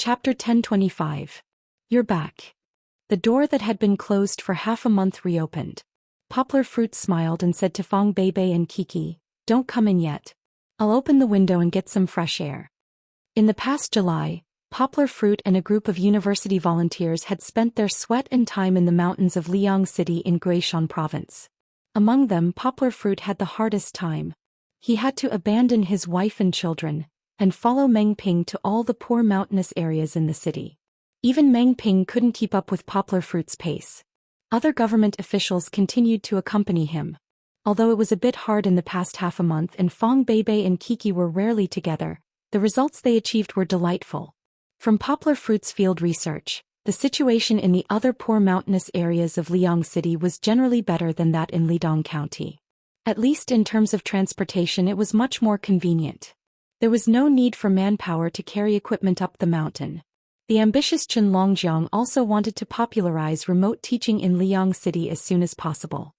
Chapter 1025. You're back. The door that had been closed for half a month reopened. Poplar Fruit smiled and said to Fong Beibei and Kiki, "Don't come in yet. I'll open the window and get some fresh air." In the past July, Poplar Fruit and a group of university volunteers had spent their sweat and time in the mountains of Liang City in Guishan Province. Among them, Poplar Fruit had the hardest time. He had to abandon his wife and children, and follow Meng Ping to all the poor mountainous areas in the city. Even Meng Ping couldn't keep up with Poplar Fruit's pace. Other government officials continued to accompany him. Although it was a bit hard in the past half a month and Fong Beibei and Kiki were rarely together, the results they achieved were delightful. From Poplar Fruit's field research, the situation in the other poor mountainous areas of Liang City was generally better than that in Lidong County. At least in terms of transportation, it was much more convenient. There was no need for manpower to carry equipment up the mountain. The ambitious Chen Longjiang also wanted to popularize remote teaching in Liang City as soon as possible.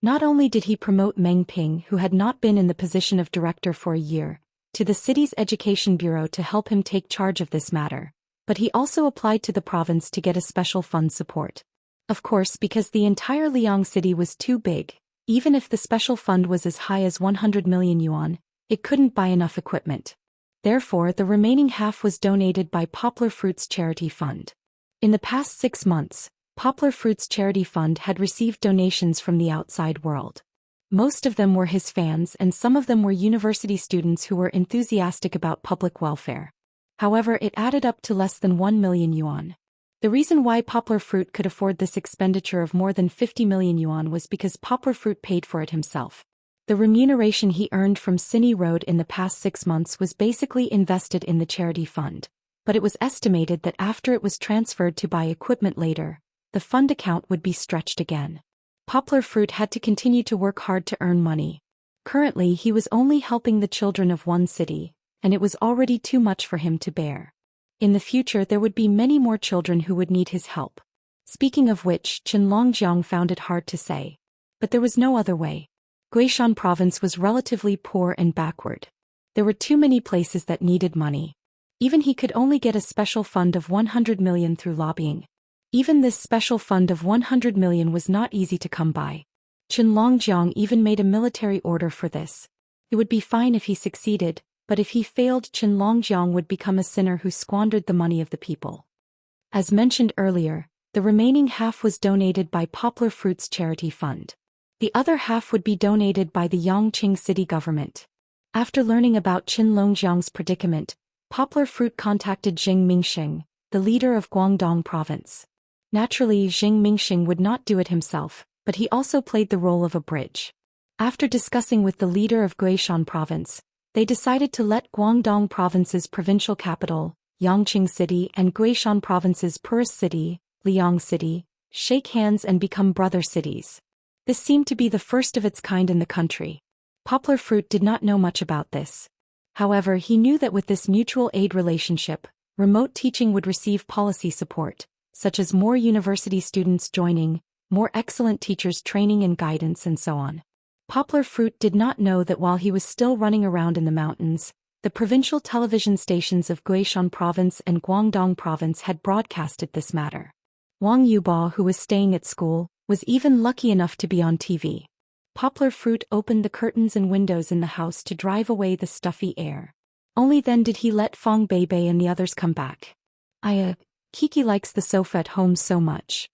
Not only did he promote Meng Ping, who had not been in the position of director for a year, to the city's education bureau to help him take charge of this matter, but he also applied to the province to get a special fund support. Of course, because the entire Liang City was too big, even if the special fund was as high as 100 million yuan, it couldn't buy enough equipment. Therefore, the remaining half was donated by Poplar Fruit's charity fund. In the past 6 months, Poplar Fruit's charity fund had received donations from the outside world. Most of them were his fans and some of them were university students who were enthusiastic about public welfare. However, it added up to less than 1 million yuan. The reason why Poplar Fruit could afford this expenditure of more than 50 million yuan was because Poplar Fruit paid for it himself. The remuneration he earned from Cine Road in the past 6 months was basically invested in the charity fund, but it was estimated that after it was transferred to buy equipment later, the fund account would be stretched again. Poplar Fruit had to continue to work hard to earn money. Currently, he was only helping the children of one city, and it was already too much for him to bear. In the future, there would be many more children who would need his help. Speaking of which, Chen Longjiang found it hard to say. But there was no other way. Guishan Province was relatively poor and backward. There were too many places that needed money. Even he could only get a special fund of 100 million through lobbying. Even this special fund of 100 million was not easy to come by. Chen Longjiang even made a military order for this. It would be fine if he succeeded, but if he failed, Chen Longjiang would become a sinner who squandered the money of the people. As mentioned earlier, the remaining half was donated by Poplar Fruit's charity fund. The other half would be donated by the Yangqing city government. After learning about Chen Longjiang's predicament, Poplar Fruit contacted Xing Mingxing, the leader of Guangdong province. Naturally, Xing Mingxing would not do it himself, but he also played the role of a bridge. After discussing with the leader of Guishan province, they decided to let Guangdong province's provincial capital, Yangqing City, and Guishan province's poorest city, Liang City, shake hands and become brother cities. This seemed to be the first of its kind in the country. Poplar Fruit did not know much about this. However, he knew that with this mutual aid relationship, remote teaching would receive policy support, such as more university students joining, more excellent teachers training and guidance, and so on. Poplar Fruit did not know that while he was still running around in the mountains, the provincial television stations of Guishan Province and Guangdong Province had broadcasted this matter. Wang Yubo, who was staying at school, was even lucky enough to be on TV. Poplar Fruit opened the curtains and windows in the house to drive away the stuffy air. Only then did he let Fong Beibei and the others come back. Kiki likes the sofa at home so much.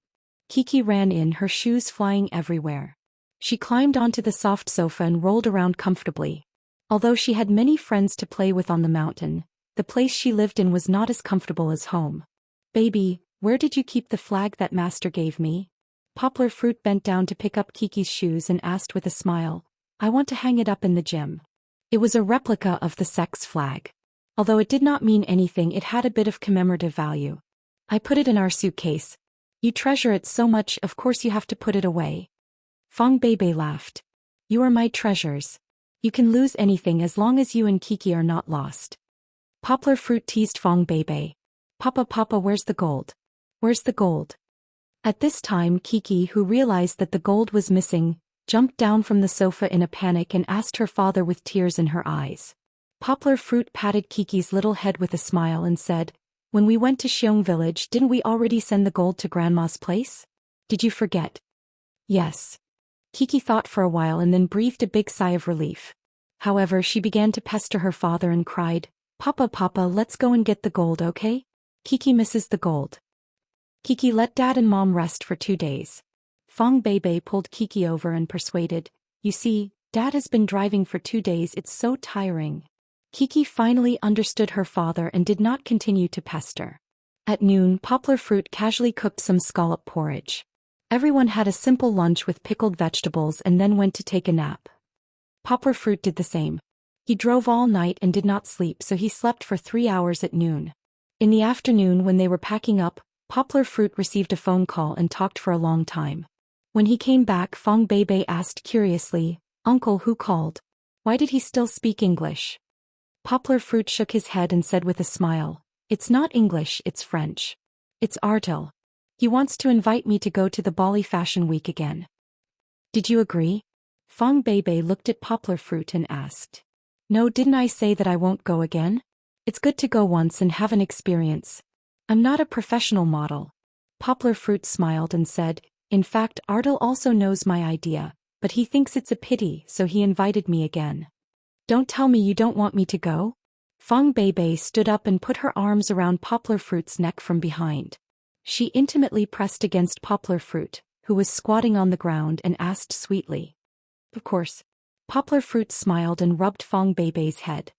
Kiki ran in, her shoes flying everywhere. She climbed onto the soft sofa and rolled around comfortably. Although she had many friends to play with on the mountain, the place she lived in was not as comfortable as home. "Baby, where did you keep the flag that master gave me?" Poplar Fruit bent down to pick up Kiki's shoes and asked with a smile, "I want to hang it up in the gym." It was a replica of the sect's flag. Although it did not mean anything, it had a bit of commemorative value. "I put it in our suitcase. You treasure it so much, of course you have to put it away." Fong Beibei laughed. "You are my treasures. You can lose anything as long as you and Kiki are not lost." Poplar Fruit teased Fong Beibei. Papa, where's the gold? Where's the gold?" At this time, Kiki, who realized that the gold was missing, jumped down from the sofa in a panic and asked her father with tears in her eyes. Poplar Fruit patted Kiki's little head with a smile and said, When we went to Xiong village, didn't we already send the gold to Grandma's place? Did you forget? Yes. Kiki thought for a while and then breathed a big sigh of relief. However, she began to pester her father and cried, Papa, Papa, let's go and get the gold, okay? Kiki misses the gold. Kiki, let Dad and Mom rest for 2 days. Fong Beibei pulled Kiki over and persuaded, you see, Dad has been driving for 2 days, it's so tiring. Kiki finally understood her father and did not continue to pester. At noon, Poplar Fruit casually cooked some scallop porridge. Everyone had a simple lunch with pickled vegetables and then went to take a nap. Poplar Fruit did the same. He drove all night and did not sleep, so he slept for 3 hours at noon. In the afternoon, when they were packing up, Poplar Fruit received a phone call and talked for a long time. When he came back, Fong Beibei asked curiously, Uncle, who called? Why did he still speak English? Poplar Fruit shook his head and said with a smile, it's not English, it's French. It's Artel. He wants to invite me to go to the Bali Fashion Week again. Did you agree? Fong Beibei looked at Poplar Fruit and asked. No, didn't I say that I won't go again? It's good to go once and have an experience. I'm not a professional model. Poplar Fruit smiled and said, in fact, Artel also knows my idea, but he thinks it's a pity, so he invited me again. Don't tell me you don't want me to go? Fong Beibei stood up and put her arms around Poplar Fruit's neck from behind. She intimately pressed against Poplar Fruit, who was squatting on the ground, and asked sweetly. Of course. Poplar Fruit smiled and rubbed Fong Beibei's head.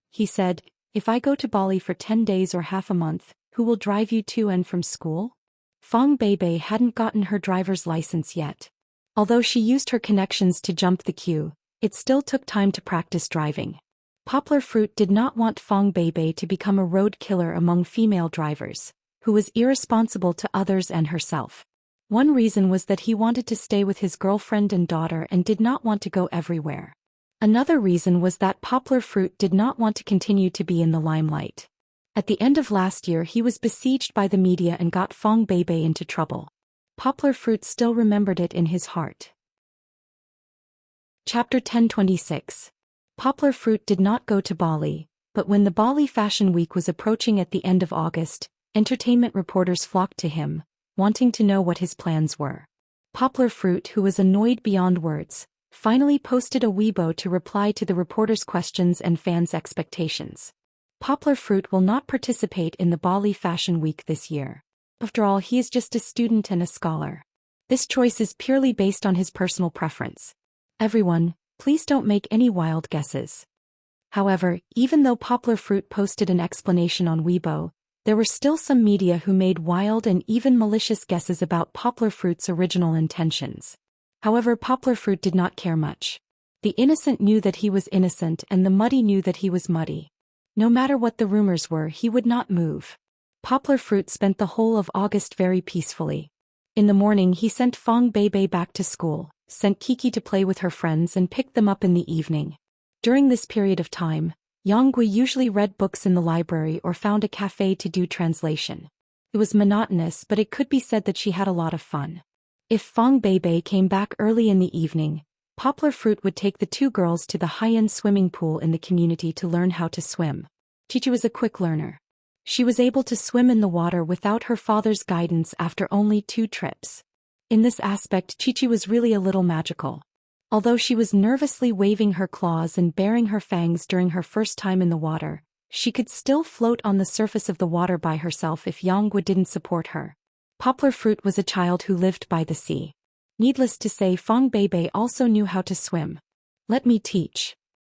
He said, if I go to Bali for 10 days or half a month, who will drive you to and from school? Fong Beibei hadn't gotten her driver's license yet. Although she used her connections to jump the queue, it still took time to practice driving. Poplar Fruit did not want Fong Beibei to become a road killer among female drivers, who was irresponsible to others and herself. One reason was that he wanted to stay with his girlfriend and daughter and did not want to go everywhere. Another reason was that Poplar Fruit did not want to continue to be in the limelight. At the end of last year, he was besieged by the media and got Fong Beibei into trouble. Poplar Fruit still remembered it in his heart. Chapter 1026. Poplar Fruit did not go to Bali, but when the Bali Fashion Week was approaching at the end of August, entertainment reporters flocked to him, wanting to know what his plans were. Poplar Fruit, who was annoyed beyond words, finally posted a Weibo to reply to the reporters' questions and fans' expectations. Poplar Fruit will not participate in the Bali Fashion Week this year. After all, he is just a student and a scholar. This choice is purely based on his personal preference. Everyone, please don't make any wild guesses. However, even though Poplar Fruit posted an explanation on Weibo, there were still some media who made wild and even malicious guesses about Poplar Fruit's original intentions. However, Poplar Fruit did not care much. The innocent knew that he was innocent and the muddy knew that he was muddy. No matter what the rumors were, he would not move. Poplar Fruit spent the whole of August very peacefully. In the morning he sent Fong Beibei back to school, sent Kiki to play with her friends and picked them up in the evening. During this period of time, Yonggui usually read books in the library or found a cafe to do translation. It was monotonous, but it could be said that she had a lot of fun. If Fong Beibei came back early in the evening, Poplar Fruit would take the 2 girls to the high-end swimming pool in the community to learn how to swim. Chichi was a quick learner. She was able to swim in the water without her father's guidance after only 2 trips. In this aspect, Chichi was really a little magical. Although she was nervously waving her claws and baring her fangs during her first time in the water, she could still float on the surface of the water by herself if Yonggui didn't support her. Poplar Fruit was a child who lived by the sea. Needless to say, Fong Beibei also knew how to swim. Let me teach.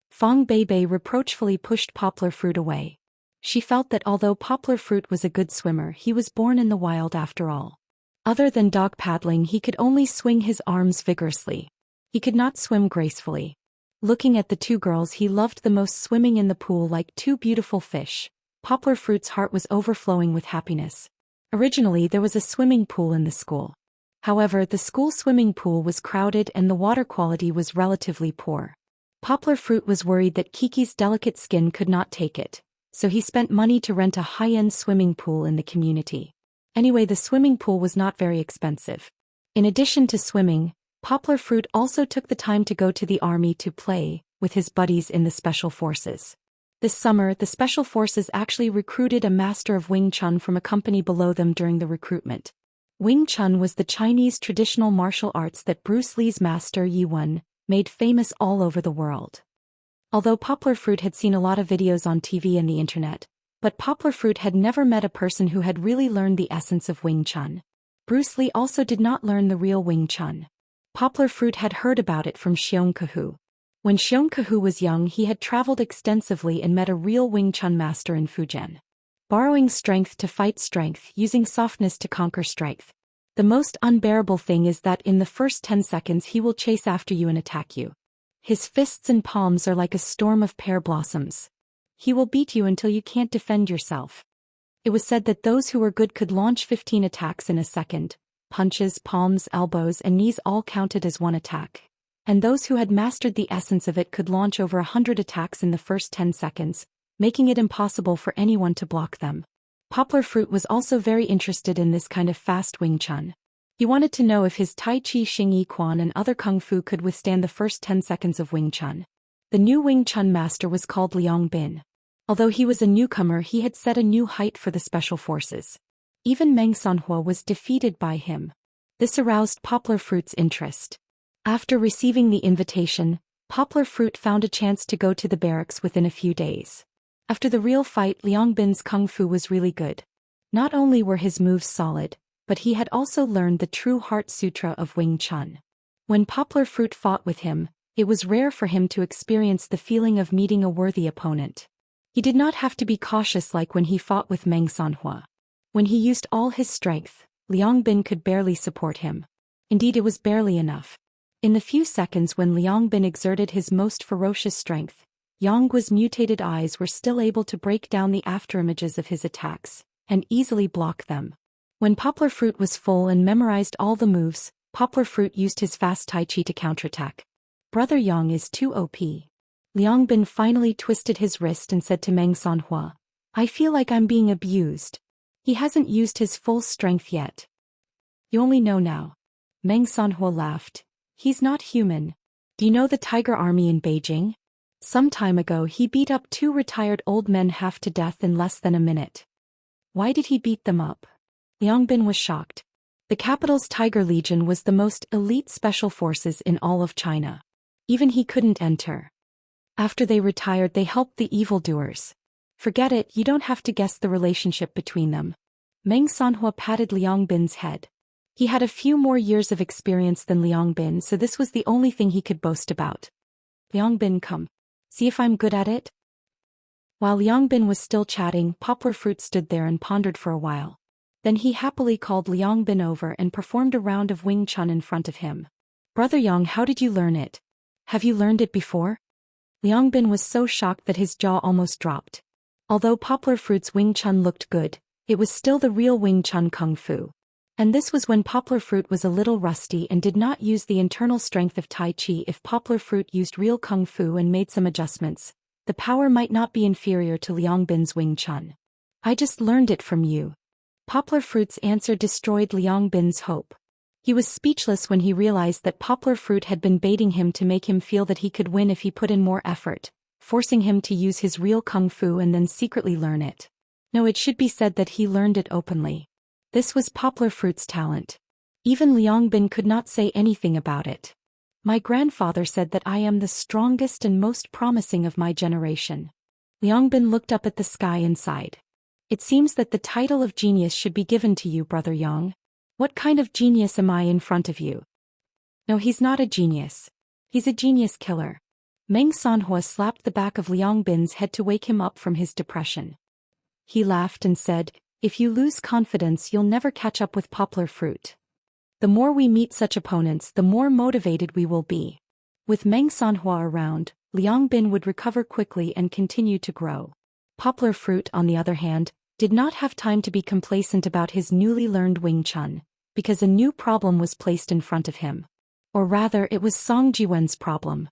Fong Beibei reproachfully pushed Poplar Fruit away. She felt that although Poplar Fruit was a good swimmer, he was born in the wild after all. Other than dog paddling, he could only swing his arms vigorously. He could not swim gracefully. Looking at the 2 girls he loved the most swimming in the pool like 2 beautiful fish, Poplar Fruit's heart was overflowing with happiness. Originally there was a swimming pool in the school. However, the school swimming pool was crowded and the water quality was relatively poor. Poplar Fruit was worried that Kiki's delicate skin could not take it, so he spent money to rent a high-end swimming pool in the community. Anyway, the swimming pool was not very expensive. In addition to swimming, Poplar Fruit also took the time to go to the army to play with his buddies in the special forces. This summer, the Special Forces actually recruited a master of Wing Chun from a company below them during the recruitment. Wing Chun was the Chinese traditional martial arts that Bruce Lee's master Yi Wen made famous all over the world. Although Poplar Fruit had seen a lot of videos on TV and the internet, but Poplar Fruit had never met a person who had really learned the essence of Wing Chun. Bruce Lee also did not learn the real Wing Chun. Poplar Fruit had heard about it from Xiong Kahu. When Xiong Kahu was young, he had traveled extensively and met a real Wing Chun master in Fujian. Borrowing strength to fight strength, using softness to conquer strength. The most unbearable thing is that in the first 10 seconds he will chase after you and attack you. His fists and palms are like a storm of pear blossoms. He will beat you until you can't defend yourself. It was said that those who were good could launch 15 attacks in a second. Punches, palms, elbows, and knees all counted as one attack. And those who had mastered the essence of it could launch over 100 attacks in the first 10 seconds, making it impossible for anyone to block them. Poplar Fruit was also very interested in this kind of fast Wing Chun. He wanted to know if his Tai Chi, Xing Yi Quan and other Kung Fu could withstand the first 10 seconds of Wing Chun. The new Wing Chun master was called Liang Bin. Although he was a newcomer, he had set a new height for the Special Forces. Even Meng Sanhua was defeated by him. This aroused Poplar Fruit's interest. After receiving the invitation, Poplar Fruit found a chance to go to the barracks within a few days. After the real fight, Liang Bin's Kung Fu was really good. Not only were his moves solid, but he had also learned the true Heart Sutra of Wing Chun. When Poplar Fruit fought with him, it was rare for him to experience the feeling of meeting a worthy opponent. He did not have to be cautious like when he fought with Meng Sanhua. When he used all his strength, Liang Bin could barely support him. Indeed, it was barely enough. In the few seconds when Liang Bin exerted his most ferocious strength, Yang Guo's mutated eyes were still able to break down the afterimages of his attacks, and easily block them. When Poplar Fruit was full and memorized all the moves, Poplar Fruit used his fast Tai Chi to counterattack. Brother Yang is too OP. Liang Bin finally twisted his wrist and said to Meng Sanhua, I feel like I'm being abused. He hasn't used his full strength yet. You only know now. Meng Sanhua laughed. He's not human. Do you know the Tiger Army in Beijing? Some time ago he beat up 2 retired old men half to death in less than a minute. Why did he beat them up? Liang Bin was shocked. The capital's Tiger Legion was the most elite special forces in all of China. Even he couldn't enter. After they retired, they helped the evildoers. Forget it, you don't have to guess the relationship between them. Meng Sanhua patted Liang Bin's head. He had a few more years of experience than Liang Bin, so this was the only thing he could boast about. Liang Bin, come. See if I'm good at it? While Liang Bin was still chatting, Poplar Fruit stood there and pondered for a while. Then he happily called Liang Bin over and performed a round of Wing Chun in front of him. Brother Yang, how did you learn it? Have you learned it before? Liang Bin was so shocked that his jaw almost dropped. Although Poplar Fruit's Wing Chun looked good, it was still the real Wing Chun Kung Fu. And this was when Poplar Fruit was a little rusty and did not use the internal strength of Tai Chi. If Poplar Fruit used real Kung Fu and made some adjustments, the power might not be inferior to Liang Bin's Wing Chun. I just learned it from you. Poplar Fruit's answer destroyed Liang Bin's hope. He was speechless when he realized that Poplar Fruit had been baiting him to make him feel that he could win if he put in more effort, forcing him to use his real Kung Fu and then secretly learn it. No, it should be said that he learned it openly. This was Poplar Fruit's talent. Even Liang Bin could not say anything about it. My grandfather said that I am the strongest and most promising of my generation. Liang Bin looked up at the sky and sighed. It seems that the title of genius should be given to you, Brother Yang. What kind of genius am I in front of you? No, he's not a genius. He's a genius killer. Meng Sanhua slapped the back of Liang Bin's head to wake him up from his depression. He laughed and said, if you lose confidence, you'll never catch up with Poplar Fruit. The more we meet such opponents, the more motivated we will be. With Meng Sanhua around, Liang Bin would recover quickly and continue to grow. Poplar Fruit, on the other hand, did not have time to be complacent about his newly learned Wing Chun, because a new problem was placed in front of him. Or rather, it was Song Jiwen's problem.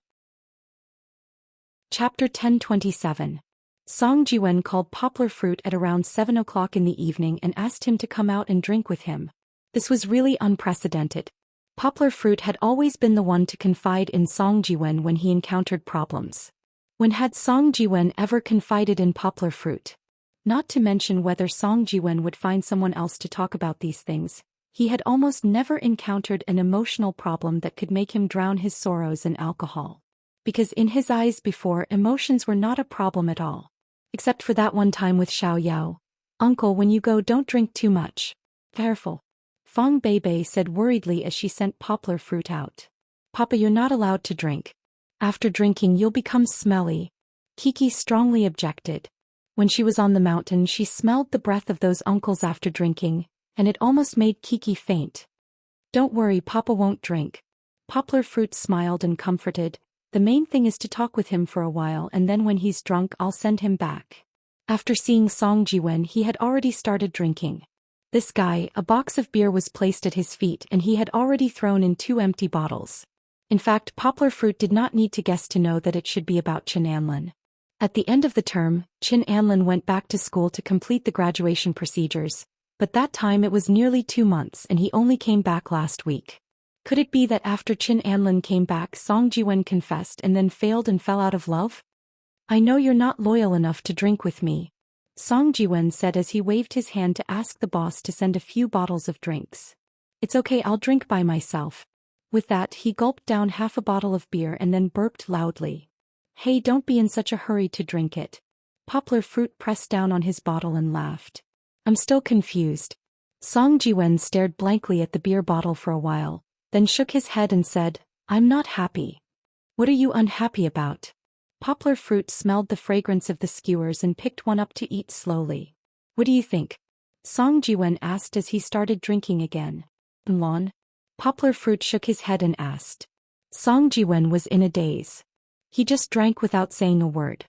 Chapter 1027. Song Jiwen called Poplar Fruit at around 7 o'clock in the evening and asked him to come out and drink with him. This was really unprecedented. Poplar Fruit had always been the one to confide in Song Jiwen when he encountered problems. When had Song Jiwen ever confided in Poplar Fruit? Not to mention whether Song Jiwen would find someone else to talk about these things, he had almost never encountered an emotional problem that could make him drown his sorrows in alcohol. Because in his eyes before, emotions were not a problem at all. Except for that one time with Xiao Yao. "Uncle, when you go, don't drink too much. Careful," Fong Beibei said worriedly as she sent Poplar Fruit out. "Papa, you're not allowed to drink. After drinking you'll become smelly." Kiki strongly objected. When she was on the mountain she smelled the breath of those uncles after drinking, and it almost made Kiki faint. "Don't worry, Papa won't drink." Poplar Fruit smiled and comforted. "The main thing is to talk with him for a while, and then when he's drunk I'll send him back." After seeing Song Jiwen, he had already started drinking. This guy, a box of beer was placed at his feet and he had already thrown in 2 empty bottles. In fact, Poplar Fruit did not need to guess to know that it should be about Chin Anlin. At the end of the term, Chin Anlin went back to school to complete the graduation procedures, but that time it was nearly 2 months and he only came back last week. Could it be that after Chin Anlin came back, Song Jiwen confessed and then failed and fell out of love? "I know you're not loyal enough to drink with me," Song Jiwen said as he waved his hand to ask the boss to send a few bottles of drinks. "It's okay, I'll drink by myself." With that, he gulped down half a bottle of beer and then burped loudly. "Hey, don't be in such a hurry to drink it." Poplar Fruit pressed down on his bottle and laughed. "I'm still confused." Song Jiwen stared blankly at the beer bottle for a while, then shook his head and said, "I'm not happy." "What are you unhappy about?" Poplar Fruit smelled the fragrance of the skewers and picked one up to eat slowly. "What do you think?" Song Jiwen asked as he started drinking again. "Lon?" Poplar Fruit shook his head and asked. Song Jiwen was in a daze. He just drank without saying a word.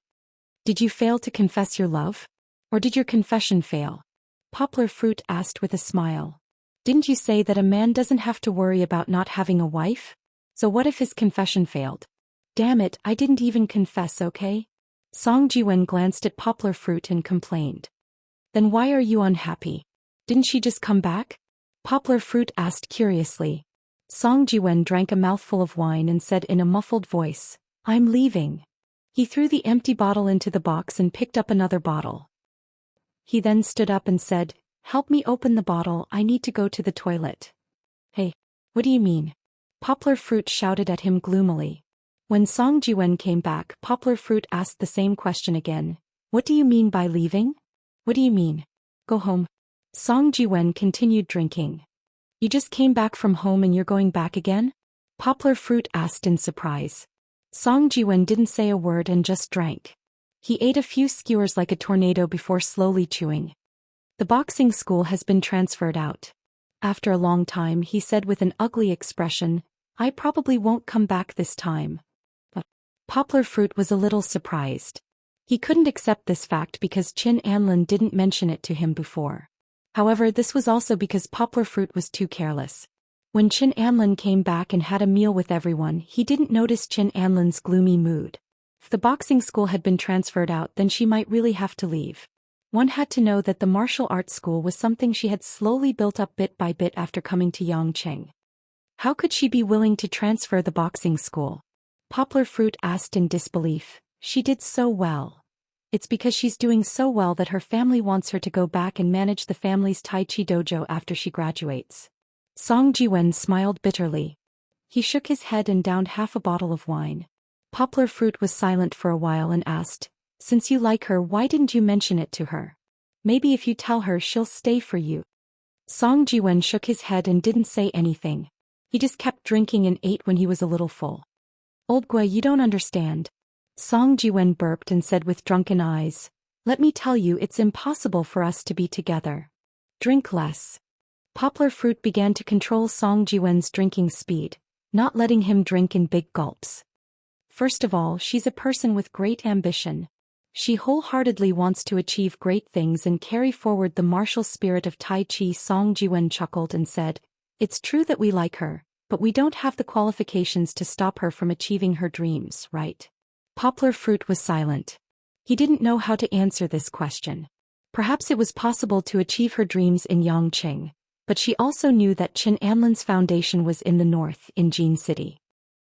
"Did you fail to confess your love? Or did your confession fail?" Poplar Fruit asked with a smile. "Didn't you say that a man doesn't have to worry about not having a wife? So what if his confession failed?" "Damn it, I didn't even confess, okay?" Song Jiwen glanced at Poplar Fruit and complained. "Then why are you unhappy? Didn't she just come back?" Poplar Fruit asked curiously. Song Jiwen drank a mouthful of wine and said in a muffled voice, "I'm leaving." He threw the empty bottle into the box and picked up another bottle. He then stood up and said, "Help me open the bottle, I need to go to the toilet." "Hey, what do you mean?" Poplar Fruit shouted at him gloomily. When Song Jiwen came back, Poplar Fruit asked the same question again. "What do you mean by leaving? What do you mean? Go home." Song Jiwen continued drinking. "You just came back from home and you're going back again?" Poplar Fruit asked in surprise. Song Jiwen didn't say a word and just drank. He ate a few skewers like a tornado before slowly chewing. "The boxing school has been transferred out." After a long time he said with an ugly expression, "I probably won't come back this time." Poplar Fruit was a little surprised. He couldn't accept this fact because Chin Anlin didn't mention it to him before. However, this was also because Poplar Fruit was too careless. When Chin Anlin came back and had a meal with everyone, he didn't notice Chin Anlin's gloomy mood. If the boxing school had been transferred out, then she might really have to leave. One had to know that the martial arts school was something she had slowly built up bit by bit after coming to Yangcheng. How could she be willing to transfer the boxing school? Poplar Fruit asked in disbelief. "She did so well. It's because she's doing so well that her family wants her to go back and manage the family's Tai Chi dojo after she graduates." Song Jiwen smiled bitterly. He shook his head and downed half a bottle of wine. Poplar Fruit was silent for a while and asked, "Since you like her, why didn't you mention it to her? Maybe if you tell her, she'll stay for you." Song Jiwen shook his head and didn't say anything. He just kept drinking and ate when he was a little full. "Old Gui, you don't understand." Song Jiwen burped and said with drunken eyes, "Let me tell you, it's impossible for us to be together. Drink less." Poplar Fruit began to control Song Jiwen's drinking speed, not letting him drink in big gulps. First of all, she's a person with great ambition. She wholeheartedly wants to achieve great things and carry forward the martial spirit of Tai Chi. Song Jiwen chuckled and said, "It's true that we like her, but we don't have the qualifications to stop her from achieving her dreams, right?" Poplar Fruit was silent. He didn't know how to answer this question. Perhaps it was possible to achieve her dreams in Yangcheng, but she also knew that Chin Anlin's foundation was in the north, in Jin City.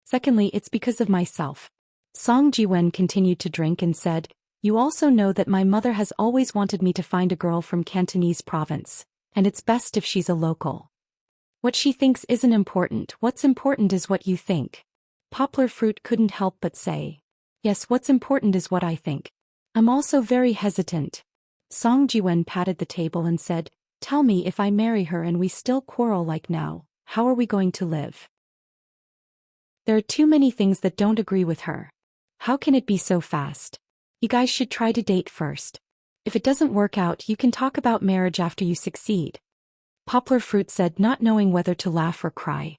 "Secondly, it's because of myself. Song Jiwen continued to drink and said, "You also know that my mother has always wanted me to find a girl from Cantonese province, and it's best if she's a local. What she thinks isn't important, what's important is what you think." Poplar Fruit couldn't help but say, "Yes, what's important is what I think. I'm also very hesitant." Song Jiwen patted the table and said, "Tell me, if I marry her and we still quarrel like now, how are we going to live? There are too many things that don't agree with her. How can it be so fast? You guys should try to date first. If it doesn't work out, you can talk about marriage after you succeed." Poplar Fruit said, not knowing whether to laugh or cry.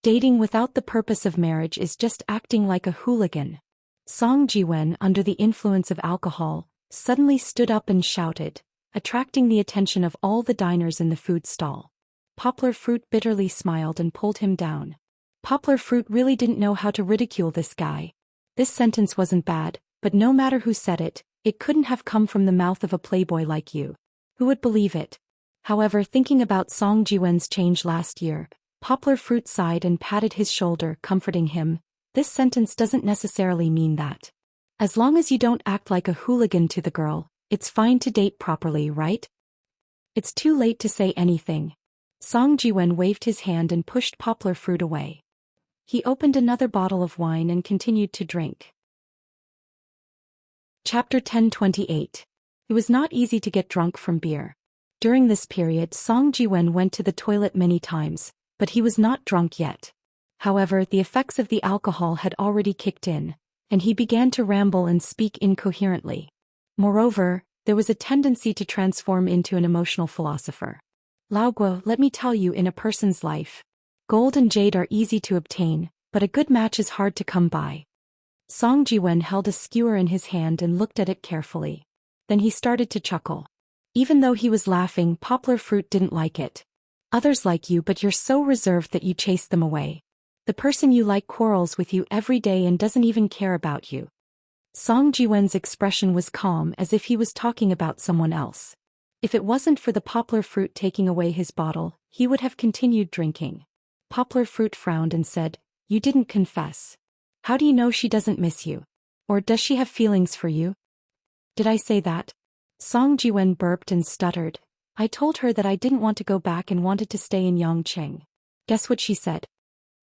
Dating without the purpose of marriage is just acting like a hooligan. Song Jiwen, under the influence of alcohol, suddenly stood up and shouted, attracting the attention of all the diners in the food stall. Poplar Fruit bitterly smiled and pulled him down. Poplar Fruit really didn't know how to ridicule this guy. This sentence wasn't bad, but no matter who said it, it couldn't have come from the mouth of a playboy like you. Who would believe it? However, thinking about Song Jiwen's change last year, Poplar Fruit sighed and patted his shoulder, comforting him. This sentence doesn't necessarily mean that. As long as you don't act like a hooligan to the girl, it's fine to date properly, right? It's too late to say anything. Song Jiwen waved his hand and pushed Poplar Fruit away. He opened another bottle of wine and continued to drink. Chapter 1028. It was not easy to get drunk from beer. During this period, Song Jiwen went to the toilet many times, but he was not drunk yet. However, the effects of the alcohol had already kicked in, and he began to ramble and speak incoherently. Moreover, there was a tendency to transform into an emotional philosopher. "Laoguo, let me tell you, in a person's life, gold and jade are easy to obtain, but a good match is hard to come by." Song Jiwen held a skewer in his hand and looked at it carefully. Then he started to chuckle. Even though he was laughing, Poplar Fruit didn't like it. "Others like you, but you're so reserved that you chase them away. The person you like quarrels with you every day and doesn't even care about you." Song Jiwen's expression was calm, as if he was talking about someone else. If it wasn't for the Poplar Fruit taking away his bottle, he would have continued drinking. Poplar Fruit frowned and said, "You didn't confess. How do you know she doesn't miss you? Or does she have feelings for you?" "Did I say that?" Song Jiwen burped and stuttered. "I told her that I didn't want to go back and wanted to stay in Yongqing. Guess what she said?"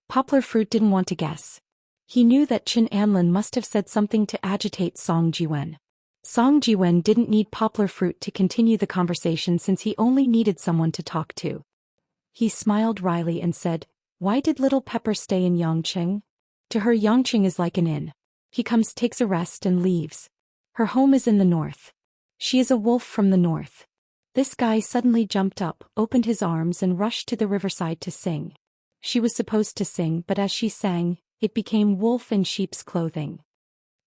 Poplar Fruit didn't want to guess. He knew that Qin Anlin must have said something to agitate Song Jiwen. Song Jiwen didn't need Poplar Fruit to continue the conversation since he only needed someone to talk to. He smiled wryly and said, "Why did Little Pepper stay in Yongqing? To her, Yongqing is like an inn. He comes, takes a rest, and leaves. Her home is in the north. She is a wolf from the north." This guy suddenly jumped up, opened his arms and rushed to the riverside to sing. She was supposed to sing, but as she sang, it became wolf in sheep's clothing.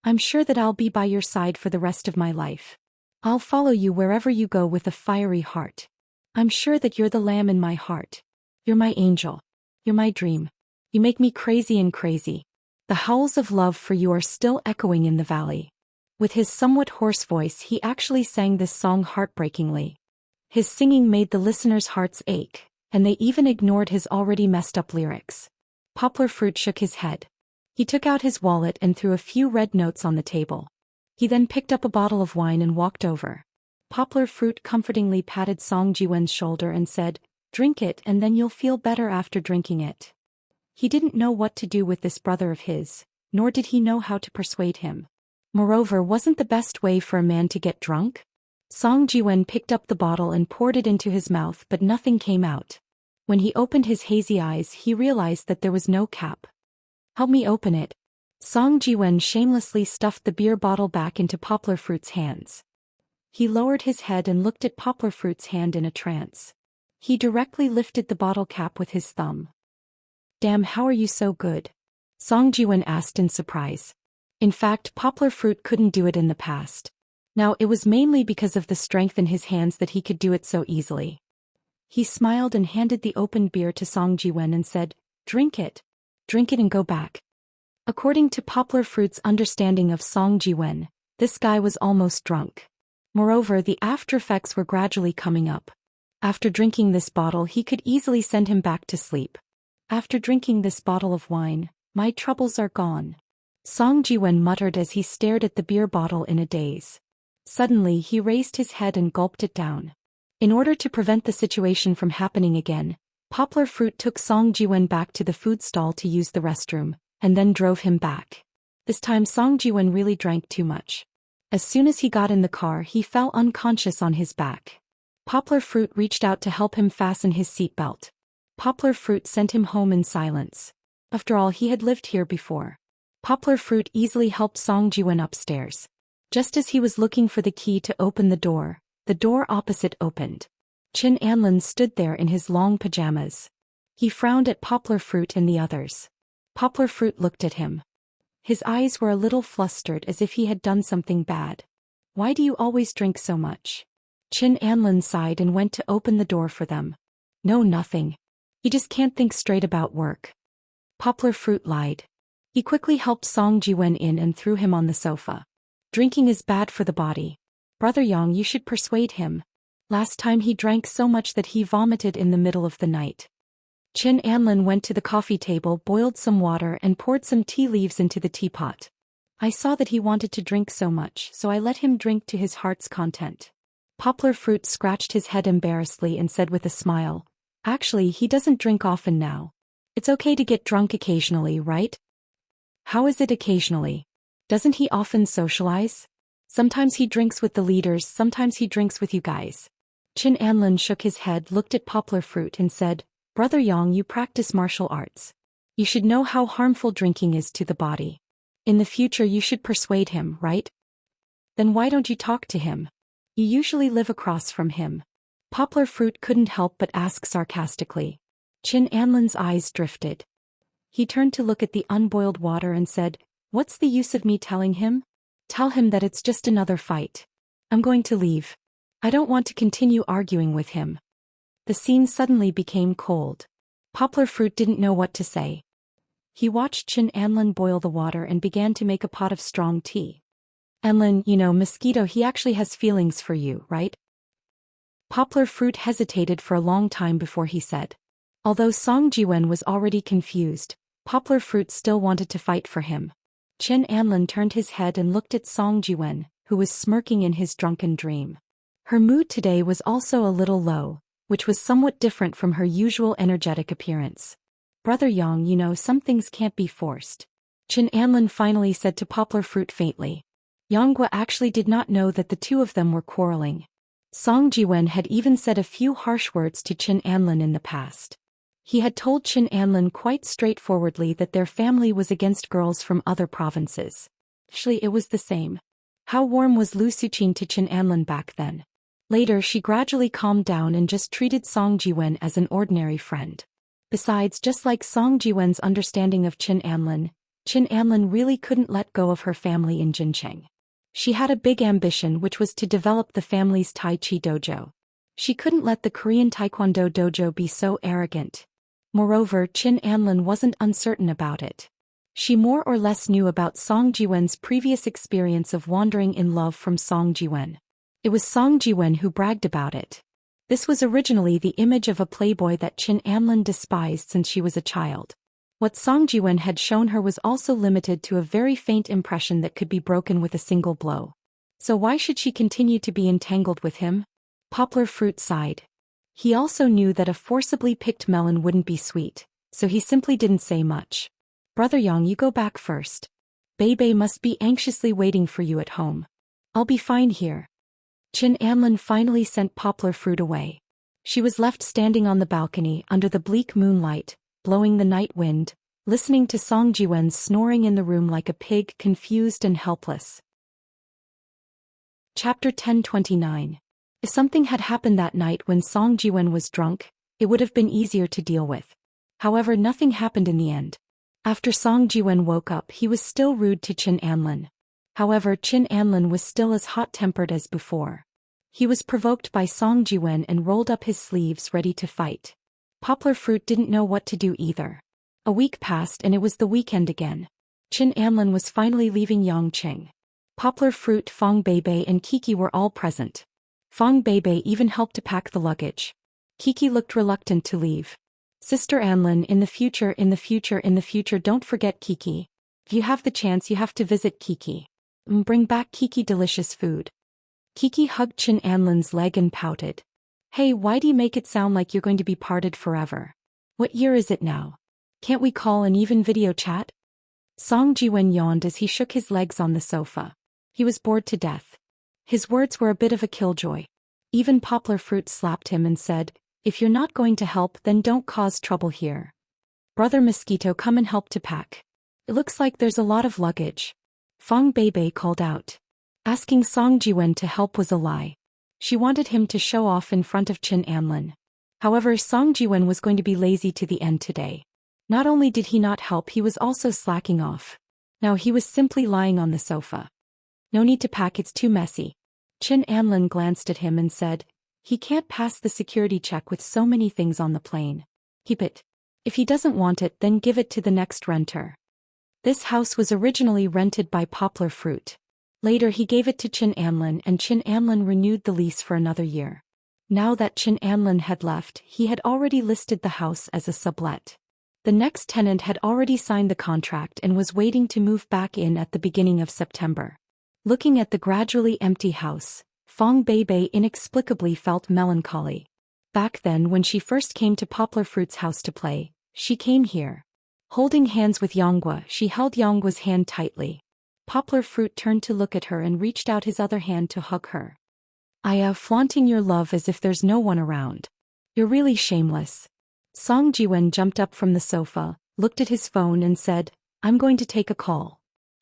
"I'm sure that I'll be by your side for the rest of my life. I'll follow you wherever you go with a fiery heart. I'm sure that you're the lamb in my heart. You're my angel. You're my dream. You make me crazy and crazy." The howls of love for you are still echoing in the valley. With his somewhat hoarse voice, he actually sang this song heartbreakingly. His singing made the listeners' hearts ache, and they even ignored his already messed up lyrics. Poplar Fruit shook his head. He took out his wallet and threw a few red notes on the table. He then picked up a bottle of wine and walked over. Poplar Fruit comfortingly patted Song Jiwen's shoulder and said, "Drink it and then you'll feel better after drinking it." He didn't know what to do with this brother of his, nor did he know how to persuade him. Moreover, wasn't the best way for a man to get drunk? Song Jiwen picked up the bottle and poured it into his mouth, but nothing came out. When he opened his hazy eyes, he realized that there was no cap. "Help me open it." Song Jiwen shamelessly stuffed the beer bottle back into Poplar Fruit's hands. He lowered his head and looked at Poplar Fruit's hand in a trance. He directly lifted the bottle cap with his thumb. "Damn, how are you so good?" Song Jiwen asked in surprise. In fact, Poplar Fruit couldn't do it in the past. Now it was mainly because of the strength in his hands that he could do it so easily. He smiled and handed the opened beer to Song Jiwen and said, "Drink it. Drink it and go back." According to Poplar Fruit's understanding of Song Jiwen, this guy was almost drunk. Moreover, the after effects were gradually coming up. After drinking this bottle, he could easily send him back to sleep. "After drinking this bottle of wine, my troubles are gone." Song Jiwen muttered as he stared at the beer bottle in a daze. Suddenly he raised his head and gulped it down. In order to prevent the situation from happening again, Poplar Fruit took Song Jiwen back to the food stall to use the restroom, and then drove him back. This time Song Jiwen really drank too much. As soon as he got in the car he fell unconscious on his back. Poplar Fruit reached out to help him fasten his seatbelt. Poplar Fruit sent him home in silence. After all, he had lived here before. Poplar Fruit easily helped Song Jiwen upstairs. Just as he was looking for the key to open the door opposite opened. Chin Anlin stood there in his long pajamas. He frowned at Poplar Fruit and the others. Poplar Fruit looked at him. His eyes were a little flustered as if he had done something bad. "Why do you always drink so much?" Chin Anlin sighed and went to open the door for them. "No, nothing. He just can't think straight about work." Poplar Fruit lied. He quickly helped Song Jiwen in and threw him on the sofa. "Drinking is bad for the body. Brother Yang, you should persuade him. Last time he drank so much that he vomited in the middle of the night." Chin Anlin went to the coffee table, boiled some water and poured some tea leaves into the teapot. "I saw that he wanted to drink so much, so I let him drink to his heart's content." Poplar Fruit scratched his head embarrassedly and said with a smile, "Actually, he doesn't drink often now. It's okay to get drunk occasionally, right?" "How is it occasionally? Doesn't he often socialize? Sometimes he drinks with the leaders, sometimes he drinks with you guys." Chin Anlin shook his head, looked at Poplar Fruit and said, "Brother Yang, you practice martial arts. You should know how harmful drinking is to the body. In the future you should persuade him, right? Then why don't you talk to him? You usually live across from him." Poplar Fruit couldn't help but ask sarcastically. Chin Anlin's eyes drifted. He turned to look at the unboiled water and said, "What's the use of me telling him? Tell him that it's just another fight. I'm going to leave. I don't want to continue arguing with him." The scene suddenly became cold. Poplar Fruit didn't know what to say. He watched Chin Anlin boil the water and began to make a pot of strong tea. "Anlin, you know, Mosquito, he actually has feelings for you, right?" Poplar Fruit hesitated for a long time before he said. Although Song Jiwen was already confused, Poplar Fruit still wanted to fight for him. Chin Anlin turned his head and looked at Song Jiwen, who was smirking in his drunken dream. Her mood today was also a little low, which was somewhat different from her usual energetic appearance. "Brother Yang, you know, some things can't be forced," Chin Anlin finally said to Poplar Fruit faintly. Yanghua actually did not know that the two of them were quarreling. Song Jiwen had even said a few harsh words to Chin Anlin in the past. He had told Chin Anlin quite straightforwardly that their family was against girls from other provinces. Actually, it was the same. How warm was Lu Suqin to Chin Anlin back then? Later she gradually calmed down and just treated Song Jiwen as an ordinary friend. Besides, just like Song Jiwen's understanding of Chin Anlin really couldn't let go of her family in Jincheng. She had a big ambition, which was to develop the family's Tai Chi dojo. She couldn't let the Korean Taekwondo dojo be so arrogant. Moreover, Chin Anlin wasn't uncertain about it. She more or less knew about Song Jiwen's previous experience of wandering in love from Song Jiwen. It was Song Jiwen who bragged about it. This was originally the image of a playboy that Chin Anlin despised since she was a child. What Song Jiwen had shown her was also limited to a very faint impression that could be broken with a single blow. So why should she continue to be entangled with him? Poplar Fruit sighed. He also knew that a forcibly picked melon wouldn't be sweet, so he simply didn't say much. "Brother Yang, you go back first. Bebe must be anxiously waiting for you at home. I'll be fine here." Chin Anlin finally sent Poplar Fruit away. She was left standing on the balcony under the bleak moonlight, blowing the night wind, listening to Song Jiwen snoring in the room like a pig, confused and helpless. Chapter 1029. If something had happened that night when Song Jiwen was drunk, it would have been easier to deal with. However, nothing happened in the end. After Song Jiwen woke up, he was still rude to Chin Anlin. However, Chin Anlin was still as hot-tempered as before. He was provoked by Song Jiwen and rolled up his sleeves ready to fight. Poplar Fruit didn't know what to do either. A week passed and it was the weekend again. Chin Anlin was finally leaving Yangqing. Poplar Fruit, Fong Beibei and Kiki were all present. Fong Beibei even helped to pack the luggage. Kiki looked reluctant to leave. "Sister Anlin, in the future, don't forget Kiki. If you have the chance, you have to visit Kiki. Bring back Kiki delicious food. Kiki hugged Chin Anlin's leg and pouted. Hey, why do you make it sound like you're going to be parted forever? What year is it now? Can't we call and even video chat? Song Jiwen yawned as he shook his legs on the sofa. He was bored to death. His words were a bit of a killjoy. Even Poplar Fruit slapped him and said, if you're not going to help, then don't cause trouble here. Brother Mosquito, come and help to pack. It looks like there's a lot of luggage. Fong Beibei called out. Asking Song Jiwen to help was a lie. She wanted him to show off in front of Chin Anlin. However, Song Jiwen was going to be lazy to the end today. Not only did he not help, he was also slacking off. Now he was simply lying on the sofa. No need to pack, it's too messy. Chin Anlin glanced at him and said, he can't pass the security check with so many things on the plane. Keep it. If he doesn't want it, then give it to the next renter. This house was originally rented by Poplar Fruit. Later he gave it to Chin Anlin, and Chin Anlin renewed the lease for another year. Now that Chin Anlin had left, he had already listed the house as a sublet. The next tenant had already signed the contract and was waiting to move back in at the beginning of September. Looking at the gradually empty house, Fong Beibei inexplicably felt melancholy. Back then, when she first came to Poplar Fruit's house to play, she came here. Holding hands with Yonghua, she held Yonghua's hand tightly. Poplar Fruit turned to look at her and reached out his other hand to hug her. Flaunting your love as if there's no one around. You're really shameless. Song Jiwen jumped up from the sofa, looked at his phone and said, I'm going to take a call.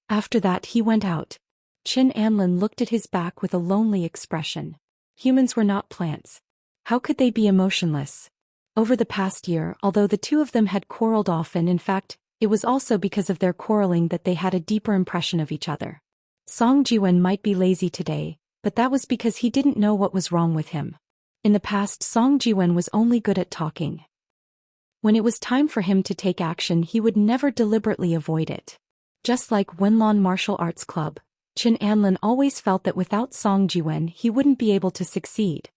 After that he went out. Chin Anlin looked at his back with a lonely expression. Humans were not plants. How could they be emotionless? Over the past year, although the two of them had quarreled often, in fact, it was also because of their quarreling that they had a deeper impression of each other. Song Jiwen might be lazy today, but that was because he didn't know what was wrong with him. In the past, Song Jiwen was only good at talking. When it was time for him to take action, he would never deliberately avoid it. Just like Wenlon Martial Arts Club, Chin Anlin always felt that without Song Jiwen he wouldn't be able to succeed.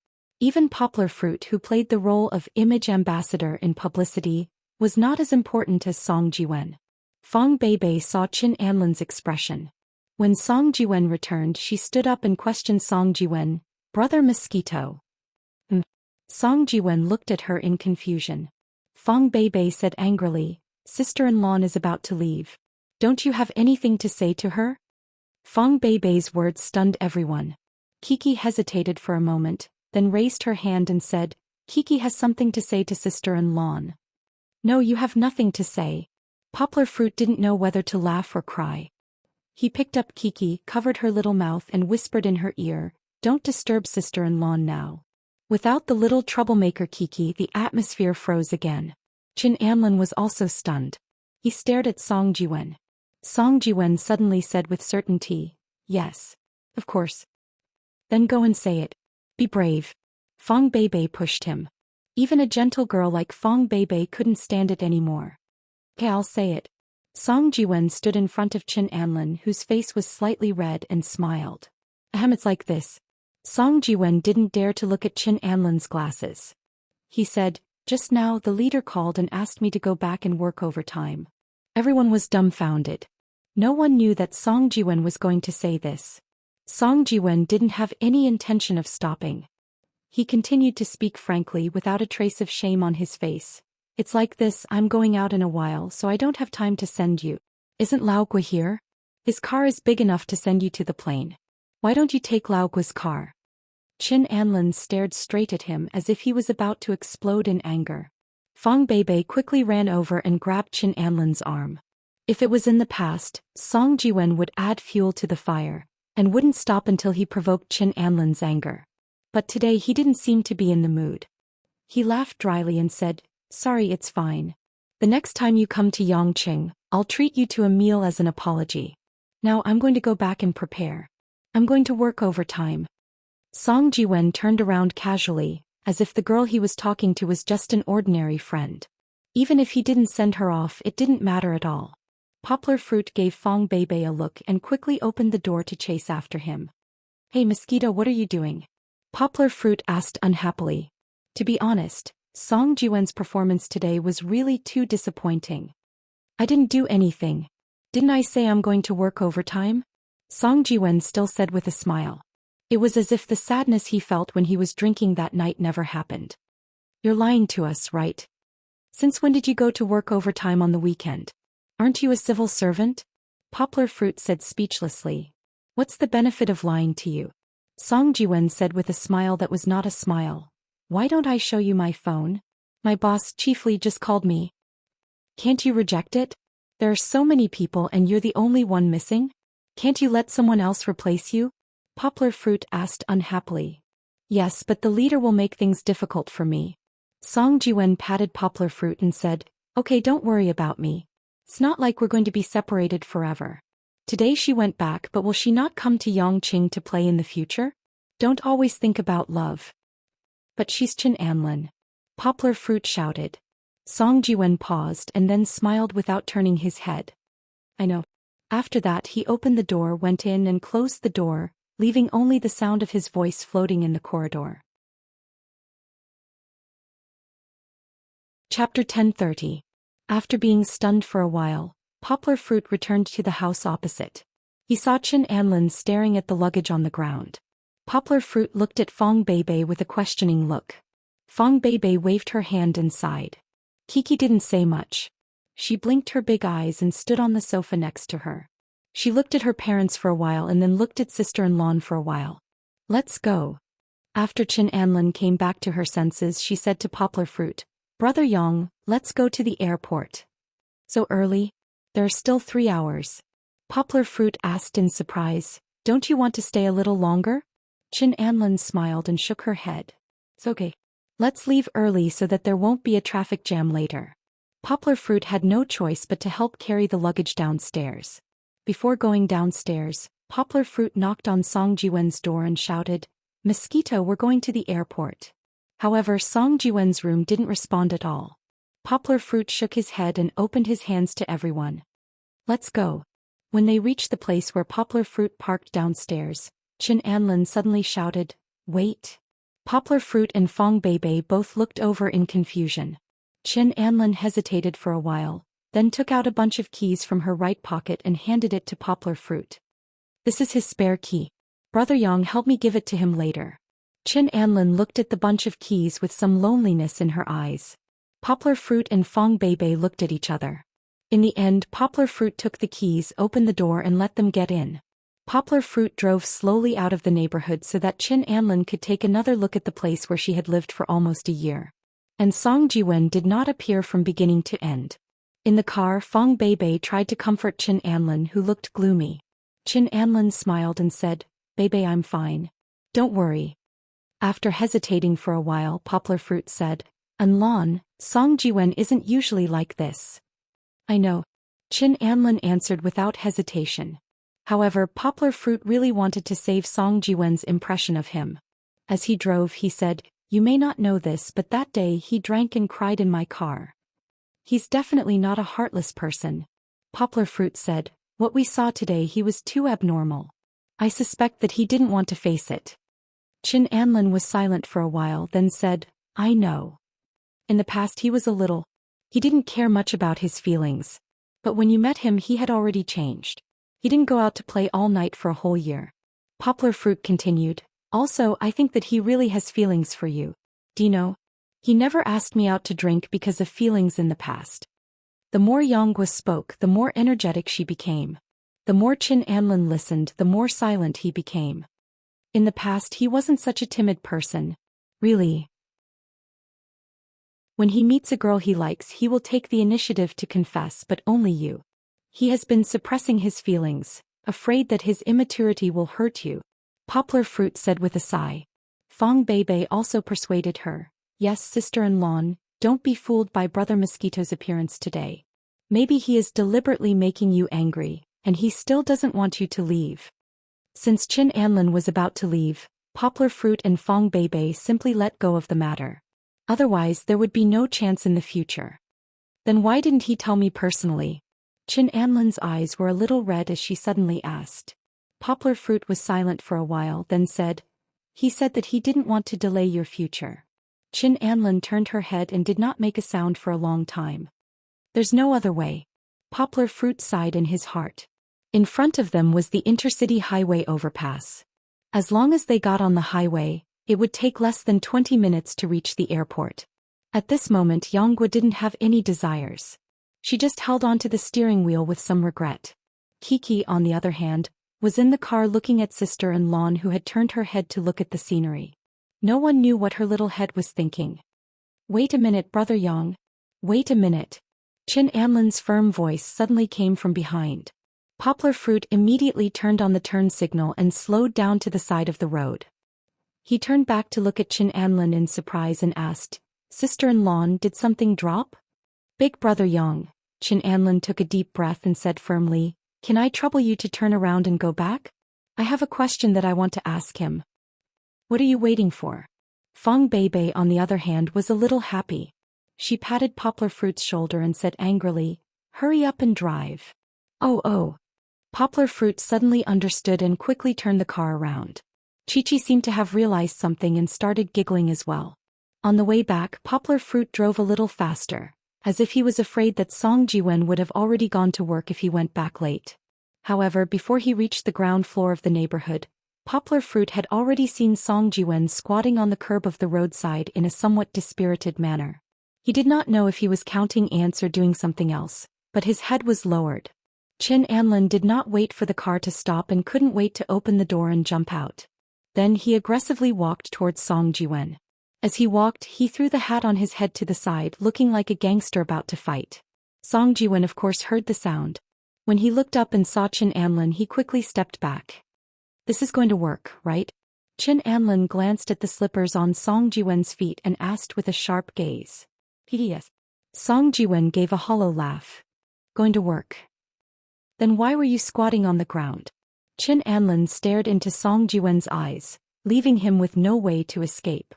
Even Poplar Fruit, who played the role of image ambassador in publicity, was not as important as Song Jiwen. Fong Beibei saw Chin Anlin's expression. When Song Jiwen returned, she stood up and questioned Song Jiwen, Brother Mosquito. Song Jiwen looked at her in confusion. Fong Beibei said angrily, Sister-in-law is about to leave. Don't you have anything to say to her? Fong Beibei's words stunned everyone. Kiki hesitated for a moment, then raised her hand and said, Kiki has something to say to sister-in-law. No, you have nothing to say. Poplar Fruit didn't know whether to laugh or cry. He picked up Kiki, covered her little mouth and whispered in her ear, Don't disturb sister-in-law now. Without the little troublemaker Kiki, the atmosphere froze again. Chin Anlin was also stunned. He stared at Song Jiwen. Song Jiwen suddenly said with certainty, Yes. Of course. Then go and say it. Be brave. Fong Beibei pushed him. Even a gentle girl like Fong Beibei couldn't stand it anymore. Okay, I'll say it. Song Jiwen stood in front of Chin Anlin, whose face was slightly red, and smiled. It's like this. Song Jiwen didn't dare to look at Chin Anlin's glasses. He said, Just now the leader called and asked me to go back and work overtime. Everyone was dumbfounded. No one knew that Song Jiwen was going to say this. Song Jiwen didn't have any intention of stopping. He continued to speak frankly without a trace of shame on his face. It's like this, I'm going out in a while, so I don't have time to send you. Isn't Lao Gui here? His car is big enough to send you to the plane. Why don't you take Lao Gui's car? Chin Anlin stared straight at him as if he was about to explode in anger. Fong Beibei quickly ran over and grabbed Chin Anlin's arm. If it was in the past, Song Jiwen would add fuel to the fire, and wouldn't stop until he provoked Chin Anlin's anger. But today he didn't seem to be in the mood. He laughed dryly and said, Sorry, it's fine. The next time you come to Yongqing, I'll treat you to a meal as an apology. Now I'm going to go back and prepare. I'm going to work overtime. Song Jiwen turned around casually, as if the girl he was talking to was just an ordinary friend. Even if he didn't send her off, it didn't matter at all. Poplar Fruit gave Fong Beibei a look and quickly opened the door to chase after him. Hey Mosquito, what are you doing? Poplar Fruit asked unhappily. To be honest, Song Jiwen's performance today was really too disappointing. I didn't do anything. Didn't I say I'm going to work overtime? Song Jiwen still said with a smile. It was as if the sadness he felt when he was drinking that night never happened. You're lying to us, right? Since when did you go to work overtime on the weekend? Aren't you a civil servant? Poplar Fruit said speechlessly. What's the benefit of lying to you? Song Jiwen said with a smile that was not a smile. Why don't I show you my phone? My boss chiefly just called me. Can't you reject it? There are so many people and you're the only one missing? Can't you let someone else replace you? Poplar Fruit asked unhappily. Yes, but the leader will make things difficult for me. Song Jiwen patted Poplar Fruit and said, Okay, don't worry about me. It's not like we're going to be separated forever. Today she went back, but will she not come to Yongqing to play in the future? Don't always think about love. But she's Chen Anlin. Poplar Fruit shouted. Song Jiwen paused and then smiled without turning his head. I know. After that he opened the door, went in and closed the door, leaving only the sound of his voice floating in the corridor. Chapter 1030. After being stunned for a while, Poplar Fruit returned to the house opposite. He saw Chen Anlin staring at the luggage on the ground. Poplar Fruit looked at Fong Beibei with a questioning look. Fong Beibei waved her hand and sighed. Kiki didn't say much. She blinked her big eyes and stood on the sofa next to her. She looked at her parents for a while and then looked at sister-in-law for a while. Let's go. After Chen Anlin came back to her senses, she said to Poplar Fruit, Brother Yang, let's go to the airport. So early? There are still 3 hours. Poplar Fruit asked in surprise, Don't you want to stay a little longer? Chen Anlin smiled and shook her head. It's okay. Let's leave early so that there won't be a traffic jam later. Poplar Fruit had no choice but to help carry the luggage downstairs. Before going downstairs, Poplar Fruit knocked on Song Jiwen's door and shouted, Mosquito, we're going to the airport. However, Song Jiwen's room didn't respond at all. Poplar Fruit shook his head and opened his hands to everyone. Let's go. When they reached the place where Poplar Fruit parked downstairs, Chen Anlin suddenly shouted, Wait. Poplar Fruit and Fong Beibei both looked over in confusion. Chen Anlin hesitated for a while, then took out a bunch of keys from her right pocket and handed it to Poplar Fruit. This is his spare key. Brother Yang, help me give it to him later. Chen Anlin looked at the bunch of keys with some loneliness in her eyes. Poplar Fruit and Fong Beibei looked at each other. In the end, Poplar Fruit took the keys, opened the door and let them get in. Poplar Fruit drove slowly out of the neighborhood so that Chen Anlin could take another look at the place where she had lived for almost a year. And Song Jiwen did not appear from beginning to end. In the car, Fong Beibei tried to comfort Chen Anlin, who looked gloomy. Chen Anlin smiled and said, Beibei, I'm fine. Don't worry. After hesitating for a while, Poplar Fruit said, Anlon, Song Jiwen isn't usually like this. I know. Chen Anlin answered without hesitation. However, Poplar Fruit really wanted to save Song Jiwen's impression of him. As he drove, he said, You may not know this, but that day he drank and cried in my car. He's definitely not a heartless person. Poplar Fruit said, What we saw today, he was too abnormal. I suspect that he didn't want to face it. Chen Anlin was silent for a while, then said, I know. In the past he was a little. He didn't care much about his feelings. But when you met him he had already changed. He didn't go out to play all night for a whole year. Poplar Fruit continued, Also, I think that he really has feelings for you. Do you know? He never asked me out to drink because of feelings in the past. The more Yonggwa spoke, the more energetic she became. The more Chen Anlin listened, the more silent he became. In the past he wasn't such a timid person. Really. When he meets a girl he likes, he will take the initiative to confess, but only you. He has been suppressing his feelings, afraid that his immaturity will hurt you. Poplar Fruit said with a sigh. Fong Beibei also persuaded her. Yes, sister-in-law, don't be fooled by Brother Mosquito's appearance today. Maybe he is deliberately making you angry, and he still doesn't want you to leave. Since Chen Anlin was about to leave, Poplar Fruit and Fong Beibei simply let go of the matter. Otherwise there would be no chance in the future. Then why didn't he tell me personally? Chen Anlin's eyes were a little red as she suddenly asked. Poplar Fruit was silent for a while, then said, He said that he didn't want to delay your future. Chen Anlin turned her head and did not make a sound for a long time. There's no other way. Poplar Fruit sighed in his heart. In front of them was the intercity highway overpass. As long as they got on the highway, it would take less than 20 minutes to reach the airport. At this moment Yonggwa didn't have any desires. She just held onto the steering wheel with some regret. Kiki, on the other hand, was in the car looking at sister-in-law who had turned her head to look at the scenery. No one knew what her little head was thinking. "Wait a minute, Brother Yong. Wait a minute." Chin Anlin's firm voice suddenly came from behind. Poplar Fruit immediately turned on the turn signal and slowed down to the side of the road. He turned back to look at Chin Anlin in surprise and asked, "Sister-in-law, did something drop?" "Big Brother Yong." Chin Anlin took a deep breath and said firmly, "Can I trouble you to turn around and go back? I have a question that I want to ask him." "What are you waiting for?" Fong Beibei, on the other hand, was a little happy. She patted Poplar Fruit's shoulder and said angrily, "Hurry up and drive." Oh. Poplar Fruit suddenly understood and quickly turned the car around. Chi-Chi seemed to have realized something and started giggling as well. On the way back, Poplar Fruit drove a little faster, as if he was afraid that Song Jiwen would have already gone to work if he went back late. However, before he reached the ground floor of the neighborhood, Poplar Fruit had already seen Song Jiwen squatting on the curb of the roadside in a somewhat dispirited manner. He did not know if he was counting ants or doing something else, but his head was lowered. Chin Anlin did not wait for the car to stop and couldn't wait to open the door and jump out. Then he aggressively walked towards Song Jiwen. As he walked, he threw the hat on his head to the side, looking like a gangster about to fight. Song Jiwen of course heard the sound. When he looked up and saw Chin Anlin, he quickly stepped back. "This is going to work, right?" Chin Anlin glanced at the slippers on Song Jiwen's feet and asked with a sharp gaze. "Yes." Song Jiwen gave a hollow laugh. "Going to work. Then why were you squatting on the ground?" Chin Anlin stared into Song Jiwen's eyes, leaving him with no way to escape.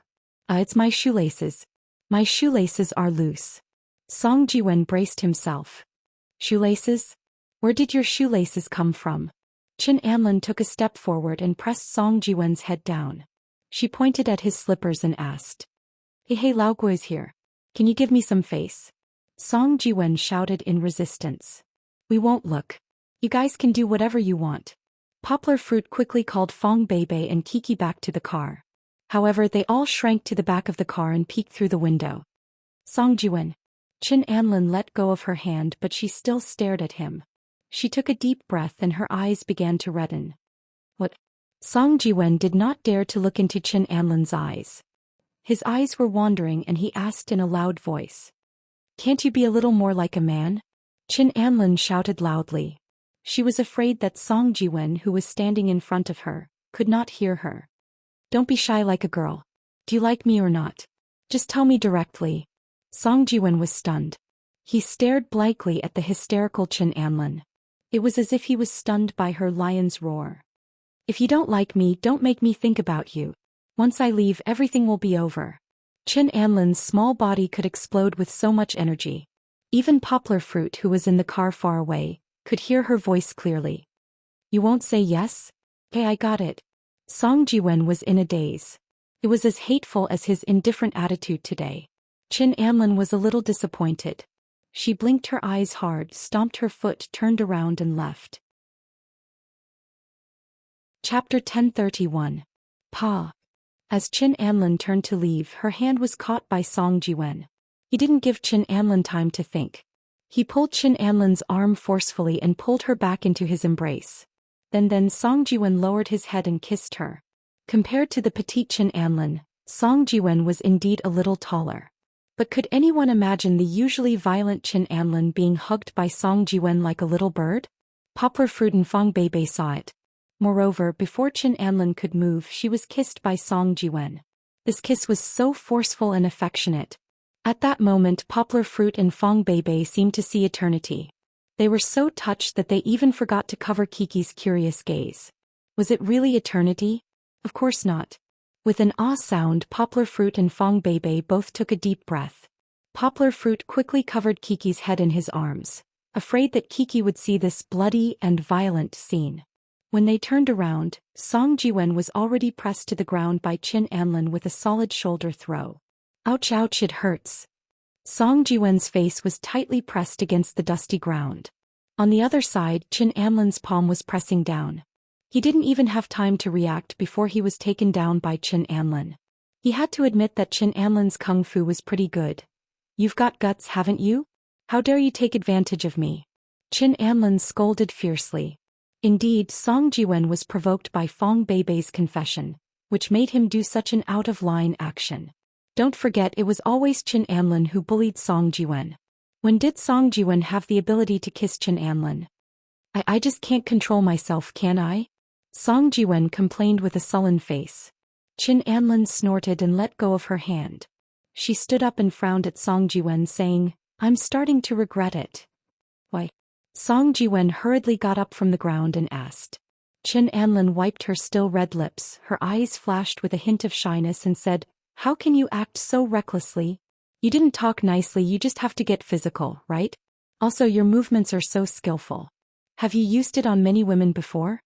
It's my shoelaces. My shoelaces are loose." Song Jiwen braced himself. "Shoelaces? Where did your shoelaces come from?" Chin Anlin took a step forward and pressed Song Jiwen's head down. She pointed at his slippers and asked, Hey, Lao Guo's here. Can you give me some face?" Song Jiwen shouted in resistance. "We won't look. You guys can do whatever you want." Poplar Fruit quickly called Fong Beibei and Kiki back to the car. However, they all shrank to the back of the car and peeked through the window. "Song Jiwen." Chin Anlin let go of her hand, but she still stared at him. She took a deep breath and her eyes began to redden. "What?" Song Jiwen did not dare to look into Chin Anlin's eyes. His eyes were wandering and he asked in a loud voice, "Can't you be a little more like a man?" Chin Anlin shouted loudly. She was afraid that Song Jiwen, who was standing in front of her, could not hear her. "Don't be shy like a girl. Do you like me or not? Just tell me directly." Song Jiwen was stunned. He stared blankly at the hysterical Chin Anlin. It was as if he was stunned by her lion's roar. "If you don't like me, don't make me think about you. Once I leave, everything will be over." Chin Anlin's small body could explode with so much energy. Even Poplar Fruit, who was in the car far away, could hear her voice clearly. "You won't say yes? Hey, I got it." Song Jiwen was in a daze. It was as hateful as his indifferent attitude today. Chin Anlin was a little disappointed. She blinked her eyes hard, stomped her foot, turned around and left. Chapter 1031. Pa. As Chin Anlin turned to leave, her hand was caught by Song Jiwen. He didn't give Chin Anlin time to think. He pulled Chin Anlin's arm forcefully and pulled her back into his embrace. Then Song Jiwen lowered his head and kissed her. Compared to the petite Chin Anlin, Song Jiwen was indeed a little taller. But could anyone imagine the usually violent Chin Anlin being hugged by Song Jiwen like a little bird? Poplar Fruit and Fong Beibei saw it. Moreover, before Chin Anlin could move, she was kissed by Song Jiwen. This kiss was so forceful and affectionate. At that moment, Poplar Fruit and Fong Beibei seemed to see eternity. They were so touched that they even forgot to cover Kiki's curious gaze. Was it really eternity? Of course not. With an ah sound, Poplar Fruit and Fong Beibei both took a deep breath. Poplar Fruit quickly covered Kiki's head in his arms, afraid that Kiki would see this bloody and violent scene. When they turned around, Song Jiwen was already pressed to the ground by Chin Anlin with a solid shoulder throw. "Ouch, ouch, it hurts." Song Jiwen's face was tightly pressed against the dusty ground. On the other side, Qin Anlin's palm was pressing down. He didn't even have time to react before he was taken down by Qin Anlin. He had to admit that Qin Anlin's kung fu was pretty good. You've got guts, haven't you? How dare you take advantage of me? Qin Anlin scolded fiercely. Indeed, Song Jiwen was provoked by Fong Beibei's confession, which made him do such an out-of-line action. Don't forget, it was always Qin Anlin who bullied Song Jiwen. When did Song Jiwen have the ability to kiss Qin Anlin? I just can't control myself, can I? Song Jiwen complained with a sullen face. Qin Anlin snorted and let go of her hand. She stood up and frowned at Song Jiwen, saying, I'm starting to regret it. Why? Song Jiwen hurriedly got up from the ground and asked. Qin Anlin wiped her still red lips, her eyes flashed with a hint of shyness and said, How can you act so recklessly? You didn't talk nicely, you just have to get physical, right? Also, your movements are so skillful. Have you used it on many women before?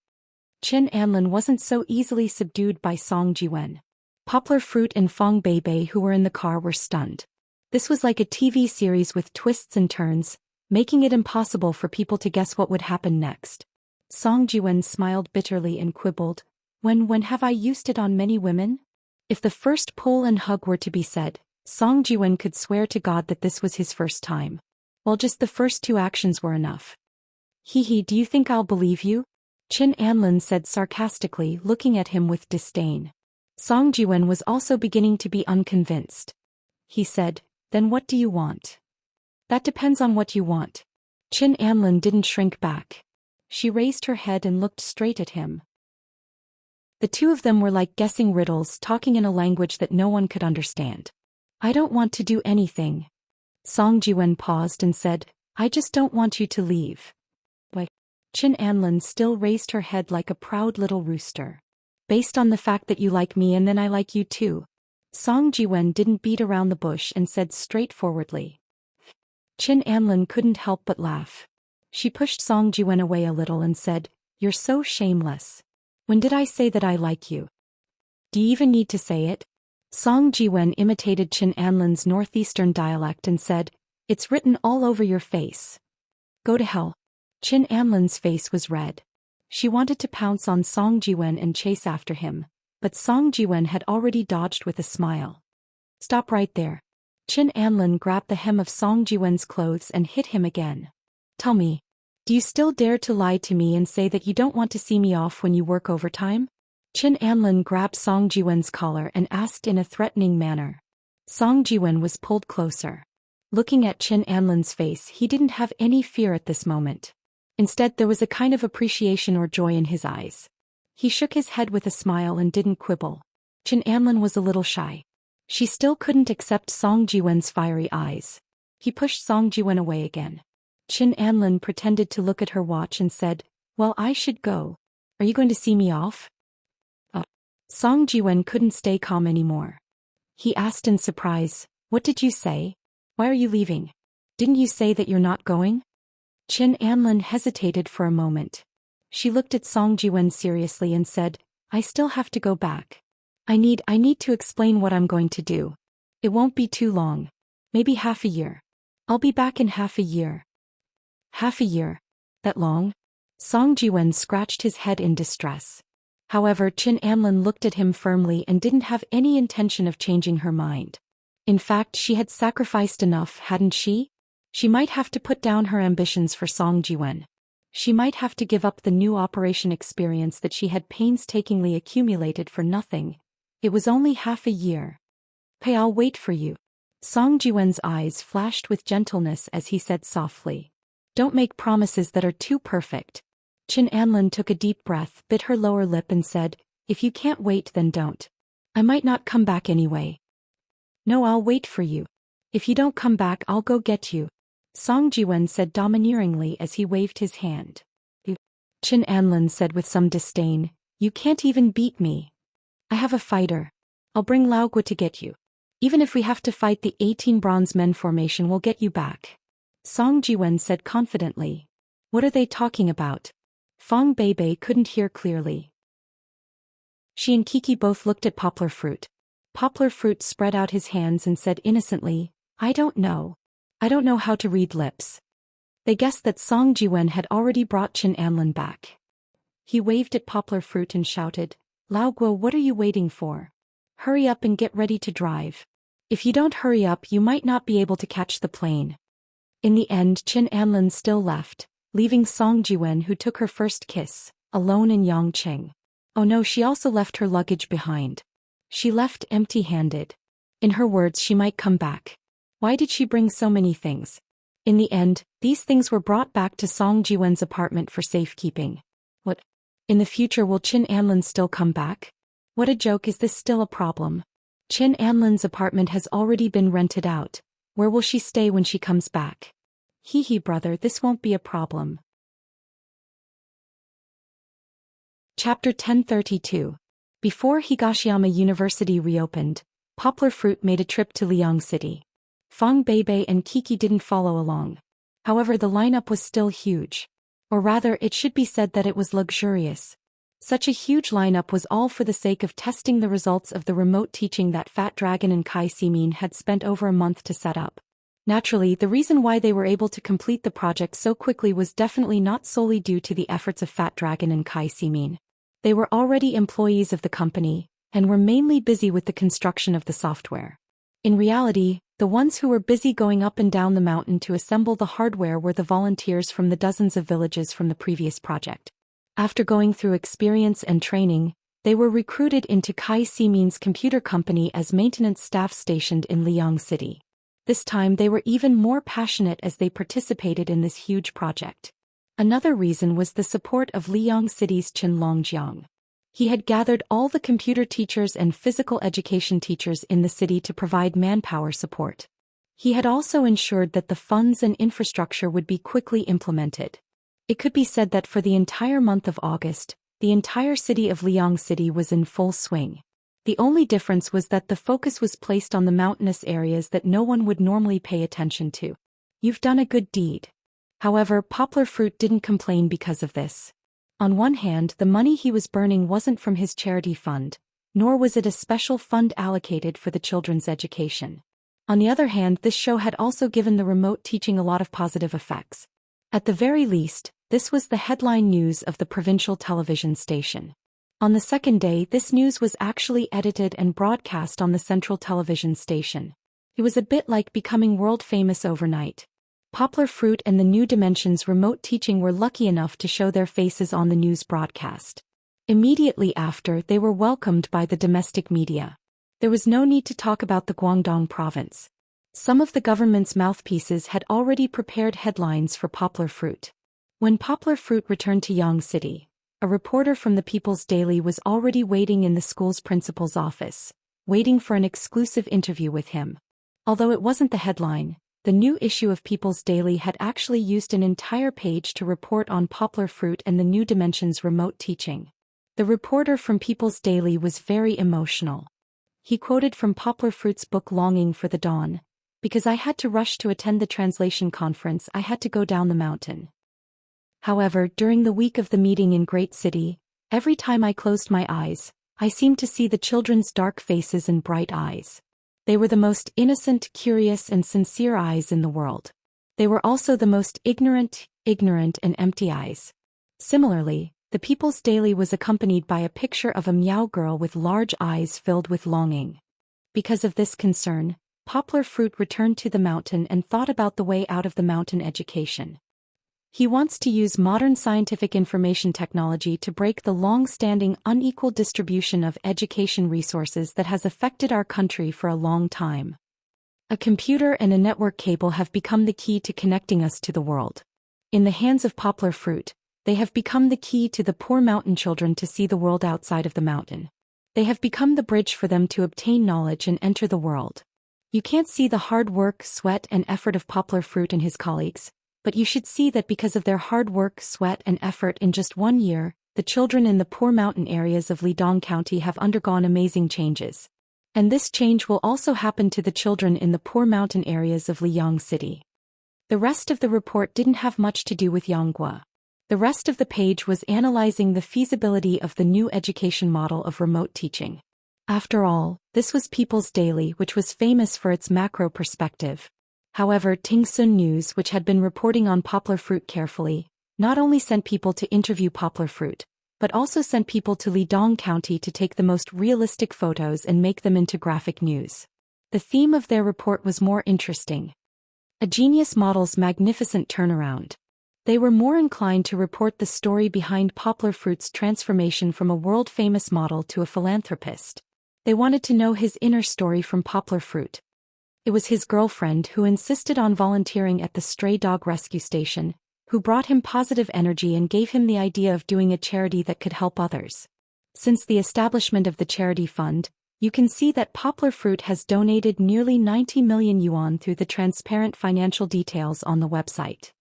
Qin Anlin wasn't so easily subdued by Song Jiwen. Poplar Fruit and Fong Beibei, who were in the car, were stunned. This was like a TV series with twists and turns, making it impossible for people to guess what would happen next. Song Jiwen smiled bitterly and quibbled, When have I used it on many women? If the first pull and hug were to be said, Song Jiwen could swear to God that this was his first time. Well, just the first 2 actions were enough. Hee, do you think I'll believe you? Qin Anlin said sarcastically, looking at him with disdain. Song Jiwen was also beginning to be unconvinced. He said, Then what do you want? That depends on what you want. Qin Anlin didn't shrink back. She raised her head and looked straight at him. The two of them were like guessing riddles, talking in a language that no one could understand. I don't want to do anything. Song Jiwen paused and said, I just don't want you to leave. Why? Qin Anlin still raised her head like a proud little rooster. Based on the fact that you like me and then I like you too. Song Jiwen didn't beat around the bush and said straightforwardly. Qin Anlin couldn't help but laugh. She pushed Song Jiwen away a little and said, You're so shameless. When did I say that I like you? Do you even need to say it? Song Jiwen imitated Qin Anlin's northeastern dialect and said, It's written all over your face. Go to hell. Qin Anlin's face was red. She wanted to pounce on Song Jiwen and chase after him, but Song Jiwen had already dodged with a smile. Stop right there. Qin Anlin grabbed the hem of Song Jiwen's clothes and hit him again. Tell me, do you still dare to lie to me and say that you don't want to see me off when you work overtime? Qin Anlin grabbed Song Jiwen's collar and asked in a threatening manner. Song Jiwen was pulled closer. Looking at Qin Anlin's face, he didn't have any fear at this moment. Instead, there was a kind of appreciation or joy in his eyes. He shook his head with a smile and didn't quibble. Qin Anlin was a little shy. She still couldn't accept Song Jiwen's fiery eyes. He pushed Song Jiwen away again. Qin Anlin pretended to look at her watch and said, Well, I should go. Are you going to see me off? Song Jiwen couldn't stay calm anymore. He asked in surprise, What did you say? Why are you leaving? Didn't you say that you're not going? Qin Anlin hesitated for a moment. She looked at Song Jiwen seriously and said, I still have to go back. I need to explain what I'm going to do. It won't be too long. Maybe half a year. I'll be back in half a year. Half a year? That long? Song Jiwen scratched his head in distress. However, Qin Anlin looked at him firmly and didn't have any intention of changing her mind. In fact, she had sacrificed enough, hadn't she? She might have to put down her ambitions for Song Jiwen. She might have to give up the new operation experience that she had painstakingly accumulated for nothing. It was only half a year. Hey, I'll wait for you. Song Jiwen's eyes flashed with gentleness as he said softly. Don't make promises that are too perfect. Qin Anlin took a deep breath, bit her lower lip and said, If you can't wait, then don't. I might not come back anyway. No, I'll wait for you. If you don't come back, I'll go get you. Song Jiwen said domineeringly as he waved his hand. Qin Anlin said with some disdain, You can't even beat me. I have a fighter. I'll bring Lao Gua to get you. Even if we have to fight the 18 bronze men formation, we'll get you back. Song Jiwen said confidently. What are they talking about? Fong Beibei couldn't hear clearly. She and Kiki both looked at Poplar Fruit. Poplar Fruit spread out his hands and said innocently, I don't know. I don't know how to read lips. They guessed that Song Jiwen had already brought Qin Anlin back. He waved at Poplar Fruit and shouted, "Lao Guo, what are you waiting for? Hurry up and get ready to drive. If you don't hurry up, you might not be able to catch the plane." In the end, Qin Anlin still left, leaving Song Jiwen, who took her first kiss, alone in Yangqing. Oh no, she also left her luggage behind. She left empty-handed. In her words, she might come back. Why did she bring so many things? In the end, these things were brought back to Song Jiwen's apartment for safekeeping. What? In the future, will Qin Anlin still come back? What a joke, is this still a problem? Qin Anlin's apartment has already been rented out. Where will she stay when she comes back? Hee hee, brother, this won't be a problem. Chapter 1032. Before Higashiyama University reopened, Poplar Fruit made a trip to Liang City. Fang Beibei and Kiki didn't follow along. However, the lineup was still huge. Or rather, it should be said that it was luxurious. Such a huge lineup was all for the sake of testing the results of the remote teaching that Fat Dragon and Kai Simin had spent over a month to set up. Naturally, the reason why they were able to complete the project so quickly was definitely not solely due to the efforts of Fat Dragon and Kai Simin. They were already employees of the company, and were mainly busy with the construction of the software. In reality, the ones who were busy going up and down the mountain to assemble the hardware were the volunteers from the dozens of villages from the previous project. After going through experience and training, they were recruited into Kai Simin's computer company as maintenance staff stationed in Liang City. This time they were even more passionate as they participated in this huge project. Another reason was the support of Liang City's Chen Longjiang. He had gathered all the computer teachers and physical education teachers in the city to provide manpower support. He had also ensured that the funds and infrastructure would be quickly implemented. It could be said that for the entire month of August, the entire city of Liang City was in full swing. The only difference was that the focus was placed on the mountainous areas that no one would normally pay attention to. You've done a good deed. However, Poplar Fruit didn't complain because of this. On one hand, the money he was burning wasn't from his charity fund, nor was it a special fund allocated for the children's education. On the other hand, this show had also given the remote teaching a lot of positive effects. At the very least, this was the headline news of the provincial television station. On the second day, this news was actually edited and broadcast on the central television station. It was a bit like becoming world famous overnight. Poplar Fruit and the New Dimensions remote teaching were lucky enough to show their faces on the news broadcast. Immediately after, they were welcomed by the domestic media. There was no need to talk about the Guangdong province. Some of the government's mouthpieces had already prepared headlines for Poplar Fruit. When Poplar Fruit returned to Yang City, a reporter from the People's Daily was already waiting in the school's principal's office, waiting for an exclusive interview with him. Although it wasn't the headline, the new issue of People's Daily had actually used an entire page to report on Poplar Fruit and the New Dimensions remote teaching. The reporter from People's Daily was very emotional. He quoted from Poplar Fruit's book Longing for the Dawn, "Because I had to rush to attend the translation conference, I had to go down the mountain. However, during the week of the meeting in Great City, every time I closed my eyes, I seemed to see the children's dark faces and bright eyes. They were the most innocent, curious, and sincere eyes in the world. They were also the most ignorant, and empty eyes." Similarly, the People's Daily was accompanied by a picture of a meow girl with large eyes filled with longing. Because of this concern, Poplar Fruit returned to the mountain and thought about the way out of the mountain education. He wants to use modern scientific information technology to break the long-standing unequal distribution of education resources that has affected our country for a long time. A computer and a network cable have become the key to connecting us to the world. In the hands of Poplar Fruit, they have become the key to the poor mountain children to see the world outside of the mountain. They have become the bridge for them to obtain knowledge and enter the world. You can't see the hard work, sweat, and effort of Poplar Fruit and his colleagues, but you should see that because of their hard work, sweat, and effort in just 1 year, the children in the poor mountain areas of Lidong County have undergone amazing changes. And this change will also happen to the children in the poor mountain areas of Liang City. The rest of the report didn't have much to do with Yanghua. The rest of the page was analyzing the feasibility of the new education model of remote teaching. After all, this was People's Daily, which was famous for its macro perspective. However, Tingsun News, which had been reporting on poplar fruit carefully, not only sent people to interview poplar fruit, but also sent people to Lidong County to take the most realistic photos and make them into graphic news. The theme of their report was more interesting. A genius model's magnificent turnaround. They were more inclined to report the story behind poplar fruit's transformation from a world-famous model to a philanthropist. They wanted to know his inner story from poplar fruit. It was his girlfriend who insisted on volunteering at the stray dog rescue station, who brought him positive energy and gave him the idea of doing a charity that could help others. Since the establishment of the charity fund, you can see that poplar fruit has donated nearly 90 million yuan through the transparent financial details on the website.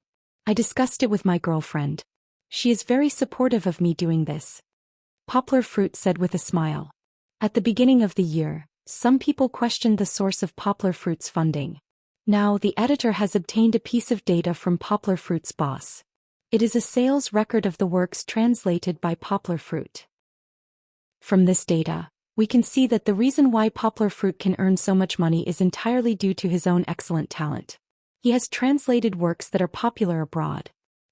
I discussed it with my girlfriend. She is very supportive of me doing this. Poplar fruit said with a smile. At the beginning of the year, some people questioned the source of poplar fruit's funding. Now the editor has obtained a piece of data from poplar fruit's boss. It is a sales record of the works translated by poplar fruit. From this data, we can see that the reason why poplar fruit can earn so much money is entirely due to his own excellent talent. He has translated works that are popular abroad.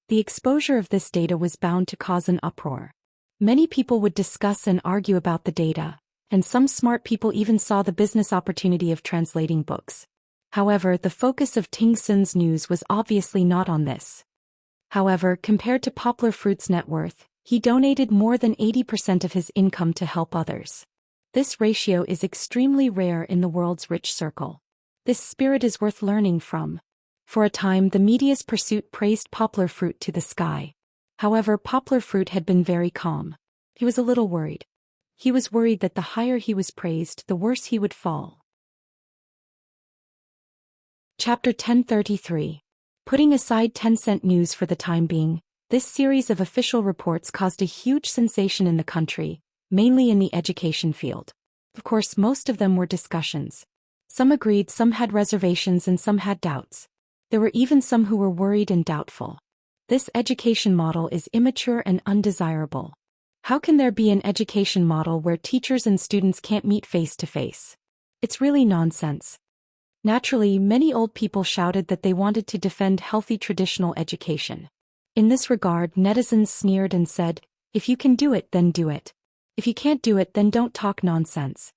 The exposure of this data was bound to cause an uproar. Many people would discuss and argue about the data, and some smart people even saw the business opportunity of translating books. However, the focus of Tingsun's news was obviously not on this. However, compared to poplar fruit's net worth, he donated more than 80% of his income to help others. This ratio is extremely rare in the world's rich circle. This spirit is worth learning from. For a time, the media's pursuit praised poplar fruit to the sky. However, poplar fruit had been very calm. He was a little worried. He was worried that the higher he was praised, the worse he would fall. Chapter 1033. Putting aside Tencent News for the time being, this series of official reports caused a huge sensation in the country, mainly in the education field. Of course, most of them were discussions. Some agreed, some had reservations, and some had doubts. There were even some who were worried and doubtful. This education model is immature and undesirable. How can there be an education model where teachers and students can't meet face to face? It's really nonsense. Naturally, many old people shouted that they wanted to defend healthy traditional education. In this regard, netizens sneered and said, "If you can do it, then do it. If you can't do it, then don't talk nonsense."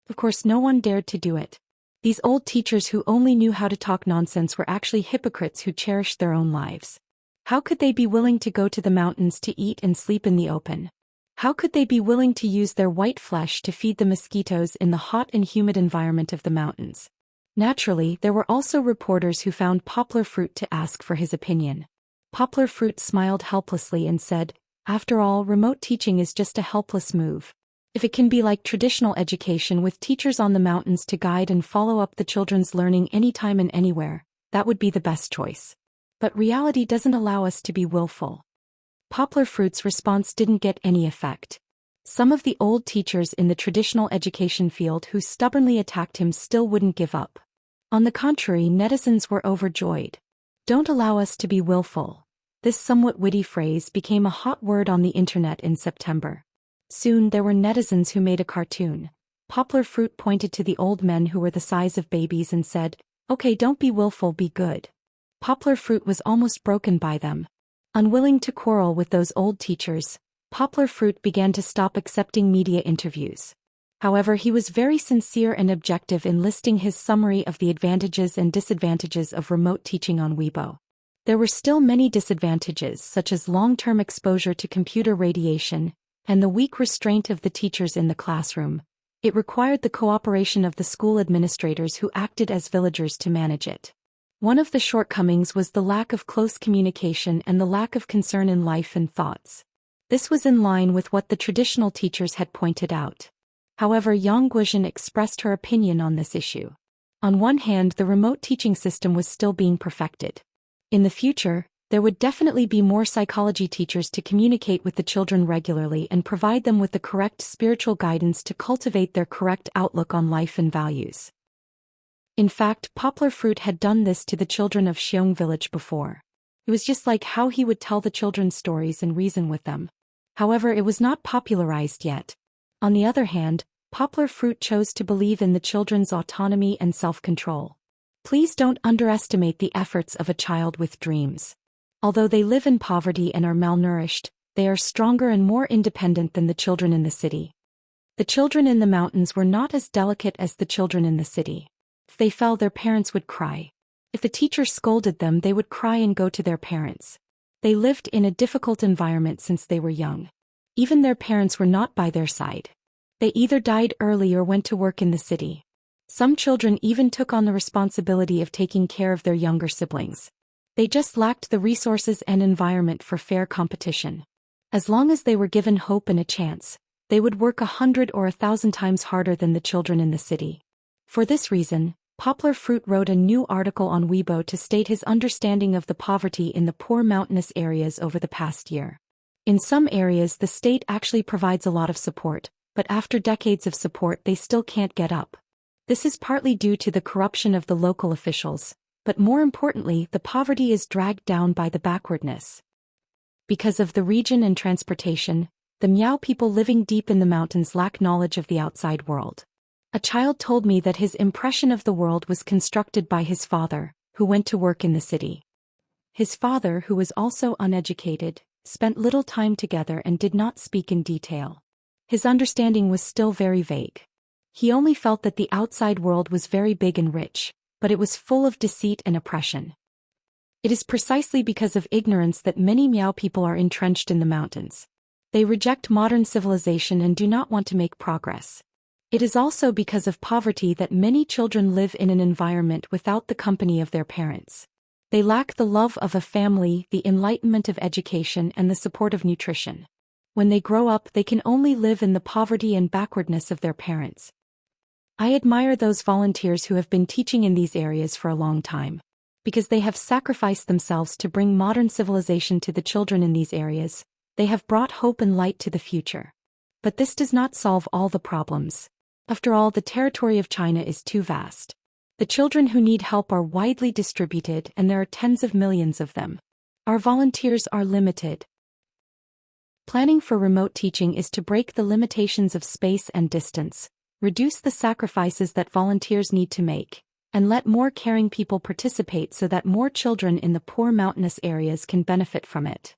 Of course, no one dared to do it. These old teachers who only knew how to talk nonsense were actually hypocrites who cherished their own lives. How could they be willing to go to the mountains to eat and sleep in the open? How could they be willing to use their white flesh to feed the mosquitoes in the hot and humid environment of the mountains? Naturally, there were also reporters who found poplar fruit to ask for his opinion. Poplar fruit smiled helplessly and said, "After all, remote teaching is just a helpless move. If it can be like traditional education with teachers on the mountains to guide and follow up the children's learning anytime and anywhere, that would be the best choice. But reality doesn't allow us to be willful." Poplar fruit's response didn't get any effect. Some of the old teachers in the traditional education field who stubbornly attacked him still wouldn't give up. On the contrary, netizens were overjoyed. "Don't allow us to be willful." This somewhat witty phrase became a hot word on the internet in September. Soon there were netizens who made a cartoon. Poplar fruit pointed to the old men who were the size of babies and said, "Okay, don't be willful, be good." Poplar fruit was almost broken by them. Unwilling to quarrel with those old teachers, poplar fruit began to stop accepting media interviews. However, he was very sincere and objective in listing his summary of the advantages and disadvantages of remote teaching on Weibo. There were still many disadvantages, such as long-term exposure to computer radiation, and the weak restraint of the teachers in the classroom. It required the cooperation of the school administrators who acted as villagers to manage it. One of the shortcomings was the lack of close communication and the lack of concern in life and thoughts. This was in line with what the traditional teachers had pointed out. However, Yang Guozhen expressed her opinion on this issue. On one hand, the remote teaching system was still being perfected. In the future, there would definitely be more psychology teachers to communicate with the children regularly and provide them with the correct spiritual guidance to cultivate their correct outlook on life and values. In fact, poplar fruit had done this to the children of Xiong village before. It was just like how he would tell the children stories and reason with them. However, it was not popularized yet. On the other hand, poplar fruit chose to believe in the children's autonomy and self-control. Please don't underestimate the efforts of a child with dreams. Although they live in poverty and are malnourished, they are stronger and more independent than the children in the city. The children in the mountains were not as delicate as the children in the city. If they fell, their parents would cry. If the teacher scolded them, they would cry and go to their parents. They lived in a difficult environment since they were young. Even their parents were not by their side. They either died early or went to work in the city. Some children even took on the responsibility of taking care of their younger siblings. They just lacked the resources and environment for fair competition. As long as they were given hope and a chance, they would work 100 or 1,000 times harder than the children in the city. For this reason, Poplar Fruit wrote a new article on Weibo to state his understanding of the poverty in the poor mountainous areas over the past year. In some areas, the state actually provides a lot of support, but after decades of support, they still can't get up. This is partly due to the corruption of the local officials, but more importantly, the poverty is dragged down by the backwardness. Because of the region and transportation, the Miao people living deep in the mountains lack knowledge of the outside world. A child told me that his impression of the world was constructed by his father, who went to work in the city. His father, who was also uneducated, spent little time together and did not speak in detail. His understanding was still very vague. He only felt that the outside world was very big and rich, but it was full of deceit and oppression. It is precisely because of ignorance that many Miao people are entrenched in the mountains. They reject modern civilization and do not want to make progress. It is also because of poverty that many children live in an environment without the company of their parents. They lack the love of a family, the enlightenment of education, and the support of nutrition. When they grow up, they can only live in the poverty and backwardness of their parents. I admire those volunteers who have been teaching in these areas for a long time. Because they have sacrificed themselves to bring modern civilization to the children in these areas, they have brought hope and light to the future. But this does not solve all the problems. After all, the territory of China is too vast. The children who need help are widely distributed and there are tens of millions of them. Our volunteers are limited. Planning for remote teaching is to break the limitations of space and distance, reduce the sacrifices that volunteers need to make, and let more caring people participate so that more children in the poor mountainous areas can benefit from it.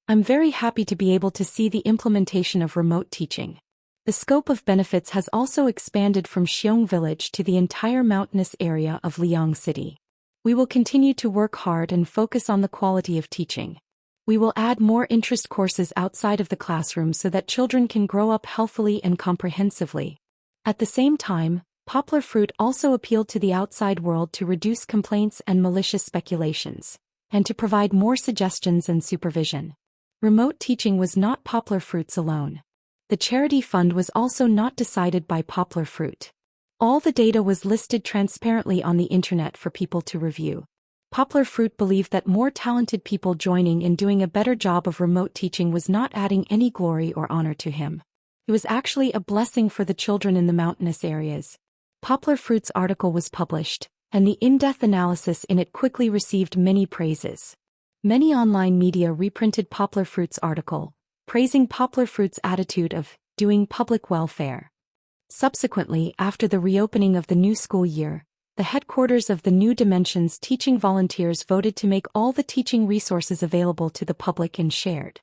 I'm very happy to be able to see the implementation of remote teaching. The scope of benefits has also expanded from Xiong village to the entire mountainous area of Liang City. We will continue to work hard and focus on the quality of teaching. We will add more interest courses outside of the classroom so that children can grow up healthily and comprehensively. At the same time, Poplar Fruit also appealed to the outside world to reduce complaints and malicious speculations, and to provide more suggestions and supervision. Remote teaching was not Poplar Fruit's alone. The charity fund was also not decided by Poplar Fruit. All the data was listed transparently on the internet for people to review. Poplar Fruit believed that more talented people joining and doing a better job of remote teaching was not adding any glory or honor to him. It was actually a blessing for the children in the mountainous areas. Poplar Fruit's article was published, and the in-depth analysis in it quickly received many praises. Many online media reprinted Poplar Fruit's article, praising Poplar Fruit's attitude of doing public welfare. Subsequently, after the reopening of the new school year, the headquarters of the New Dimensions teaching volunteers voted to make all the teaching resources available to the public and shared.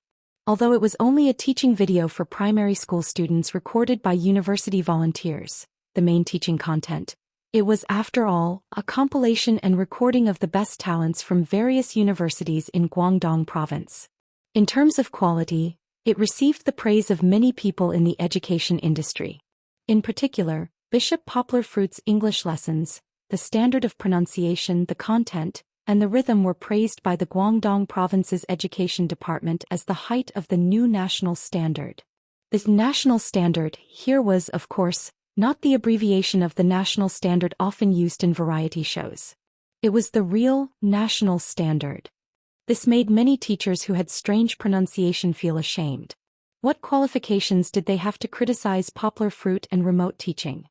Although it was only a teaching video for primary school students recorded by university volunteers, the main teaching content, it was, after all, a compilation and recording of the best talents from various universities in Guangdong province. In terms of quality, it received the praise of many people in the education industry. In particular, Bishop Poplar Fruit's English lessons, the standard of pronunciation, the content, and the rhythm were praised by the Guangdong province's education department as the height of the new national standard. This national standard here was, of course, not the abbreviation of the national standard often used in variety shows. It was the real national standard. This made many teachers who had strange pronunciation feel ashamed. What qualifications did they have to criticize Poplar Fruit and remote teaching?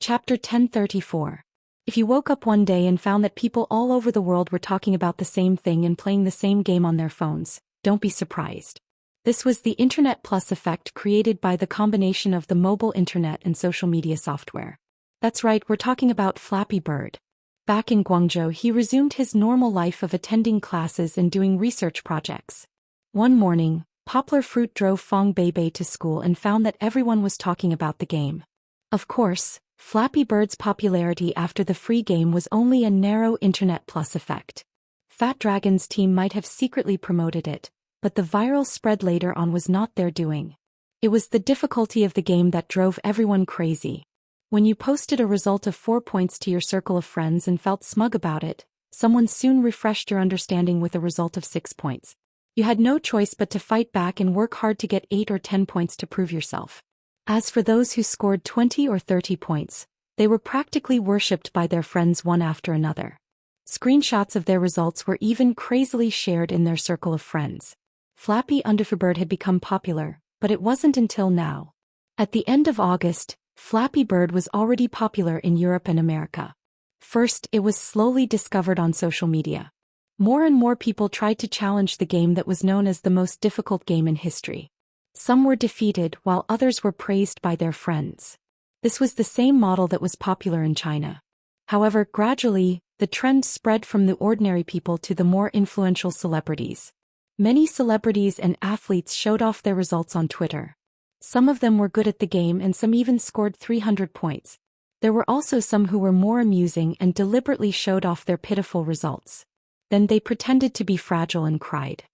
Chapter 1034. If you woke up one day and found that people all over the world were talking about the same thing and playing the same game on their phones, don't be surprised. This was the Internet Plus effect created by the combination of the mobile internet and social media software. That's right, we're talking about Flappy Bird. Back in Guangzhou, he resumed his normal life of attending classes and doing research projects. One morning, Poplar Fruit drove Fong Beibei to school and found that everyone was talking about the game. Of course, Flappy Bird's popularity after the free game was only a narrow Internet Plus effect. Fat Dragon's team might have secretly promoted it, but the viral spread later on was not their doing. It was the difficulty of the game that drove everyone crazy. When you posted a result of 4 points to your circle of friends and felt smug about it, someone soon refreshed your understanding with a result of 6 points. You had no choice but to fight back and work hard to get 8 or 10 points to prove yourself. As for those who scored 20 or 30 points, they were practically worshipped by their friends one after another. Screenshots of their results were even crazily shared in their circle of friends. Flappy Bird had become popular, but it wasn't until now. At the end of August, Flappy Bird was already popular in Europe and America. First, it was slowly discovered on social media. More and more people tried to challenge the game that was known as the most difficult game in history. Some were defeated while others were praised by their friends. This was the same model that was popular in China. However, gradually, the trend spread from the ordinary people to the more influential celebrities. Many celebrities and athletes showed off their results on Twitter. Some of them were good at the game and some even scored 300 points. There were also some who were more amusing and deliberately showed off their pitiful results. Then they pretended to be fragile and cried.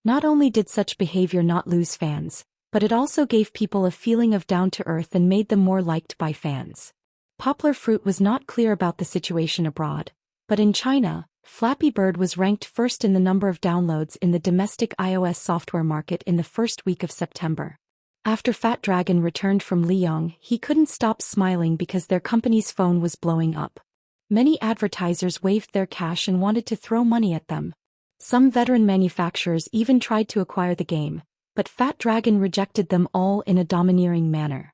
Not only did such behavior not lose fans, but it also gave people a feeling of down-to-earth and made them more liked by fans. Poplar Fruit was not clear about the situation abroad, but in China, Flappy Bird was ranked first in the number of downloads in the domestic iOS software market in the first week of September. After Fat Dragon returned from Liyang, he couldn't stop smiling because their company's phone was blowing up. Many advertisers waved their cash and wanted to throw money at them. Some veteran manufacturers even tried to acquire the game, but Fat Dragon rejected them all in a domineering manner.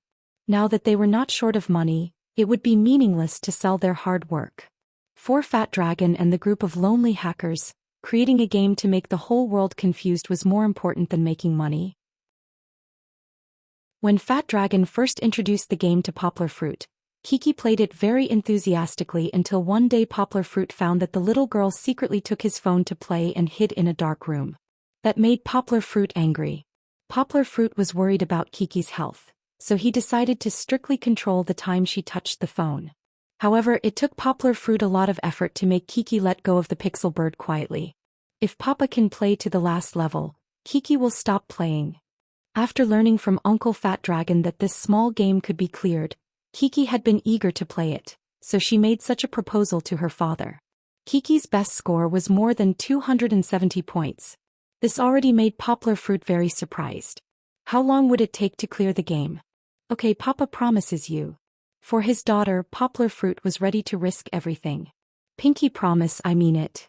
Now that they were not short of money, it would be meaningless to sell their hard work. For Fat Dragon and the group of lonely hackers, creating a game to make the whole world confused was more important than making money. When Fat Dragon first introduced the game to Poplar Fruit, Kiki played it very enthusiastically until one day Poplar Fruit found that the little girl secretly took his phone to play and hid in a dark room. That made Poplar Fruit angry. Poplar Fruit was worried about Kiki's health, so he decided to strictly control the time she touched the phone. However, it took Poplar Fruit a lot of effort to make Kiki let go of the pixel bird quietly. If Papa can play to the last level, Kiki will stop playing. After learning from Uncle Fat Dragon that this small game could be cleared, Kiki had been eager to play it, so she made such a proposal to her father. Kiki's best score was more than 270 points. This already made Poplar Fruit very surprised. How long would it take to clear the game? Okay, Papa promises you. For his daughter, Poplar Fruit was ready to risk everything. Pinky promise, I mean it.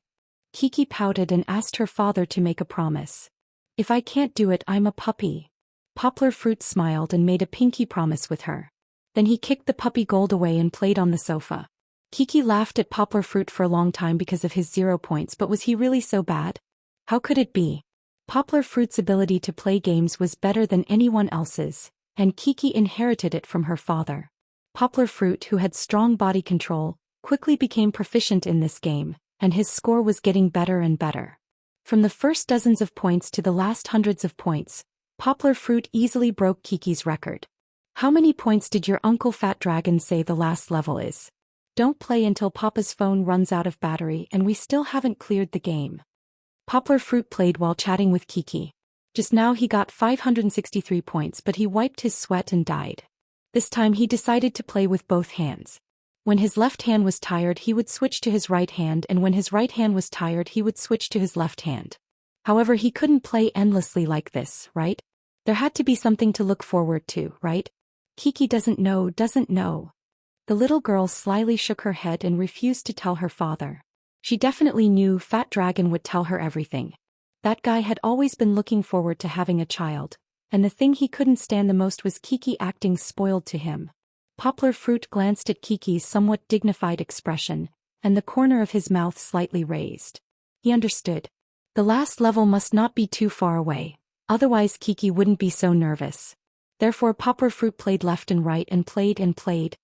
Kiki pouted and asked her father to make a promise. If I can't do it, I'm a puppy. Poplar Fruit smiled and made a pinky promise with her. Then he kicked the puppy Gold away and played on the sofa. Kiki laughed at Poplar Fruit for a long time because of his 0 points, but was he really so bad? How could it be? Poplar Fruit's ability to play games was better than anyone else's, and Kiki inherited it from her father. Poplar Fruit, who had strong body control, quickly became proficient in this game, and his score was getting better and better. From the first dozens of points to the last hundreds of points, Poplar Fruit easily broke Kiki's record. How many points did your Uncle Fat Dragon say the last level is? Don't play until Papa's phone runs out of battery and we still haven't cleared the game. Poplar Fruit played while chatting with Kiki. Just now he got 563 points, but he wiped his sweat and died. This time he decided to play with both hands. When his left hand was tired he would switch to his right hand, and when his right hand was tired he would switch to his left hand. However, he couldn't play endlessly like this, right? There had to be something to look forward to, right? Kiki doesn't know. The little girl slyly shook her head and refused to tell her father. She definitely knew Fat Dragon would tell her everything. That guy had always been looking forward to having a child, and the thing he couldn't stand the most was Kiki acting spoiled to him. Poplar Fruit glanced at Kiki's somewhat dignified expression, and the corner of his mouth slightly raised. He understood. The last level must not be too far away, otherwise Kiki wouldn't be so nervous. Therefore Poplar Fruit played left and right and played and played.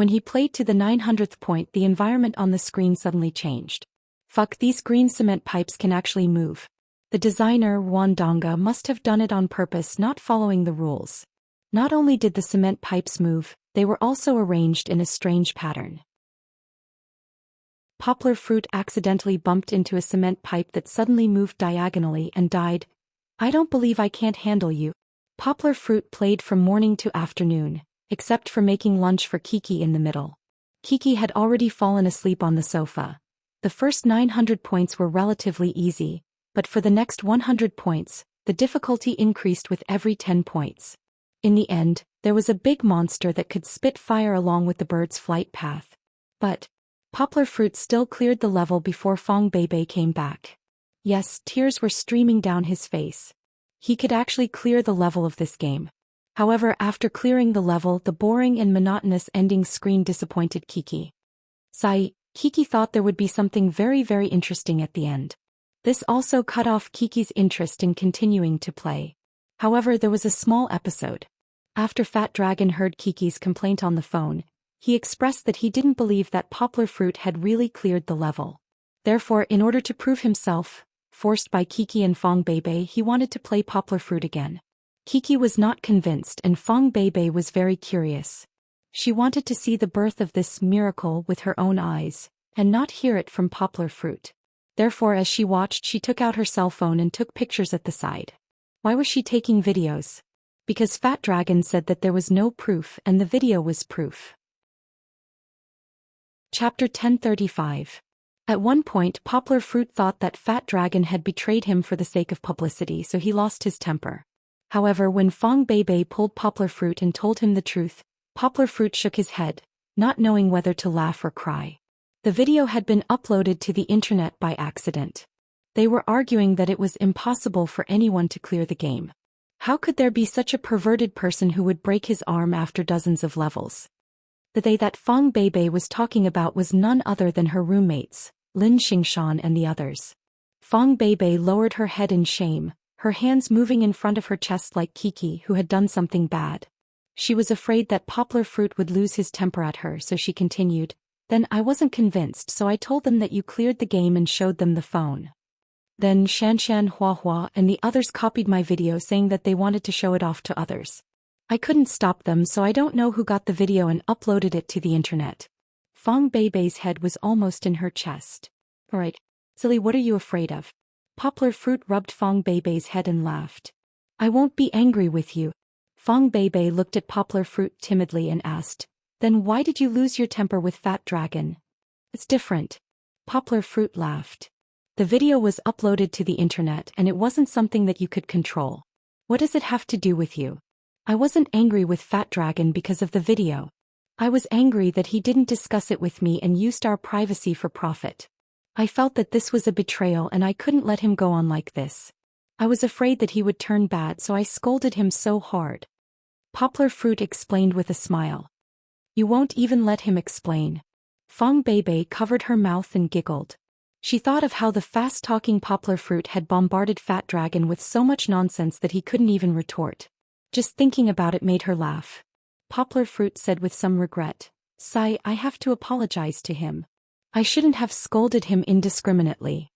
When he played to the 900th point, the environment on the screen suddenly changed. Fuck, these green cement pipes can actually move. The designer, Wandonga, must have done it on purpose, not following the rules. Not only did the cement pipes move, they were also arranged in a strange pattern. Poplar Fruit accidentally bumped into a cement pipe that suddenly moved diagonally and died. I don't believe I can't handle you. Poplar Fruit played from morning to afternoon, except for making lunch for Kiki in the middle. Kiki had already fallen asleep on the sofa. The first 900 points were relatively easy, but for the next 100 points, the difficulty increased with every 10 points. In the end, there was a big monster that could spit fire along with the bird's flight path. But Poplar Fruit still cleared the level before Fong Beibei came back. Yes, tears were streaming down his face. He could actually clear the level of this game. However, after clearing the level, the boring and monotonous ending screen disappointed Kiki. Kiki thought there would be something very, very interesting at the end. This also cut off Kiki's interest in continuing to play. However, there was a small episode. After Fat Dragon heard Kiki's complaint on the phone, he expressed that he didn't believe that Poplar Fruit had really cleared the level. Therefore, in order to prove himself, forced by Kiki and Fong Beibei, he wanted to play Poplar Fruit again. Kiki was not convinced and Fong Beibei was very curious. She wanted to see the birth of this miracle with her own eyes, and not hear it from Poplar Fruit. Therefore, as she watched, she took out her cell phone and took pictures at the side. Why was she taking videos? Because Fat Dragon said that there was no proof and the video was proof. Chapter 1035. At one point, Poplar Fruit thought that Fat Dragon had betrayed him for the sake of publicity, so he lost his temper. However, when Fong Beibei pulled Poplar Fruit and told him the truth, Poplar Fruit shook his head, not knowing whether to laugh or cry. The video had been uploaded to the internet by accident. They were arguing that it was impossible for anyone to clear the game. How could there be such a perverted person who would break his arm after dozens of levels? The they that Fong Beibei was talking about was none other than her roommates, Lin Xingshan and the others. Fong Beibei lowered her head in shame, her hands moving in front of her chest like Kiki, who had done something bad. She was afraid that Poplar Fruit would lose his temper at her, so she continued, "Then I wasn't convinced, so I told them that you cleared the game and showed them the phone. Then Shanshan Huahua and the others copied my video saying that they wanted to show it off to others. I couldn't stop them, so I don't know who got the video and uploaded it to the internet." Fong Beibei's head was almost in her chest. "Alright, silly, what are you afraid of?" Poplar Fruit rubbed Fong Beibei's head and laughed. "I won't be angry with you." Fong Beibei looked at Poplar Fruit timidly and asked, "Then why did you lose your temper with Fat Dragon?" "It's different." Poplar Fruit laughed. "The video was uploaded to the internet and it wasn't something that you could control. What does it have to do with you? I wasn't angry with Fat Dragon because of the video. I was angry that he didn't discuss it with me and used our privacy for profit. I felt that this was a betrayal and I couldn't let him go on like this. I was afraid that he would turn bad, so I scolded him so hard." Poplar Fruit explained with a smile. "You won't even let him explain." Fong Beibei covered her mouth and giggled. She thought of how the fast-talking Poplar Fruit had bombarded Fat Dragon with so much nonsense that he couldn't even retort. Just thinking about it made her laugh. Poplar Fruit said with some regret, "I have to apologize to him. I shouldn't have scolded him indiscriminately."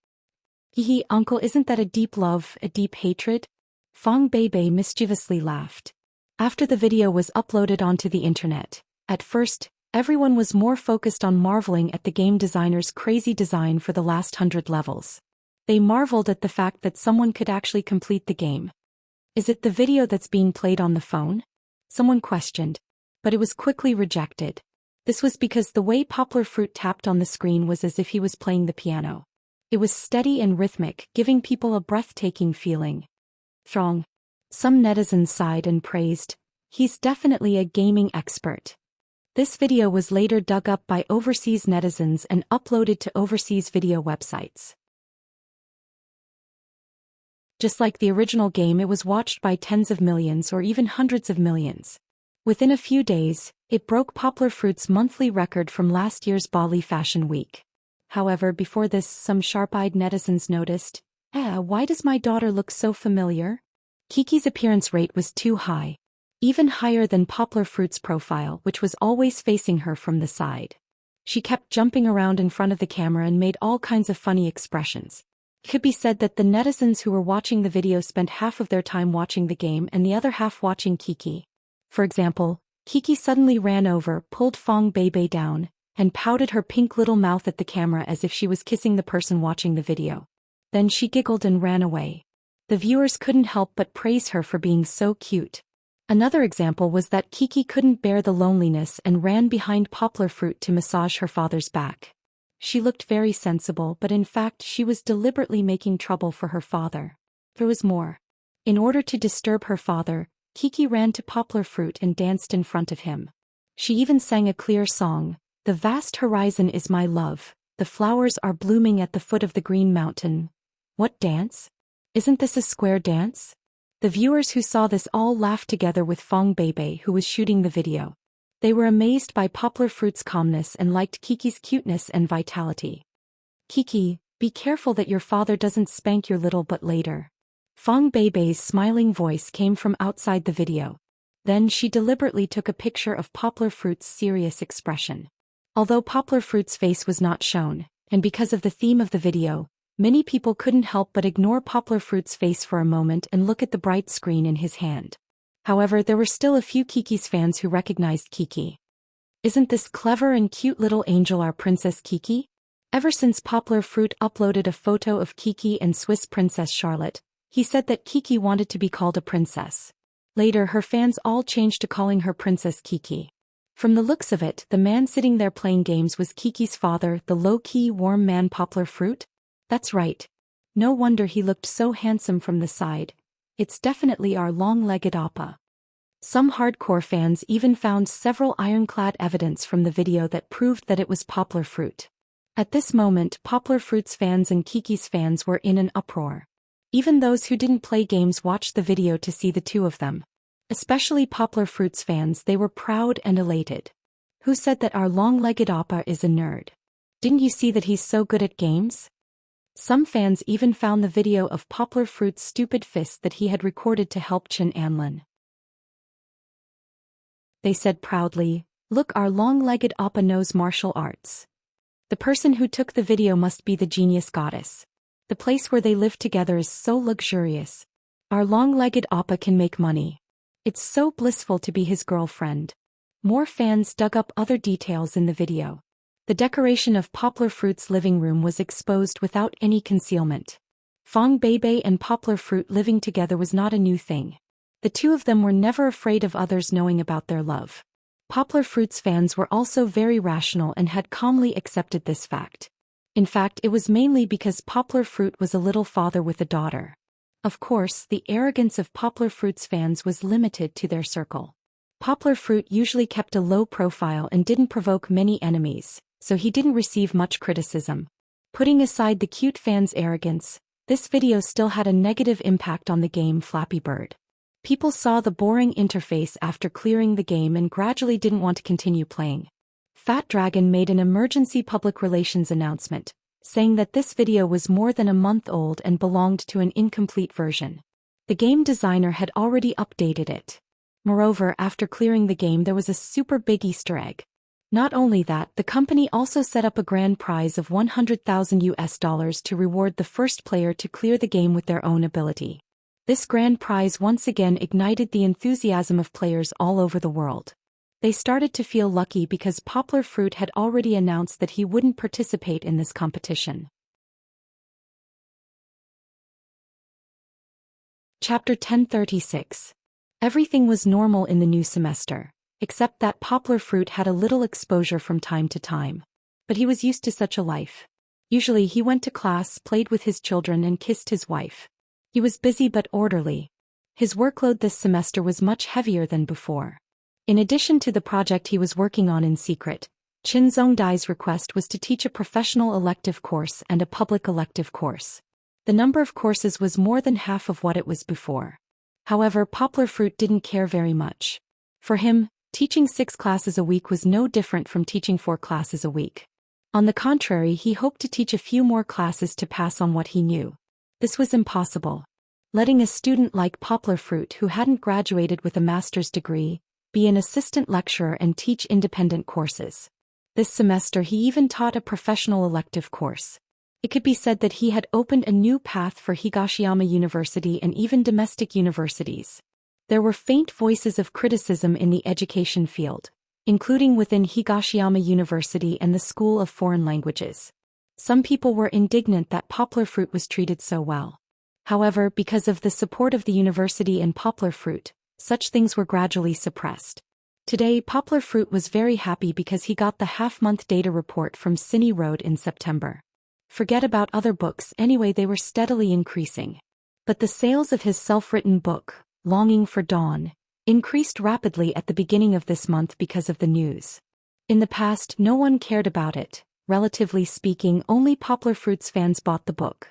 Uncle, isn't that a deep love, a deep hatred?" Fong Beibei mischievously laughed. After the video was uploaded onto the internet, at first, everyone was more focused on marveling at the game designer's crazy design for the last 100 levels. They marveled at the fact that someone could actually complete the game. "Is it the video that's being played on the phone?" someone questioned. But it was quickly rejected. This was because the way Poplar Fruit tapped on the screen was as if he was playing the piano. It was steady and rhythmic, giving people a breathtaking feeling. Some netizens sighed and praised, "He's definitely a gaming expert." This video was later dug up by overseas netizens and uploaded to overseas video websites. Just like the original game, it was watched by tens of millions or even hundreds of millions. Within a few days, it broke Poplar Fruit's monthly record from last year's Bali Fashion Week. However, before this, some sharp-eyed netizens noticed, why does my daughter look so familiar? Kiki's appearance rate was too high. even higher than Poplar Fruit's profile, which was always facing her from the side. She kept jumping around in front of the camera and made all kinds of funny expressions. It could be said that the netizens who were watching the video spent half of their time watching the game and the other half watching Kiki. For example, Kiki suddenly ran over, pulled Fong Beibei down, and pouted her pink little mouth at the camera as if she was kissing the person watching the video. Then she giggled and ran away. The viewers couldn't help but praise her for being so cute. Another example was that Kiki couldn't bear the loneliness and ran behind Poplar Fruit to massage her father's back. She looked very sensible, but in fact she was deliberately making trouble for her father. There was more. In order to disturb her father, Kiki ran to Poplar Fruit and danced in front of him. She even sang a clear song, "The vast horizon is my love, the flowers are blooming at the foot of the green mountain." What dance? Isn't this a square dance? The viewers who saw this all laughed together with Fong Beibei, who was shooting the video. They were amazed by Poplar Fruit's calmness and liked Kiki's cuteness and vitality. "Kiki, be careful that your father doesn't spank your little butt later." Fong Beibei's smiling voice came from outside the video. Then she deliberately took a picture of Poplar Fruit's serious expression. Although Poplar Fruit's face was not shown, and because of the theme of the video, many people couldn't help but ignore Poplar Fruit's face for a moment and look at the bright screen in his hand. However, there were still a few Kiki's fans who recognized Kiki. "Isn't this clever and cute little angel our Princess Kiki?" Ever since Poplar Fruit uploaded a photo of Kiki and Swiss Princess Charlotte, he said that Kiki wanted to be called a princess. Later, her fans all changed to calling her Princess Kiki. From the looks of it, the man sitting there playing games was Kiki's father, the low-key, warm man Poplar Fruit. That's right. No wonder he looked so handsome from the side. It's definitely our long-legged Appa. Some hardcore fans even found several ironclad evidence from the video that proved that it was Poplar Fruit. At this moment, Poplar Fruit's fans and Kiki's fans were in an uproar. Even those who didn't play games watched the video to see the two of them. Especially Poplar Fruit's fans, they were proud and elated. "Who said that our long-legged Appa is a nerd? Didn't you see that he's so good at games?" Some fans even found the video of Poplar Fruit's stupid fist that he had recorded to help Chen Anlin. They said proudly, "Look, our long-legged Appa knows martial arts." The person who took the video must be the genius goddess. The place where they live together is so luxurious. Our long-legged Appa can make money. It's so blissful to be his girlfriend. More fans dug up other details in the video. The decoration of Poplar Fruit's living room was exposed without any concealment. Fong Beibei and Poplar Fruit living together was not a new thing. The two of them were never afraid of others knowing about their love. Poplar Fruit's fans were also very rational and had calmly accepted this fact. In fact, it was mainly because Poplar Fruit was a little father with a daughter. Of course, the arrogance of Poplar Fruit's fans was limited to their circle. Poplar Fruit usually kept a low profile and didn't provoke many enemies, so he didn't receive much criticism. Putting aside the cute fans' arrogance, this video still had a negative impact on the game Flappy Bird. People saw the boring interface after clearing the game and gradually didn't want to continue playing. Fat Dragon made an emergency public relations announcement, saying that this video was more than a month old and belonged to an incomplete version. The game designer had already updated it. Moreover, after clearing the game there was a super big Easter egg. Not only that, the company also set up a grand prize of $100,000 to reward the first player to clear the game with their own ability. This grand prize once again ignited the enthusiasm of players all over the world. They started to feel lucky because Poplar Fruit had already announced that he wouldn't participate in this competition. Chapter 1036. Everything was normal in the new semester, except that Poplar Fruit had a little exposure from time to time. But he was used to such a life. Usually he went to class, played with his children and kissed his wife. He was busy but orderly. His workload this semester was much heavier than before. In addition to the project he was working on in secret, Qin Zhongdai's request was to teach a professional elective course and a public elective course. The number of courses was more than half of what it was before. However, Poplar Fruit didn't care very much. For him, teaching 6 classes a week was no different from teaching 4 classes a week. On the contrary, he hoped to teach a few more classes to pass on what he knew. This was impossible. letting a student like Poplar Fruit who hadn't graduated with a master's degree be an assistant lecturer and teach independent courses. This semester he even taught a professional elective course. It could be said that he had opened a new path for Higashiyama University and even domestic universities. There were faint voices of criticism in the education field, including within Higashiyama University and the School of Foreign Languages. Some people were indignant that Poplar Fruit was treated so well. However, because of the support of the university and Poplar Fruit, such things were gradually suppressed. Today, Poplar Fruit was very happy because he got the half-month data report from Cine Road in September. Forget about other books, anyway, they were steadily increasing. But the sales of his self-written book, Longing for Dawn, increased rapidly at the beginning of this month because of the news. In the past, no one cared about it. Relatively speaking, only Poplar Fruit's fans bought the book.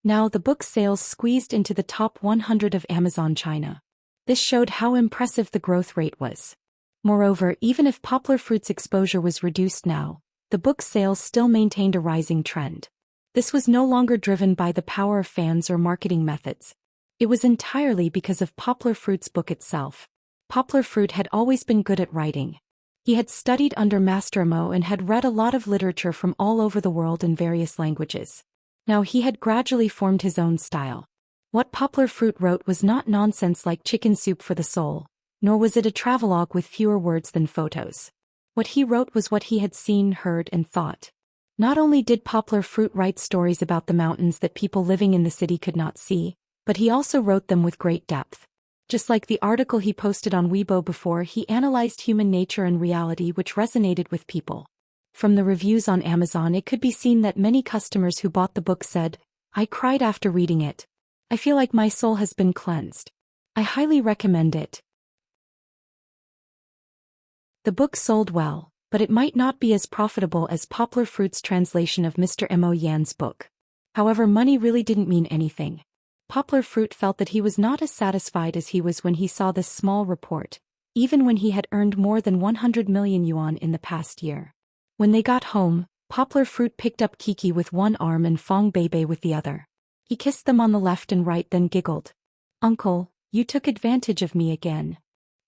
Now the book's sales squeezed into the top 100 of Amazon China. This showed how impressive the growth rate was. Moreover, even if Poplar Fruit's exposure was reduced now, the book's sales still maintained a rising trend. This was no longer driven by the power of fans or marketing methods. It was entirely because of Poplar Fruit's book itself. Poplar Fruit had always been good at writing. He had studied under Master Mo and had read a lot of literature from all over the world in various languages. Now he had gradually formed his own style. What Poplar Fruit wrote was not nonsense like Chicken Soup for the Soul, nor was it a travelogue with fewer words than photos. What he wrote was what he had seen, heard, and thought. Not only did Poplar Fruit write stories about the mountains that people living in the city could not see, but he also wrote them with great depth. Just like the article he posted on Weibo before, he analyzed human nature and reality which resonated with people. From the reviews on Amazon, it could be seen that many customers who bought the book said, "I cried after reading it. I feel like my soul has been cleansed. I highly recommend it." The book sold well, but it might not be as profitable as Poplar Fruit's translation of Mr. Mo Yan's book. However, money really didn't mean anything. Poplar Fruit felt that he was not as satisfied as he was when he saw this small report, even when he had earned more than 100 million yuan in the past year. When they got home, Poplar Fruit picked up Kiki with one arm and Fong Beibei with the other. He kissed them on the left and right, then giggled. "Uncle, you took advantage of me again."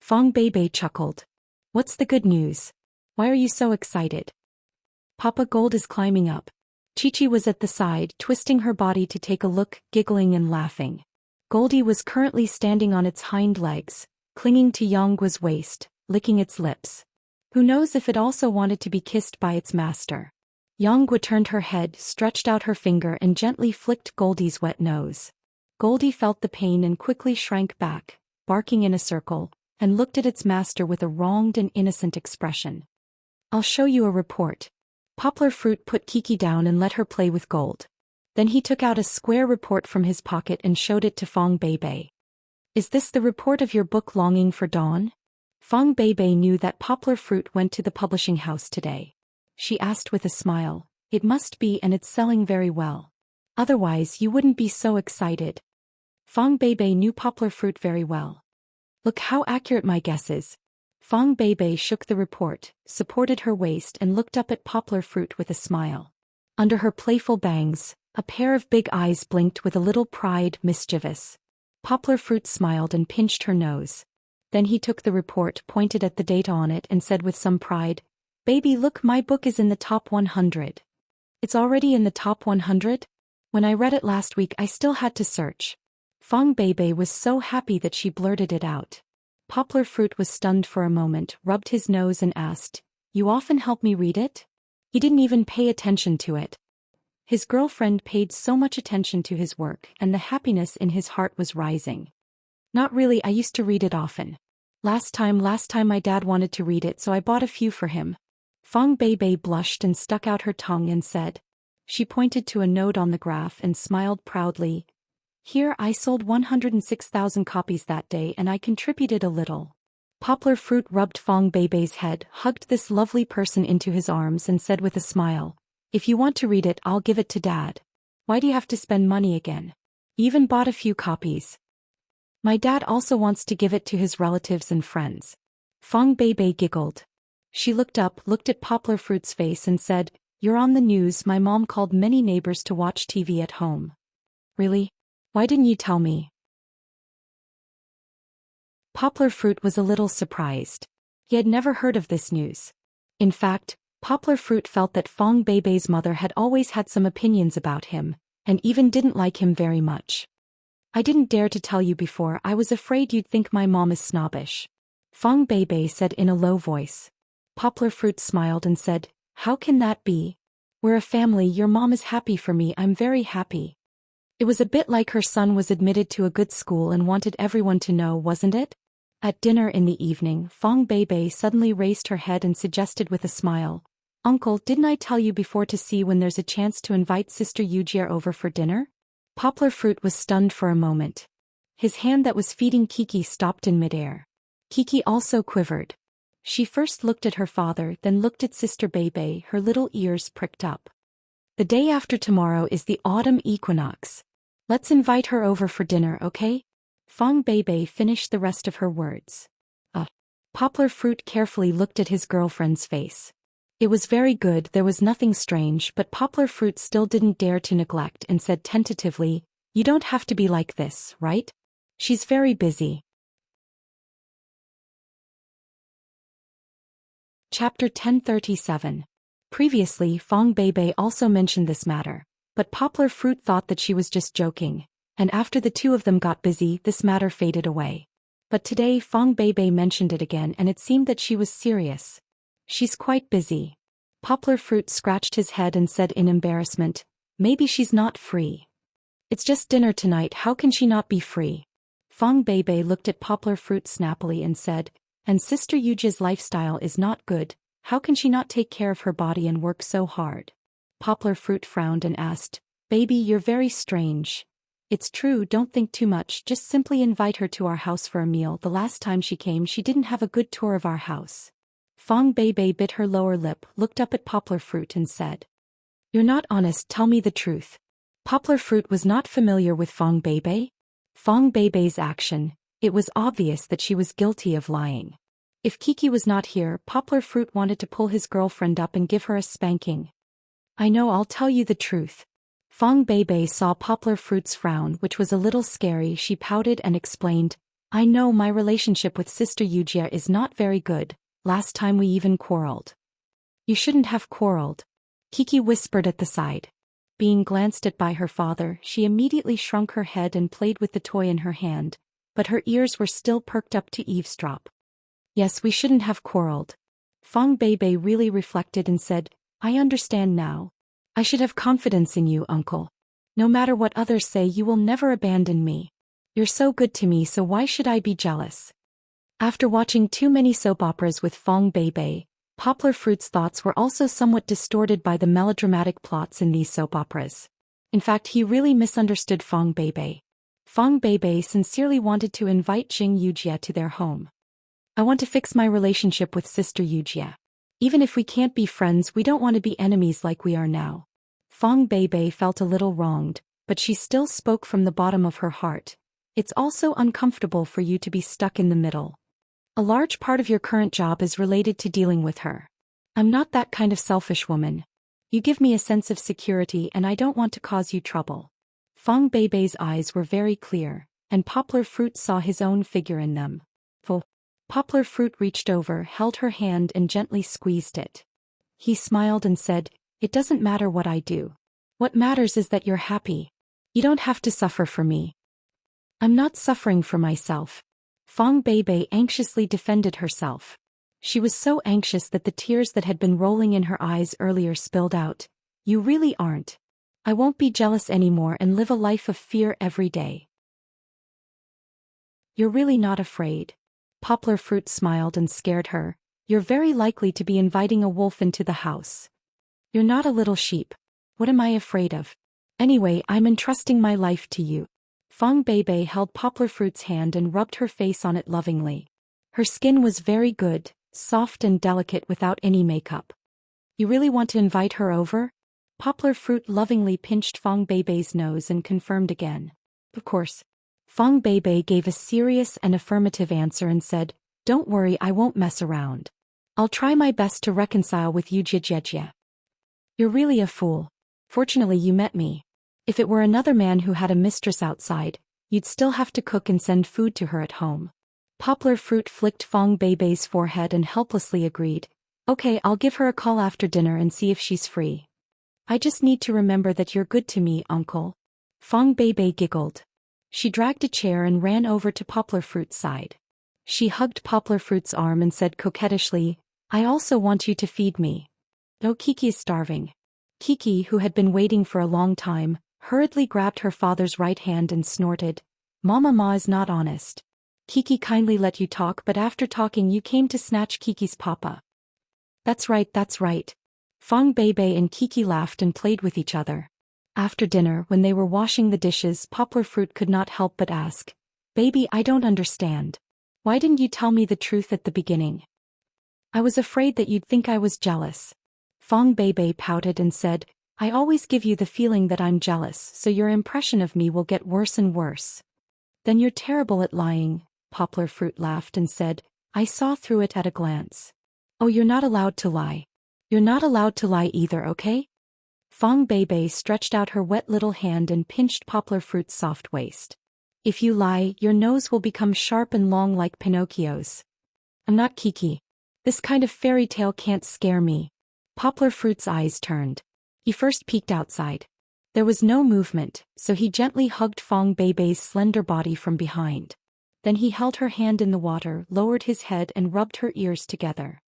Fong Beibei chuckled. "What's the good news? Why are you so excited?" "Papa, gold is climbing up." Chi-Chi was at the side, twisting her body to take a look, giggling and laughing. Goldie was currently standing on its hind legs, clinging to Yongguo's waist, licking its lips. Who knows if it also wanted to be kissed by its master. Yongguo turned her head, stretched out her finger and gently flicked Goldie's wet nose. Goldie felt the pain and quickly shrank back, barking in a circle, and looked at its master with a wronged and innocent expression. "I'll show you a report." Poplar Fruit put Kiki down and let her play with gold. Then he took out a square report from his pocket and showed it to Fong Beibei. "Is this the report of your book Longing for Dawn?" Fong Beibei knew that Poplar Fruit went to the publishing house today. She asked with a smile, "It must be, and it's selling very well. Otherwise you wouldn't be so excited." Fong Beibei knew Poplar Fruit very well. "Look how accurate my guess is." Fong Beibei shook the report, supported her waist and looked up at Poplar Fruit with a smile. Under her playful bangs, a pair of big eyes blinked with a little pride, mischievous. Poplar Fruit smiled and pinched her nose. Then he took the report, pointed at the data on it and said with some pride, "Baby, look, my book is in the top 100. "It's already in the top 100? When I read it last week I still had to search." Fong Beibei was so happy that she blurted it out. Poplar Fruit was stunned for a moment, rubbed his nose and asked, "You often help me read it?" He didn't even pay attention to it. His girlfriend paid so much attention to his work and the happiness in his heart was rising. "Not really, I used to read it often. Last time my dad wanted to read it, so I bought a few for him." Fong Beibei blushed and stuck out her tongue and said. She pointed to a note on the graph and smiled proudly. "Here, I sold 106,000 copies that day and I contributed a little." Poplar Fruit rubbed Fong Beibei's head, hugged this lovely person into his arms and said with a smile, "If you want to read it, I'll give it to Dad. Why do you have to spend money again? Even bought a few copies." "My dad also wants to give it to his relatives and friends." Fong Beibei giggled. She looked up, looked at Poplar Fruit's face and said, "You're on the news. My mom called many neighbors to watch TV at home." "Really? Why didn't you tell me?" Poplar Fruit was a little surprised. He had never heard of this news. In fact, Poplar Fruit felt that Fong Beibei's mother had always had some opinions about him, and even didn't like him very much. I didn't dare to tell you before, I was afraid you'd think my mom is snobbish. Fong Beibei said in a low voice. Poplar Fruit smiled and said, how can that be? We're a family, your mom is happy for me, I'm very happy. It was a bit like her son was admitted to a good school and wanted everyone to know, wasn't it? At dinner in the evening, Fong Beibei suddenly raised her head and suggested with a smile, Uncle, didn't I tell you before to see when there's a chance to invite Sister Yujie over for dinner? Poplar Fruit was stunned for a moment. His hand that was feeding Kiki stopped in midair. Kiki also quivered. She first looked at her father, then looked at Sister Beibei, her little ears pricked up. The day after tomorrow is the autumn equinox. Let's invite her over for dinner, okay? Fong Beibei finished the rest of her words. Poplar Fruit carefully looked at his girlfriend's face. It was very good, there was nothing strange, but Poplar Fruit still didn't dare to neglect and said tentatively, you don't have to be like this, right? She's very busy. Chapter 1037. Previously, Fong Beibei also mentioned this matter, but Poplar Fruit thought that she was just joking, and after the two of them got busy, this matter faded away. But today Fong Beibei mentioned it again and it seemed that she was serious. She's quite busy. Poplar Fruit scratched his head and said in embarrassment, maybe she's not free. It's just dinner tonight, how can she not be free? Fong Beibei looked at Poplar Fruit snappily and said, and Sister Yujie's lifestyle is not good, how can she not take care of her body and work so hard? Poplar Fruit frowned and asked, baby, you're very strange. It's true, don't think too much, just simply invite her to our house for a meal. The last time she came she didn't have a good tour of our house. Fong Beibei bit her lower lip, looked up at Poplar Fruit and said, you're not honest, tell me the truth. Poplar Fruit was not familiar with Fong Beibei. Fong Beibei's action, it was obvious that she was guilty of lying. If Kiki was not here, Poplar Fruit wanted to pull his girlfriend up and give her a spanking. I know, I'll tell you the truth. Fong Beibei saw Poplar Fruit's frown, which was a little scary. She pouted and explained, I know my relationship with Sister Yujie is not very good, last time we even quarreled. You shouldn't have quarreled. Kiki whispered at the side. Being glanced at by her father, she immediately shrunk her head and played with the toy in her hand, but her ears were still perked up to eavesdrop. Yes, we shouldn't have quarreled. Fong Beibei really reflected and said, I understand now. I should have confidence in you, uncle. No matter what others say, you will never abandon me. You're so good to me, so why should I be jealous? After watching too many soap operas with Fong Beibei, Poplar Fruit's thoughts were also somewhat distorted by the melodramatic plots in these soap operas. In fact, he really misunderstood Fong Beibei. Fong Beibei sincerely wanted to invite Jing Yujie to their home. I want to fix my relationship with Sister Yujie. Even if we can't be friends, we don't want to be enemies like we are now. Fong Beibei felt a little wronged, but she still spoke from the bottom of her heart. It's also uncomfortable for you to be stuck in the middle. A large part of your current job is related to dealing with her. I'm not that kind of selfish woman. You give me a sense of security and I don't want to cause you trouble. Fong Beibei's eyes were very clear, and Poplar Fruit saw his own figure in them. Poplar Fruit reached over, held her hand and gently squeezed it. He smiled and said, it doesn't matter what I do. What matters is that you're happy. You don't have to suffer for me. I'm not suffering for myself. Fong Beibei anxiously defended herself. She was so anxious that the tears that had been rolling in her eyes earlier spilled out. You really aren't. I won't be jealous anymore and live a life of fear every day. You're really not afraid. Poplar Fruit smiled and scared her. You're very likely to be inviting a wolf into the house. You're not a little sheep. What am I afraid of? Anyway, I'm entrusting my life to you. Fong Beibei held Poplar Fruit's hand and rubbed her face on it lovingly. Her skin was very good, soft and delicate without any makeup. You really want to invite her over? Poplar Fruit lovingly pinched Fong Beibei's nose and confirmed again. Of course. Fong Beibei gave a serious and affirmative answer and said, don't worry, I won't mess around. I'll try my best to reconcile with Yujie. You're really a fool. Fortunately you met me. If it were another man who had a mistress outside, you'd still have to cook and send food to her at home. Poplar Fruit flicked Fong Beibei's forehead and helplessly agreed. Okay, I'll give her a call after dinner and see if she's free. I just need to remember that you're good to me, uncle. Fong Beibei giggled. She dragged a chair and ran over to Poplar Fruit's side. She hugged Poplar Fruit's arm and said coquettishly, I also want you to feed me. Oh, Kiki is starving. Kiki, who had been waiting for a long time, hurriedly grabbed her father's right hand and snorted, Mama Ma is not honest. Kiki kindly let you talk, but after talking you came to snatch Kiki's papa. That's right, that's right. Fong Beibei and Kiki laughed and played with each other. After dinner, when they were washing the dishes, Poplar Fruit could not help but ask, Baby, I don't understand. Why didn't you tell me the truth at the beginning? I was afraid that you'd think I was jealous. Fong Beibei pouted and said, I always give you the feeling that I'm jealous, so your impression of me will get worse and worse. Then you're terrible at lying, Poplar Fruit laughed and said, I saw through it at a glance. Oh, you're not allowed to lie. You're not allowed to lie either, okay? Fong Beibei stretched out her wet little hand and pinched Poplar Fruit's soft waist. If you lie, your nose will become sharp and long like Pinocchio's. I'm not Kiki. This kind of fairy tale can't scare me. Poplar Fruit's eyes turned. He first peeked outside. There was no movement, so he gently hugged Fong Beibei's slender body from behind. Then he held her hand in the water, lowered his head and rubbed her ears together.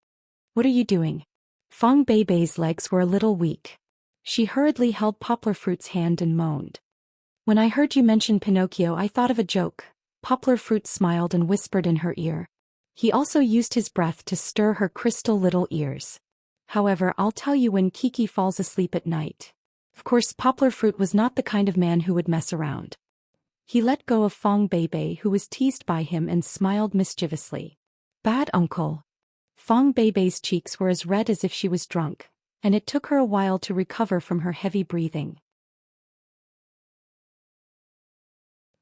What are you doing? Fong Beibei's legs were a little weak. She hurriedly held Poplar Fruit's hand and moaned. When I heard you mention Pinocchio, I thought of a joke. Poplar Fruit smiled and whispered in her ear. He also used his breath to stir her crystal little ears. However, I'll tell you when Kiki falls asleep at night. Of course, Poplar Fruit was not the kind of man who would mess around. He let go of Fong Beibei, who was teased by him, and smiled mischievously. Bad uncle. Fong Beibei's cheeks were as red as if she was drunk, and it took her a while to recover from her heavy breathing.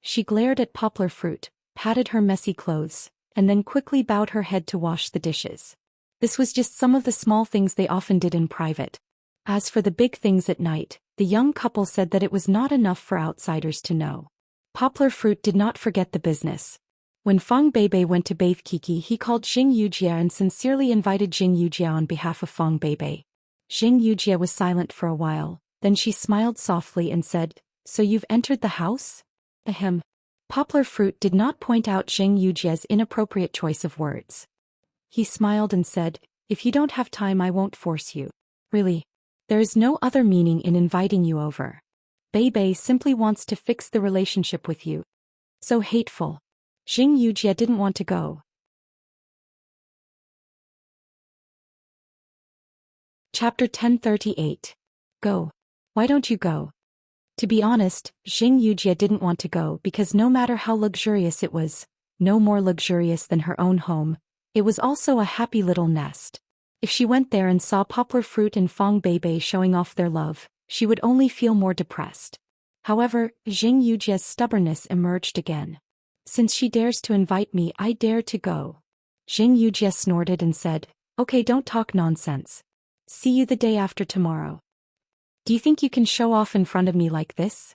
She glared at Poplar Fruit, patted her messy clothes, and then quickly bowed her head to wash the dishes. This was just some of the small things they often did in private. As for the big things at night, the young couple said that it was not enough for outsiders to know. Poplar Fruit did not forget the business. When Fong Beibei went to bathe Kiki, he called Xing Yujie and sincerely invited Xing Yujie on behalf of Fong Beibei. Xing Yujie was silent for a while, then she smiled softly and said, So you've entered the house? Ahem. Poplar Fruit did not point out Xing Yujie's inappropriate choice of words. He smiled and said, If you don't have time, I won't force you. Really. There is no other meaning in inviting you over. Beibei simply wants to fix the relationship with you. So hateful. Xing Yujie didn't want to go. Chapter 1038. Go. Why don't you go? To be honest, Xing Yujie didn't want to go because no matter how luxurious it was, no more luxurious than her own home, it was also a happy little nest. If she went there and saw Poplar Fruit and Fong Beibei showing off their love, she would only feel more depressed. However, Xing Yujie's stubbornness emerged again. Since she dares to invite me, I dare to go. Xing Yujie snorted and said, Okay, don't talk nonsense. See you the day after tomorrow. Do you think you can show off in front of me like this?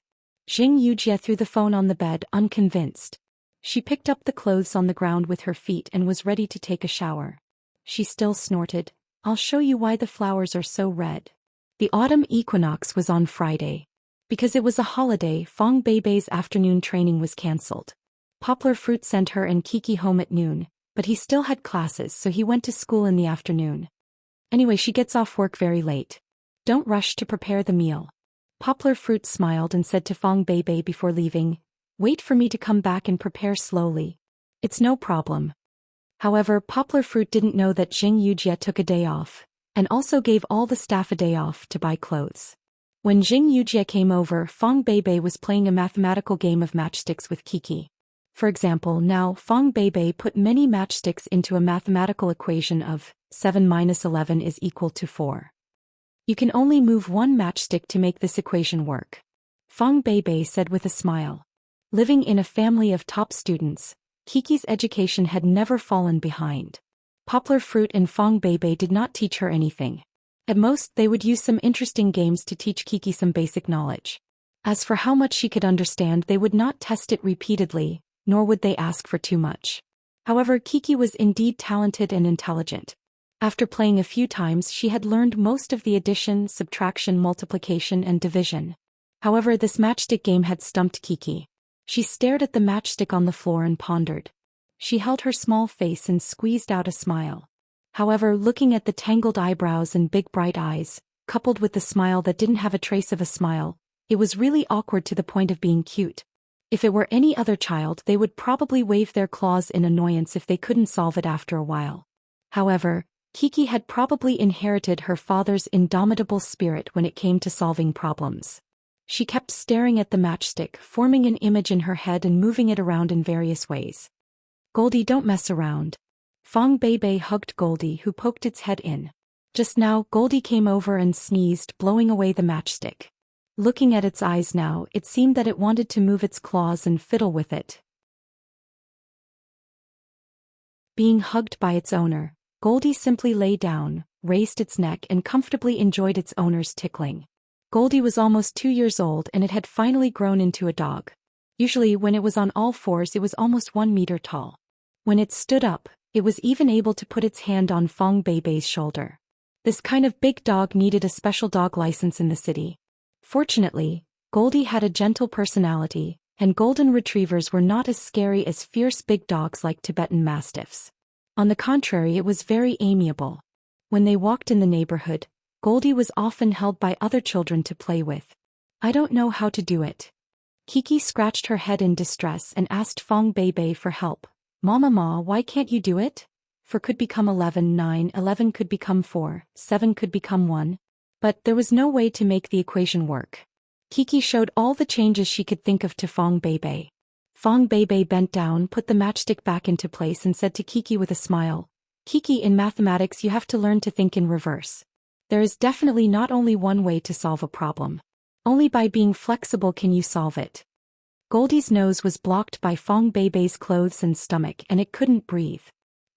Xing Yujie threw the phone on the bed, unconvinced. She picked up the clothes on the ground with her feet and was ready to take a shower. She still snorted, I'll show you why the flowers are so red. The autumn equinox was on Friday. Because it was a holiday, Fong Beibei's afternoon training was cancelled. Poplar Fruit sent her and Kiki home at noon, but he still had classes, so he went to school in the afternoon. Anyway, she gets off work very late. Don't rush to prepare the meal. Poplar Fruit smiled and said to Fong Beibei before leaving, Wait for me to come back and prepare slowly. It's no problem. However, Poplar Fruit didn't know that Xing Yujie took a day off, and also gave all the staff a day off to buy clothes. When Xing Yujie came over, Fong Beibei was playing a mathematical game of matchsticks with Kiki. For example, now Fong Beibei put many matchsticks into a mathematical equation of 7 minus 11 is equal to 4. You can only move one matchstick to make this equation work. Fong Beibei said with a smile. Living in a family of top students, Kiki's education had never fallen behind. Poplar Fruit and Fong Beibei did not teach her anything. At most, they would use some interesting games to teach Kiki some basic knowledge. As for how much she could understand, they would not test it repeatedly, nor would they ask for too much. However, Kiki was indeed talented and intelligent. After playing a few times, she had learned most of the addition, subtraction, multiplication, and division. However, this matchstick game had stumped Kiki. She stared at the matchstick on the floor and pondered. She held her small face and squeezed out a smile. However, looking at the tangled eyebrows and big bright eyes, coupled with the smile that didn't have a trace of a smile, it was really awkward to the point of being cute. If it were any other child, they would probably wave their claws in annoyance if they couldn't solve it after a while. However, Kiki had probably inherited her father's indomitable spirit when it came to solving problems. She kept staring at the matchstick, forming an image in her head and moving it around in various ways. "Goldie, don't mess around." Fong Beibei hugged Goldie, who poked its head in. Just now, Goldie came over and sneezed, blowing away the matchstick. Looking at its eyes now, it seemed that it wanted to move its claws and fiddle with it. Being hugged by its owner, Goldie simply lay down, raised its neck and comfortably enjoyed its owner's tickling. Goldie was almost 2 years old and it had finally grown into a dog. Usually when it was on all fours it was almost 1 meter tall. When it stood up, it was even able to put its hand on Fong Beibei's shoulder. This kind of big dog needed a special dog license in the city. Fortunately, Goldie had a gentle personality, and golden retrievers were not as scary as fierce big dogs like Tibetan mastiffs. On the contrary, it was very amiable. When they walked in the neighborhood, Goldie was often held by other children to play with. "I don't know how to do it." Kiki scratched her head in distress and asked Fong Beibei for help. "Ma, why can't you do it? 4 could become 11, 9, 11 could become 4, 7 could become 1. But there was no way to make the equation work." Kiki showed all the changes she could think of to Fong Beibei. Fong Beibei bent down, put the matchstick back into place and said to Kiki with a smile, "Kiki, in mathematics you have to learn to think in reverse. There is definitely not only one way to solve a problem. Only by being flexible can you solve it." Goldie's nose was blocked by Fong Beibei's clothes and stomach and it couldn't breathe.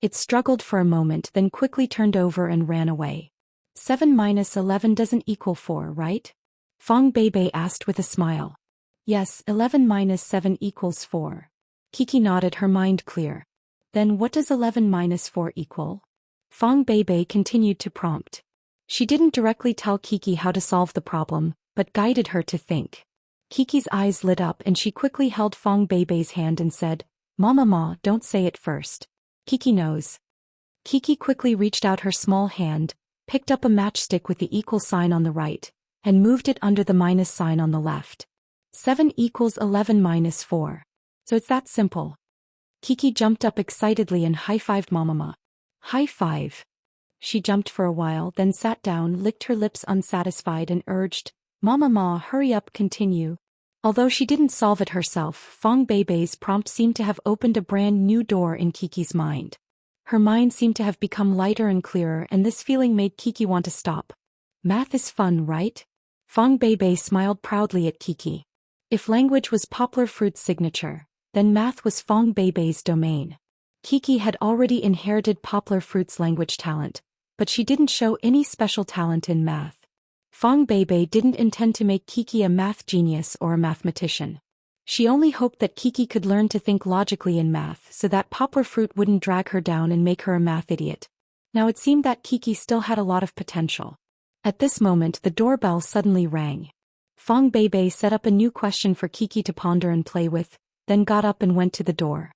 It struggled for a moment, then quickly turned over and ran away. 7 minus 11 doesn't equal 4, right?" Fong Beibei asked with a smile. "Yes, 11 minus 7 equals 4. Kiki nodded, her mind clear. "Then what does 11 minus 4 equal?" Fong Beibei continued to prompt. She didn't directly tell Kiki how to solve the problem, but guided her to think. Kiki's eyes lit up and she quickly held Fong Beibei's hand and said, "Ma, don't say it first. Kiki knows." Kiki quickly reached out her small hand, picked up a matchstick with the equal sign on the right, and moved it under the minus sign on the left. 7 equals 11 minus 4. So it's that simple. Kiki jumped up excitedly and high-fived Mama. "High five." She jumped for a while, then sat down, licked her lips unsatisfied and urged, "Mama, hurry up, continue." Although she didn't solve it herself, Fong Beibei's prompt seemed to have opened a brand new door in Kiki's mind. Her mind seemed to have become lighter and clearer, and this feeling made Kiki want to stop. "Math is fun, right?" Fong Beibei smiled proudly at Kiki. If language was Poplar Fruit's signature, then math was Fong Beibei's domain. Kiki had already inherited Poplar Fruit's language talent, but she didn't show any special talent in math. Fong Beibei didn't intend to make Kiki a math genius or a mathematician. She only hoped that Kiki could learn to think logically in math so that Poplar Fruit wouldn't drag her down and make her a math idiot. Now it seemed that Kiki still had a lot of potential. At this moment the doorbell suddenly rang. Fong Beibei set up a new question for Kiki to ponder and play with, then got up and went to the door.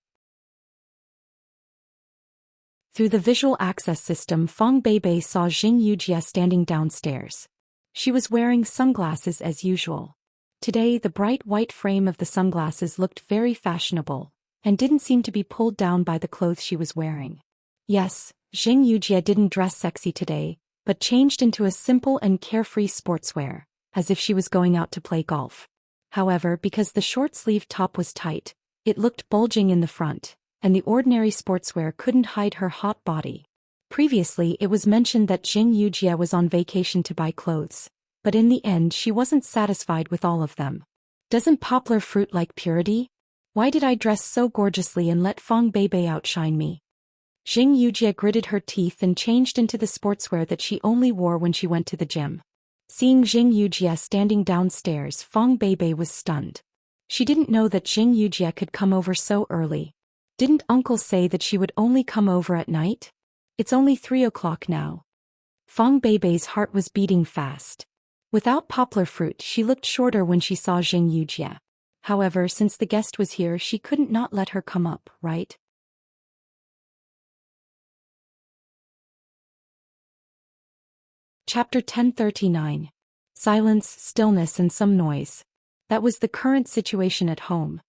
Through the visual access system, Fong Beibei saw Jing Yujie standing downstairs. She was wearing sunglasses as usual. Today the bright white frame of the sunglasses looked very fashionable, and didn't seem to be pulled down by the clothes she was wearing. Yes, Jing Yujie didn't dress sexy today, but changed into a simple and carefree sportswear, as if she was going out to play golf. However, because the short-sleeved top was tight, it looked bulging in the front, and the ordinary sportswear couldn't hide her hot body. Previously it was mentioned that Jing Yujie was on vacation to buy clothes, but in the end she wasn't satisfied with all of them. Doesn't Poplar Fruit like purity? Why did I dress so gorgeously and let Fong Beibei outshine me? Jing Yujie gritted her teeth and changed into the sportswear that she only wore when she went to the gym. Seeing Jing Yujie standing downstairs, Fong Beibei was stunned. She didn't know that Jing Yujie could come over so early. Didn't Uncle say that she would only come over at night? It's only 3 o'clock now. Fong Beibei's heart was beating fast. Without poplar fruit, she looked shorter when she saw Jing Yujie. However, since the guest was here, she couldn't not let her come up, right? Chapter 1039. Silence, stillness and some noise. That was the current situation at home.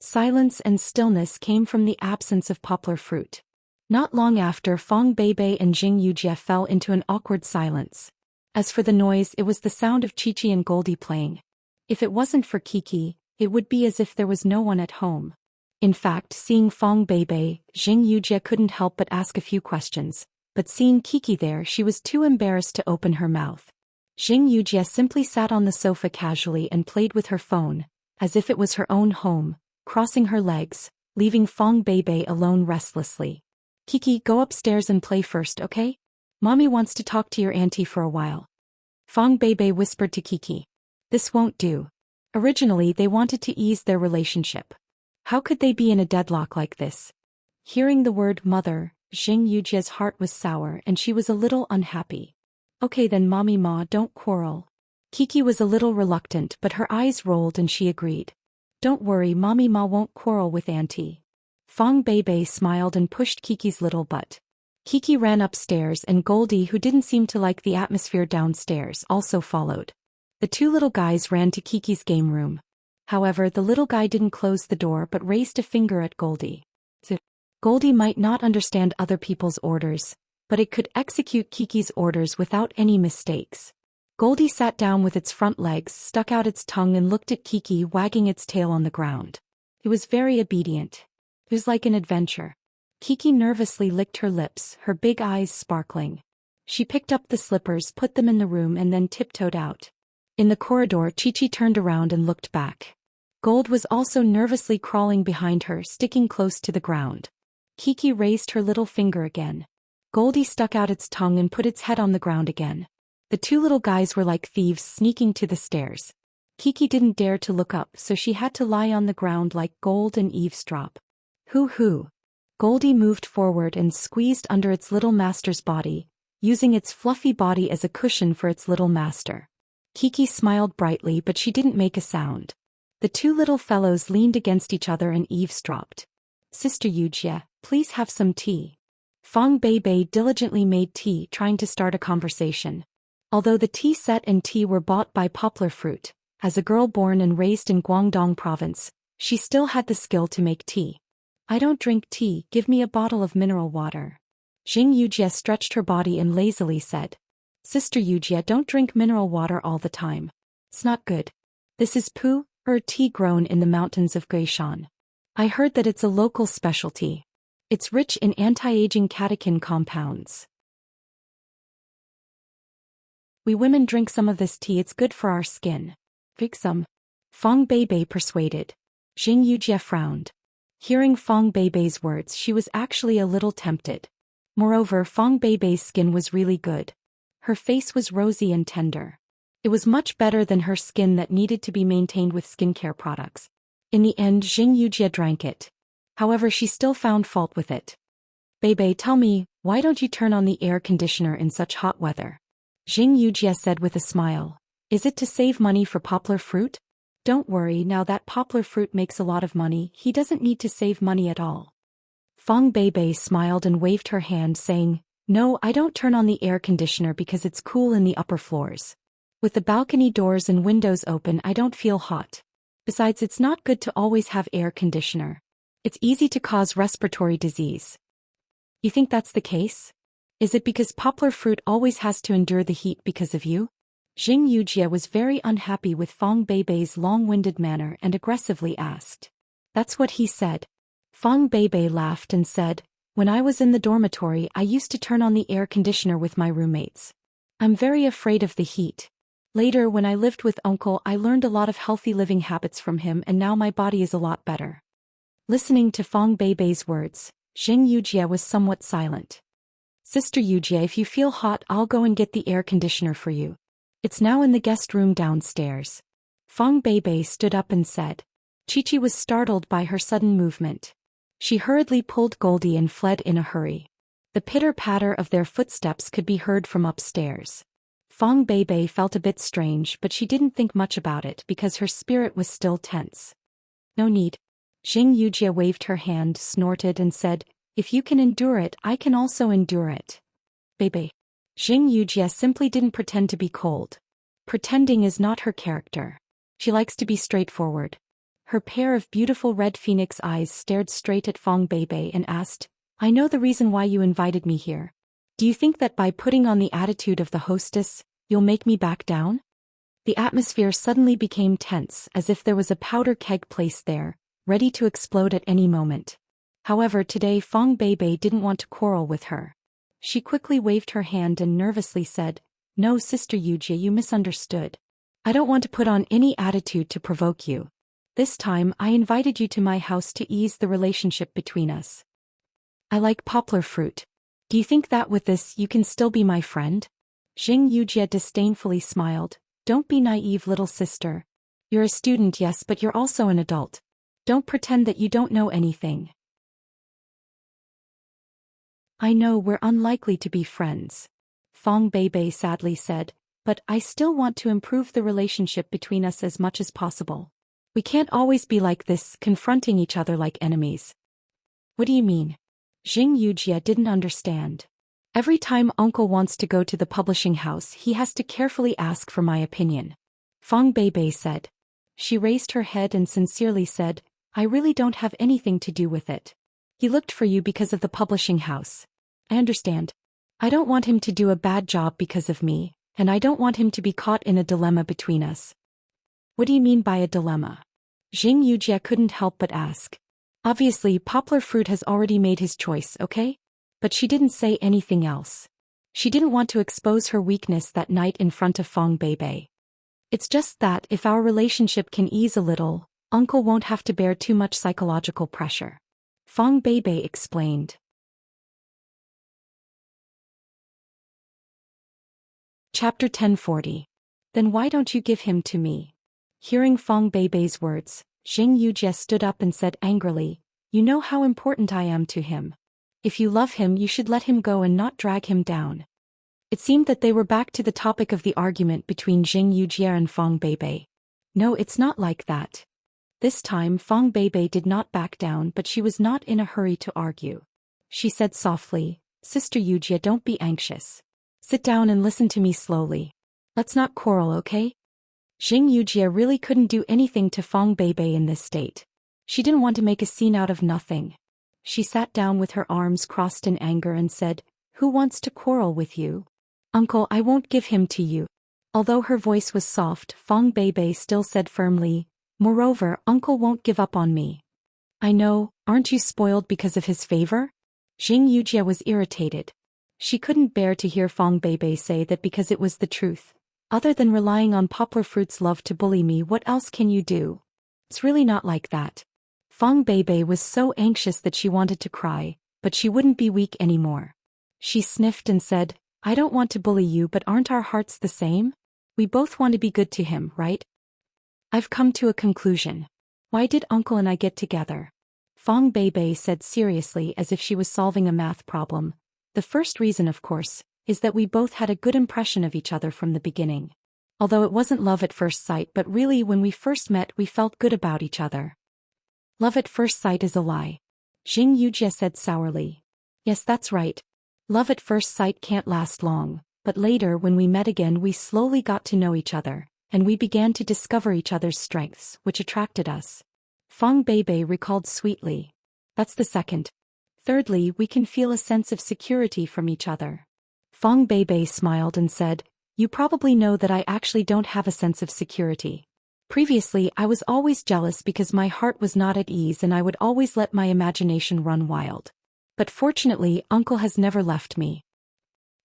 Silence and stillness came from the absence of poplar fruit. Not long after, Fong Beibei and Jing Yujie fell into an awkward silence. As for the noise, it was the sound of Chi-Chi and Goldie playing. If it wasn't for Kiki, it would be as if there was no one at home. In fact, seeing Fong Beibei, Jing Yujie couldn't help but ask a few questions. But seeing Kiki there, she was too embarrassed to open her mouth. Jing Yujie simply sat on the sofa casually and played with her phone, as if it was her own home, crossing her legs, leaving Fong Beibei alone restlessly. Kiki, go upstairs and play first, okay? Mommy wants to talk to your auntie for a while. Fong Beibei whispered to Kiki. This won't do. Originally, they wanted to ease their relationship. How could they be in a deadlock like this? Hearing the word mother, Jing Yujie's heart was sour and she was a little unhappy. Okay then Mommy Ma, don't quarrel. Kiki was a little reluctant but her eyes rolled and she agreed. Don't worry, Mommy Ma won't quarrel with Auntie. Fong Beibei smiled and pushed Kiki's little butt. Kiki ran upstairs and Goldie, who didn't seem to like the atmosphere downstairs, also followed. The two little guys ran to Kiki's game room. However, the little guy didn't close the door but raised a finger at Goldie. Goldie might not understand other people's orders, but it could execute Kiki's orders without any mistakes. Goldie sat down with its front legs, stuck out its tongue and looked at Kiki wagging its tail on the ground. It was very obedient. It was like an adventure. Kiki nervously licked her lips, her big eyes sparkling. She picked up the slippers, put them in the room and then tiptoed out. In the corridor, Chi-Chi turned around and looked back. Gold was also nervously crawling behind her, sticking close to the ground. Kiki raised her little finger again. Goldie stuck out its tongue and put its head on the ground again. The two little guys were like thieves sneaking to the stairs. Kiki didn't dare to look up, so she had to lie on the ground like Gold and eavesdrop. Hoo-hoo. Goldie moved forward and squeezed under its little master's body, using its fluffy body as a cushion for its little master. Kiki smiled brightly but she didn't make a sound. The two little fellows leaned against each other and eavesdropped. Sister Yujie, please have some tea. Fong Beibei diligently made tea, trying to start a conversation. Although the tea set and tea were bought by Poplar Fruit, as a girl born and raised in Guangdong province, she still had the skill to make tea. I don't drink tea, give me a bottle of mineral water. Jing Yujie stretched her body and lazily said. Sister Yujie, don't drink mineral water all the time. It's not good. This is tea grown in the mountains of Guishan. I heard that it's a local specialty. It's rich in anti-aging catechin compounds. We women drink some of this tea, it's good for our skin. Drink some. Fong Beibei persuaded. Jing Yujie frowned. Hearing Fong Beibei's words, she was actually a little tempted. Moreover, Fong Beibei's skin was really good. Her face was rosy and tender. It was much better than her skin that needed to be maintained with skincare products. In the end, Jing Yujie drank it. However, she still found fault with it. Beibei, tell me, why don't you turn on the air conditioner in such hot weather? Jing Yujie said with a smile. Is it to save money for Poplar Fruit? Don't worry, now that Poplar Fruit makes a lot of money, he doesn't need to save money at all. Fong Beibei smiled and waved her hand saying, no, I don't turn on the air conditioner because it's cool in the upper floors. With the balcony doors and windows open, I don't feel hot. Besides, it's not good to always have air conditioner. It's easy to cause respiratory disease. You think that's the case? Is it because Poplar Fruit always has to endure the heat because of you? Jing Yujie was very unhappy with Fong Beibei's long-winded manner and aggressively asked. That's what he said. Fong Beibei laughed and said, when I was in the dormitory, I used to turn on the air conditioner with my roommates. I'm very afraid of the heat. Later, when I lived with Uncle, I learned a lot of healthy living habits from him and now my body is a lot better. Listening to Fong Beibei's words, Jing Yujie was somewhat silent. Sister Yujie, if you feel hot, I'll go and get the air conditioner for you. It's now in the guest room downstairs. Fong Beibei stood up and said. Chi-Chi was startled by her sudden movement. She hurriedly pulled Goldie and fled in a hurry. The pitter-patter of their footsteps could be heard from upstairs. Fong Beibei felt a bit strange, but she didn't think much about it because her spirit was still tense. No need. Jing Yujie waved her hand, snorted and said, if you can endure it, I can also endure it. Beibei. Jing Yujie simply didn't pretend to be cold. Pretending is not her character. She likes to be straightforward. Her pair of beautiful red phoenix eyes stared straight at Fong Beibei and asked, I know the reason why you invited me here. Do you think that by putting on the attitude of the hostess, you'll make me back down? The atmosphere suddenly became tense, as if there was a powder keg placed there, ready to explode at any moment. However, today Fong Beibei didn't want to quarrel with her. She quickly waved her hand and nervously said, No, Sister Yujie, you misunderstood. I don't want to put on any attitude to provoke you. This time I invited you to my house to ease the relationship between us. I like poplar fruit. Do you think that with this you can still be my friend? Jing Yujie disdainfully smiled. Don't be naive, little sister. You're a student, yes, but you're also an adult. Don't pretend that you don't know anything. I know we're unlikely to be friends, Fong Beibei sadly said, but I still want to improve the relationship between us as much as possible. We can't always be like this, confronting each other like enemies. What do you mean? Jing Yujie didn't understand. Every time uncle wants to go to the publishing house, he has to carefully ask for my opinion. Fong Beibei said. She raised her head and sincerely said, I really don't have anything to do with it. He looked for you because of the publishing house. I understand. I don't want him to do a bad job because of me, and I don't want him to be caught in a dilemma between us. What do you mean by a dilemma? Jing Yujie couldn't help but ask. Obviously, Poplar Fruit has already made his choice, okay? But she didn't say anything else. She didn't want to expose her weakness that night in front of Fong Beibei. It's just that if our relationship can ease a little, Uncle won't have to bear too much psychological pressure. Fong Beibei explained. Chapter 1040. Then why don't you give him to me? Hearing Fong Beibei's words, Jing Yujie stood up and said angrily, You know how important I am to him. If you love him, you should let him go and not drag him down. It seemed that they were back to the topic of the argument between Jing Yujie and Fong Beibei. No, it's not like that. This time Fong Beibei did not back down, but she was not in a hurry to argue. She said softly, Sister Yujie, don't be anxious. Sit down and listen to me slowly. Let's not quarrel, okay? Jing Yujie really couldn't do anything to Fong Beibei in this state. She didn't want to make a scene out of nothing. She sat down with her arms crossed in anger and said, Who wants to quarrel with you? Uncle, I won't give him to you. Although her voice was soft, Fong Beibei still said firmly, Moreover, Uncle won't give up on me. I know, aren't you spoiled because of his favor? Jing Yujie was irritated. She couldn't bear to hear Fong Beibei say that because it was the truth. Other than relying on Poplar Fruit's love to bully me, what else can you do? It's really not like that. Fong Beibei was so anxious that she wanted to cry, but she wouldn't be weak anymore. She sniffed and said, I don't want to bully you, but aren't our hearts the same? We both want to be good to him, right? I've come to a conclusion. Why did Uncle and I get together? Fong Beibei said seriously, as if she was solving a math problem. The first reason, of course, is that we both had a good impression of each other from the beginning. Although it wasn't love at first sight, but really when we first met we felt good about each other. Love at first sight is a lie. Jing Yujie said sourly. Yes, that's right. Love at first sight can't last long, but later when we met again we slowly got to know each other, and we began to discover each other's strengths, which attracted us. Fong Beibei recalled sweetly. That's the second. Thirdly, we can feel a sense of security from each other. Fong Beibei smiled and said, You probably know that I actually don't have a sense of security. Previously, I was always jealous because my heart was not at ease and I would always let my imagination run wild. But fortunately, Uncle has never left me.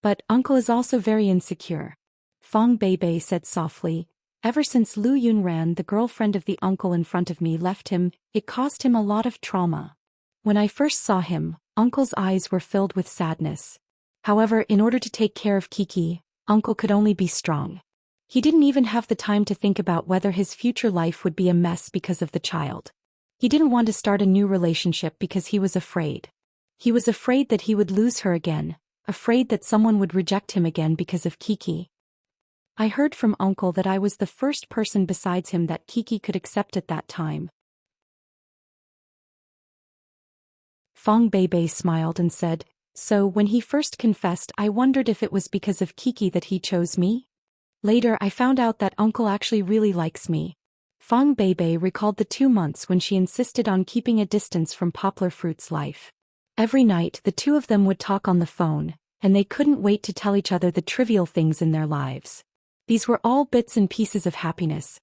But Uncle is also very insecure. Fong Beibei said softly, Ever since Lu Yunran, the girlfriend of the uncle in front of me, left him, it caused him a lot of trauma. When I first saw him, Uncle's eyes were filled with sadness. However, in order to take care of Kiki, Uncle could only be strong. He didn't even have the time to think about whether his future life would be a mess because of the child. He didn't want to start a new relationship because he was afraid. He was afraid that he would lose her again, afraid that someone would reject him again because of Kiki. I heard from Uncle that I was the first person besides him that Kiki could accept at that time. Fong Beibei smiled and said, so when he first confessed I wondered if it was because of Kiki that he chose me? Later I found out that Uncle actually really likes me. Fong Beibei recalled the 2 months when she insisted on keeping a distance from Poplar Fruit's life. Every night the two of them would talk on the phone, and they couldn't wait to tell each other the trivial things in their lives. These were all bits and pieces of happiness.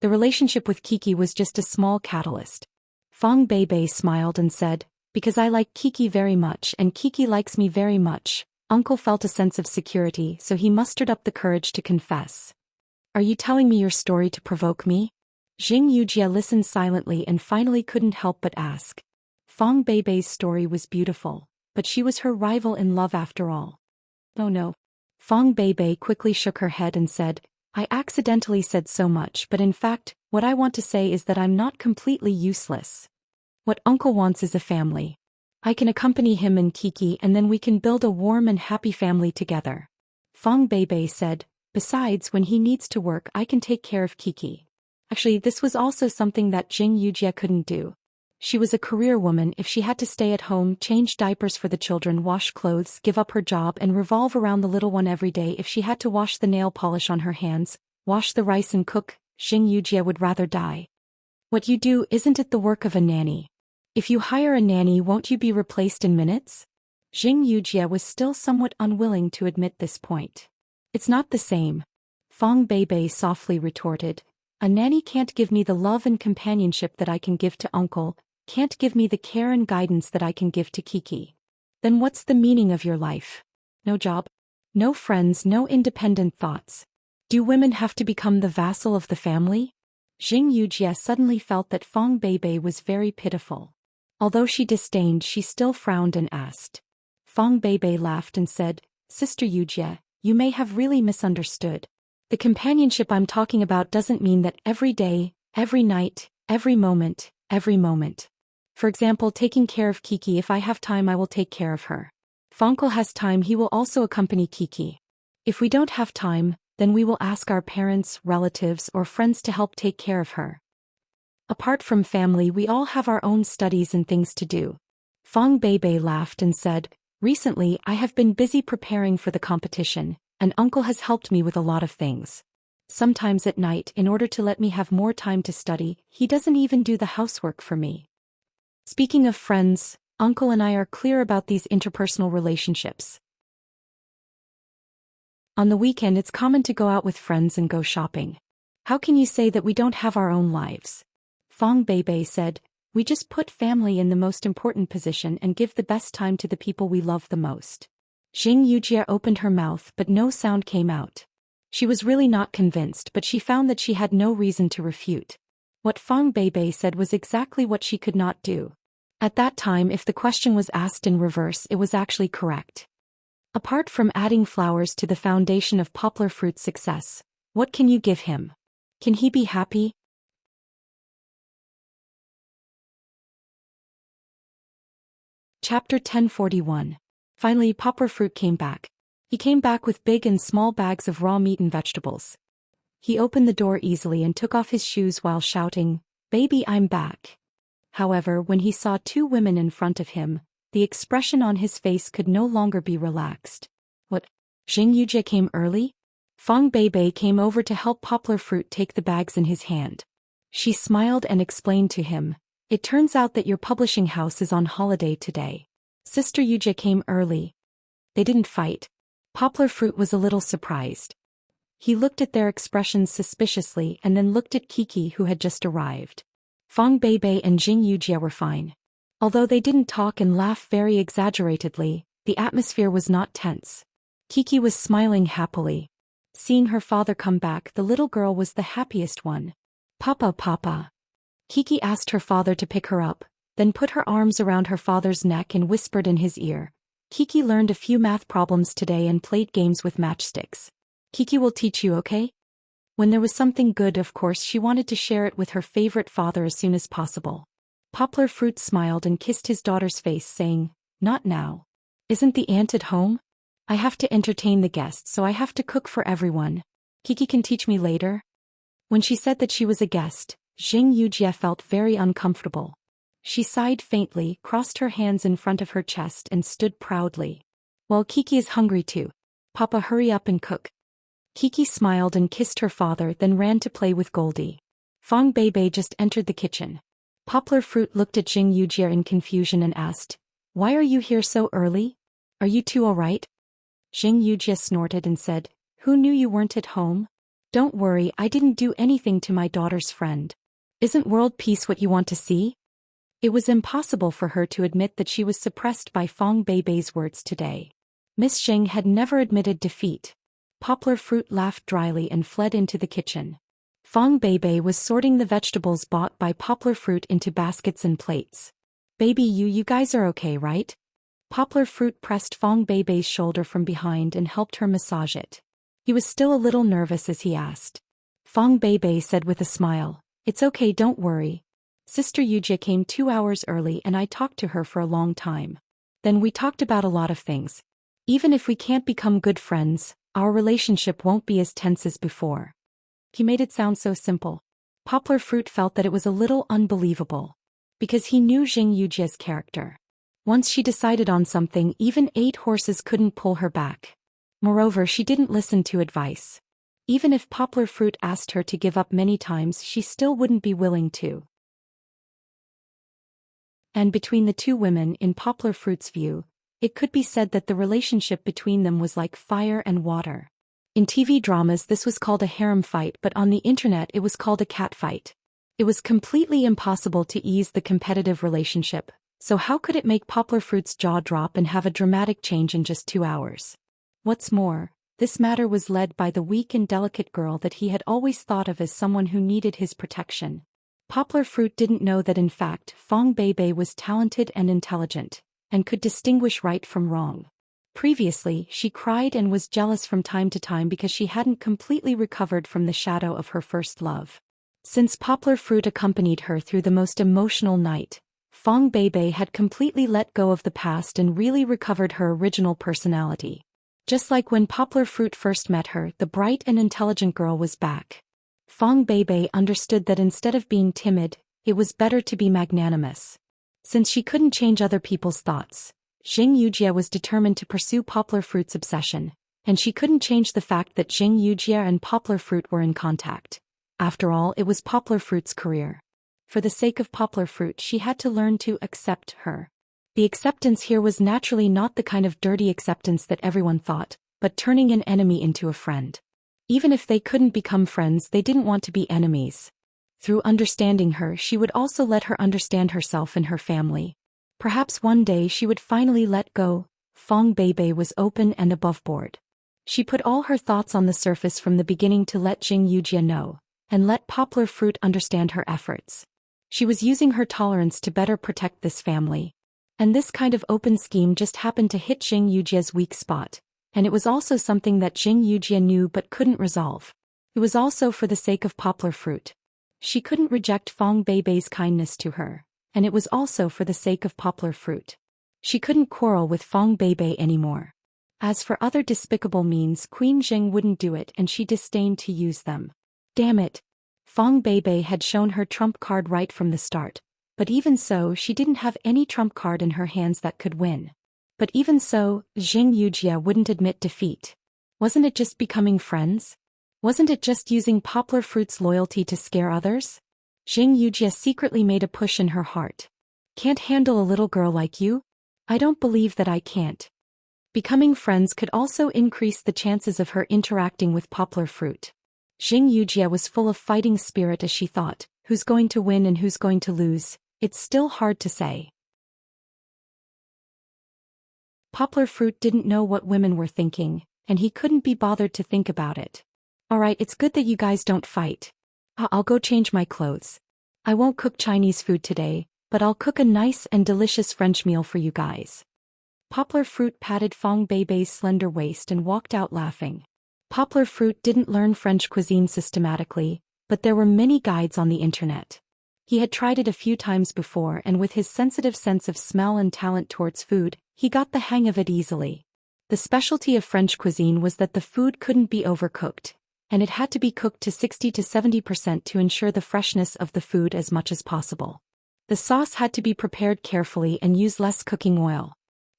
The relationship with Kiki was just a small catalyst. Fong Beibei smiled and said, because I like Kiki very much and Kiki likes me very much. Uncle felt a sense of security, so he mustered up the courage to confess. Are you telling me your story to provoke me? Jing Yujie listened silently and finally couldn't help but ask. Fong Beibei's story was beautiful, but she was her rival in love after all. Oh no. Fong Beibei quickly shook her head and said, I accidentally said so much, but in fact, what I want to say is that I'm not completely useless. What Uncle wants is a family. I can accompany him and Kiki and then we can build a warm and happy family together. Fong Beibei said, besides when he needs to work I can take care of Kiki. Actually, this was also something that Jing Yujie couldn't do. She was a career woman. If she had to stay at home, change diapers for the children, wash clothes, give up her job and revolve around the little one every day, if she had to wash the nail polish on her hands, wash the rice and cook, Jing Yujie would rather die. What you do isn't it the work of a nanny? If you hire a nanny, won't you be replaced in minutes? Jing Yujie was still somewhat unwilling to admit this point. It's not the same. Fong Beibei softly retorted. A nanny can't give me the love and companionship that I can give to Uncle, can't give me the care and guidance that I can give to Kiki. Then what's the meaning of your life? No job? No friends, no independent thoughts. Do women have to become the vassal of the family? Jing Yujie suddenly felt that Fong Beibei was very pitiful. Although she disdained, she still frowned and asked. Fong Beibei laughed and said, Sister Yujie, you may have really misunderstood. The companionship I'm talking about doesn't mean that every day, every night, every moment. For example, taking care of Kiki. If I have time I will take care of her. If Uncle has time he will also accompany Kiki. If we don't have time, then we will ask our parents, relatives or friends to help take care of her. Apart from family we all have our own studies and things to do. Fong Beibei laughed and said, recently I have been busy preparing for the competition, and Uncle has helped me with a lot of things. Sometimes at night, in order to let me have more time to study, he doesn't even do the housework for me. Speaking of friends, Uncle and I are clear about these interpersonal relationships. On the weekend it's common to go out with friends and go shopping. How can you say that we don't have our own lives? Fong Beibei said, we just put family in the most important position and give the best time to the people we love the most. Jing Yujie opened her mouth but no sound came out. She was really not convinced, but she found that she had no reason to refute. What Fong Beibei said was exactly what she could not do. At that time, if the question was asked in reverse, it was actually correct. Apart from adding flowers to the foundation of Poplar Fruit's success, what can you give him? Can he be happy? Chapter 1041. Finally, Poplar Fruit came back. He came back with big and small bags of raw meat and vegetables. He opened the door easily and took off his shoes while shouting, "Baby, I'm back." However, when he saw two women in front of him, the expression on his face could no longer be relaxed. What? Jing Yujie came early? Fong Beibei came over to help Poplar Fruit take the bags in his hand. She smiled and explained to him, "It turns out that your publishing house is on holiday today. Sister Yujie came early." They didn't fight. Poplar Fruit was a little surprised. He looked at their expressions suspiciously and then looked at Kiki, who had just arrived. Fong Beibei and Jing Yujie were fine. Although they didn't talk and laugh very exaggeratedly, the atmosphere was not tense. Kiki was smiling happily. Seeing her father come back, the little girl was the happiest one. "Papa, Papa." Kiki asked her father to pick her up, then put her arms around her father's neck and whispered in his ear. Kiki learned a few math problems today and played games with matchsticks. Kiki will teach you, okay? When there was something good, of course she wanted to share it with her favorite father as soon as possible. Poplar Fruit smiled and kissed his daughter's face, saying, "Not now. Isn't the aunt at home? I have to entertain the guests, so I have to cook for everyone. Kiki can teach me later." When she said that she was a guest, Jing Yujie felt very uncomfortable. She sighed faintly, crossed her hands in front of her chest and stood proudly. "Well, Kiki is hungry too. Papa, hurry up and cook." Kiki smiled and kissed her father, then ran to play with Goldie. Fong Beibei just entered the kitchen. Poplar Fruit looked at Jing Yujie in confusion and asked, "Why are you here so early? Are you two all right?" Jing Yujie snorted and said, "Who knew you weren't at home? Don't worry, I didn't do anything to my daughter's friend. Isn't world peace what you want to see?" It was impossible for her to admit that she was suppressed by Fong Beibei's words today. Miss Jing had never admitted defeat. Poplar Fruit laughed dryly and fled into the kitchen. Fong Beibei was sorting the vegetables bought by Poplar Fruit into baskets and plates. "Baby, you guys are okay, right?" Poplar Fruit pressed Fong Beibei's shoulder from behind and helped her massage it. He was still a little nervous as he asked. Fong Beibei said with a smile, "It's okay, don't worry. Sister Yujie came 2 hours early and I talked to her for a long time. Then we talked about a lot of things. Even if we can't become good friends, our relationship won't be as tense as before." He made it sound so simple. Poplar Fruit felt that it was a little unbelievable. Because he knew Jing Yujie's character. Once she decided on something, even 8 horses couldn't pull her back. Moreover, she didn't listen to advice. Even if Poplar Fruit asked her to give up many times, she still wouldn't be willing to. And between the two women, in Poplar Fruit's view, it could be said that the relationship between them was like fire and water. In TV dramas this was called a harem fight, but on the internet it was called a cat fight. It was completely impossible to ease the competitive relationship, so how could it make Poplar Fruit's jaw drop and have a dramatic change in just 2 hours? What's more, this matter was led by the weak and delicate girl that he had always thought of as someone who needed his protection. Poplar Fruit didn't know that in fact Fong Beibei was talented and intelligent, and could distinguish right from wrong. Previously, she cried and was jealous from time to time because she hadn't completely recovered from the shadow of her first love. Since Poplar Fruit accompanied her through the most emotional night, Fong Beibei had completely let go of the past and really recovered her original personality. Just like when Poplar Fruit first met her, the bright and intelligent girl was back. Fong Beibei understood that instead of being timid, it was better to be magnanimous. Since she couldn't change other people's thoughts, Jing Yujie was determined to pursue Poplar Fruit's obsession, and she couldn't change the fact that Jing Yujie and Poplar Fruit were in contact. After all, it was Poplar Fruit's career. For the sake of Poplar Fruit, she had to learn to accept her. The acceptance here was naturally not the kind of dirty acceptance that everyone thought, but turning an enemy into a friend. Even if they couldn't become friends, they didn't want to be enemies. Through understanding her, she would also let her understand herself and her family. Perhaps one day she would finally let go. Fong Beibei was open and aboveboard. She put all her thoughts on the surface from the beginning to let Jing Yujie know, and let Poplar Fruit understand her efforts. She was using her tolerance to better protect this family. And this kind of open scheme just happened to hit Jing Yujie's weak spot, and it was also something that Jing Yujie knew but couldn't resolve. It was also for the sake of Poplar Fruit. She couldn't reject Fong Beibei's kindness to her, and it was also for the sake of Poplar Fruit. She couldn't quarrel with Fong Beibei anymore. As for other despicable means, Queen Jing wouldn't do it and she disdained to use them. Damn it! Fong Beibei had shown her trump card right from the start, but even so she didn't have any trump card in her hands that could win. But even so, Jing Yujie wouldn't admit defeat. Wasn't it just becoming friends? Wasn't it just using Poplar Fruit's loyalty to scare others? Jing Yujie secretly made a push in her heart. Can't handle a little girl like you? I don't believe that I can't. Becoming friends could also increase the chances of her interacting with Poplar Fruit. Jing Yujie was full of fighting spirit as she thought, who's going to win and who's going to lose? It's still hard to say. Poplar Fruit didn't know what women were thinking, and he couldn't be bothered to think about it. Alright, it's good that you guys don't fight. I'll go change my clothes. I won't cook Chinese food today, but I'll cook a nice and delicious French meal for you guys. Poplar Fruit patted Fong Beibei's slender waist and walked out laughing. Poplar Fruit didn't learn French cuisine systematically, but there were many guides on the internet. He had tried it a few times before, and with his sensitive sense of smell and talent towards food, he got the hang of it easily. The specialty of French cuisine was that the food couldn't be overcooked, and it had to be cooked to 60 to 70% to ensure the freshness of the food as much as possible. The sauce had to be prepared carefully and use less cooking oil.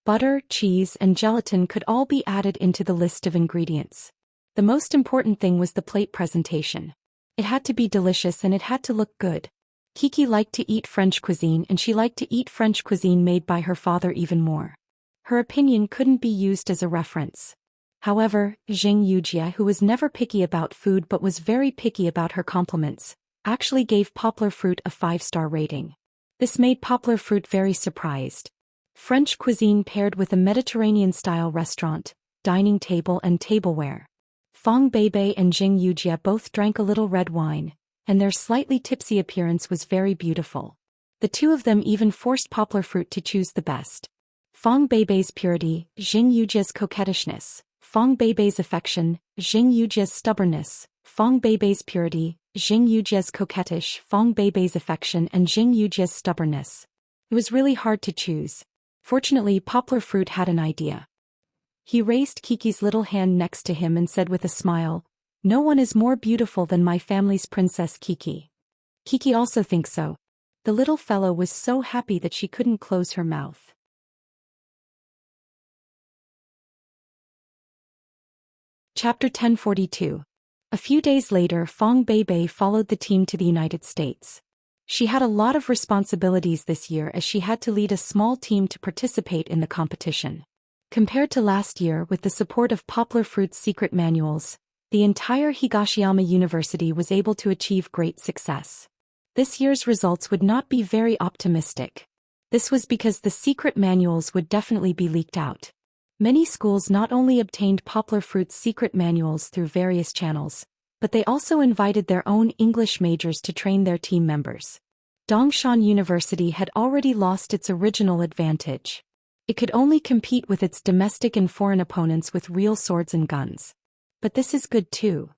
Butter, cheese, and gelatin could all be added into the list of ingredients. The most important thing was the plate presentation. It had to be delicious and it had to look good. Kiki liked to eat French cuisine, and she liked to eat French cuisine made by her father even more. Her opinion couldn't be used as a reference. However, Jing Yujie, who was never picky about food but was very picky about her compliments, actually gave Poplar Fruit a 5-star rating. This made Poplar Fruit very surprised. French cuisine paired with a Mediterranean-style restaurant, dining table and tableware. Fong Beibei and Jing Yujie both drank a little red wine, and their slightly tipsy appearance was very beautiful. The two of them even forced Poplar Fruit to choose the best. Fong Beibei's purity, Jing Yujie's coquettishness. Fong Beibei's affection, Jing Yujie's stubbornness. Fong Beibei's purity, Jing Yujie's coquettish. Fong Beibei's affection and Jing Yujie's stubbornness. It was really hard to choose. Fortunately, Poplar Fruit had an idea. He raised Kiki's little hand next to him and said with a smile, "No one is more beautiful than my family's princess Kiki." Kiki also thinks so. The little fellow was so happy that she couldn't close her mouth. Chapter 1042. A few days later, Fong Beibei followed the team to the United States. She had a lot of responsibilities this year as she had to lead a small team to participate in the competition. Compared to last year, with the support of Poplar Fruit's secret manuals, the entire Higashiyama University was able to achieve great success. This year's results would not be very optimistic. This was because the secret manuals would definitely be leaked out. Many schools not only obtained Poplar Fruit's secret manuals through various channels, but they also invited their own English majors to train their team members. Dongshan University had already lost its original advantage. It could only compete with its domestic and foreign opponents with real swords and guns. But this is good too.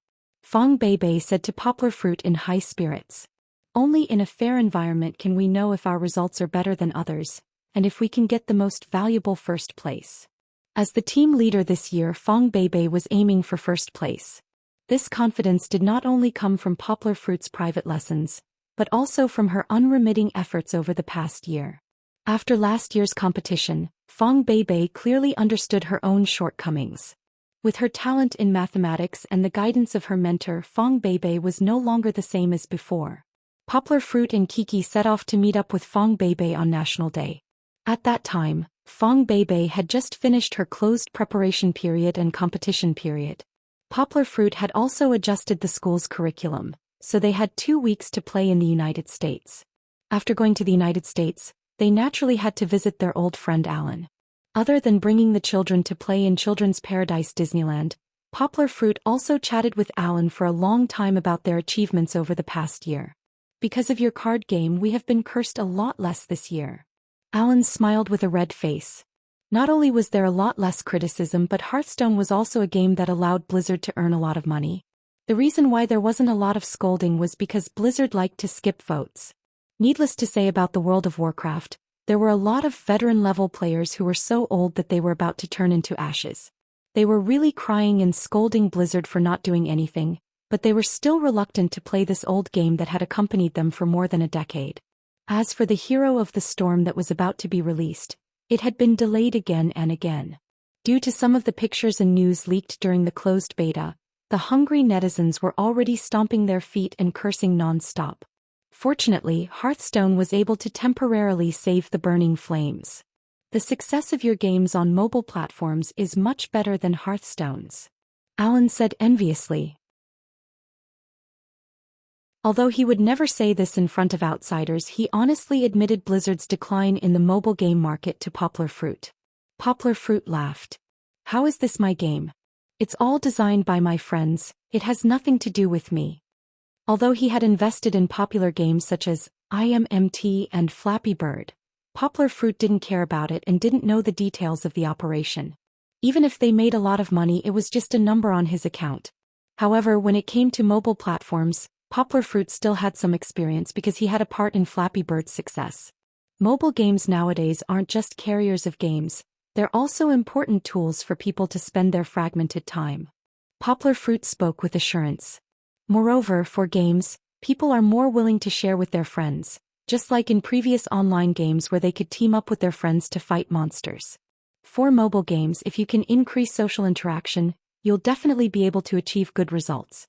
Fong Beibei said to Poplar Fruit in high spirits. Only in a fair environment can we know if our results are better than others, and if we can get the most valuable first place. As the team leader this year, Fong Beibei was aiming for first place. This confidence did not only come from Poplar Fruit's private lessons, but also from her unremitting efforts over the past year. After last year's competition, Fong Beibei clearly understood her own shortcomings. With her talent in mathematics and the guidance of her mentor, Fong Beibei was no longer the same as before. Poplar Fruit and Kiki set off to meet up with Fong Beibei on National Day. At that time, Fong Beibei had just finished her closed preparation period and competition period. Poplar Fruit had also adjusted the school's curriculum, so they had 2 weeks to play in the United States. After going to the United States, they naturally had to visit their old friend Alan. Other than bringing the children to play in Children's Paradise Disneyland, Poplar Fruit also chatted with Alan for a long time about their achievements over the past year. "Because of your card game, we have been cursed a lot less this year." Alan smiled with a red face. Not only was there a lot less criticism, but Hearthstone was also a game that allowed Blizzard to earn a lot of money. The reason why there wasn't a lot of scolding was because Blizzard liked to skip votes. Needless to say about the World of Warcraft, there were a lot of veteran-level players who were so old that they were about to turn into ashes. They were really crying and scolding Blizzard for not doing anything, but they were still reluctant to play this old game that had accompanied them for more than a decade. As for the Hero of the Storm that was about to be released, it had been delayed again and again. Due to some of the pictures and news leaked during the closed beta, the hungry netizens were already stomping their feet and cursing non-stop. Fortunately, Hearthstone was able to temporarily save the burning flames. The success of your games on mobile platforms is much better than Hearthstone's, Alan said enviously. Although he would never say this in front of outsiders, he honestly admitted Blizzard's decline in the mobile game market to Poplar Fruit. Poplar Fruit laughed. "How is this my game? It's all designed by my friends, it has nothing to do with me." Although he had invested in popular games such as IMMT and Flappy Bird, Poplar Fruit didn't care about it and didn't know the details of the operation. Even if they made a lot of money, it was just a number on his account. However, when it came to mobile platforms, Poplar Fruit still had some experience because he had a part in Flappy Bird's success. Mobile games nowadays aren't just carriers of games, they're also important tools for people to spend their fragmented time. Poplar Fruit spoke with assurance. Moreover, for games, people are more willing to share with their friends, just like in previous online games where they could team up with their friends to fight monsters. For mobile games, if you can increase social interaction, you'll definitely be able to achieve good results.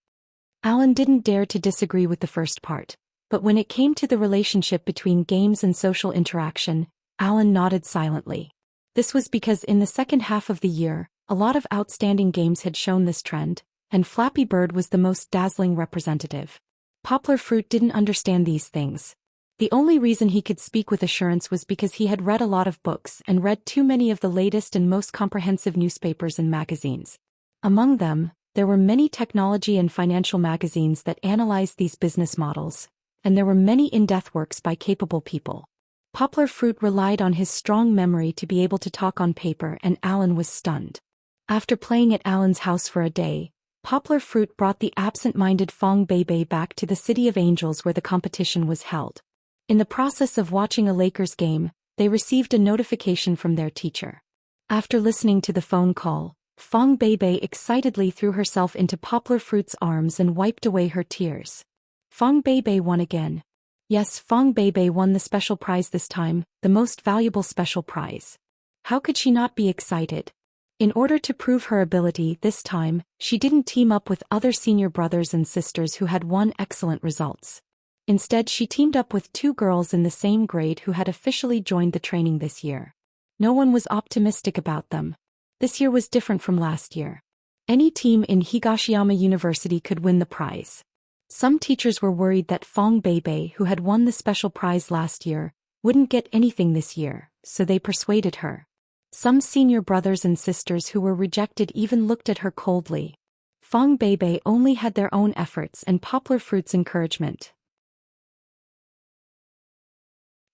Alan didn't dare to disagree with the first part, but when it came to the relationship between games and social interaction, Alan nodded silently. This was because in the second half of the year, a lot of outstanding games had shown this trend, and Flappy Bird was the most dazzling representative. Poplar Fruit didn't understand these things. The only reason he could speak with assurance was because he had read a lot of books and read too many of the latest and most comprehensive newspapers and magazines. Among them, there were many technology and financial magazines that analyzed these business models, and there were many in-depth works by capable people. Poplar Fruit relied on his strong memory to be able to talk on paper, and Alan was stunned. After playing at Alan's house for a day, Poplar Fruit brought the absent-minded Fong Beibei back to the City of Angels where the competition was held. In the process of watching a Lakers game, they received a notification from their teacher. After listening to the phone call, Fong Beibei excitedly threw herself into Poplar Fruit's arms and wiped away her tears. Fong Beibei won again. Yes, Fong Beibei won the special prize this time, the most valuable special prize. How could she not be excited? In order to prove her ability this time, she didn't team up with other senior brothers and sisters who had won excellent results. Instead, she teamed up with two girls in the same grade who had officially joined the training this year. No one was optimistic about them. This year was different from last year. Any team in Higashiyama University could win the prize. Some teachers were worried that Fong Beibei, who had won the special prize last year, wouldn't get anything this year, so they persuaded her. Some senior brothers and sisters who were rejected even looked at her coldly. Fong Beibei only had their own efforts and Poplar Fruit's encouragement.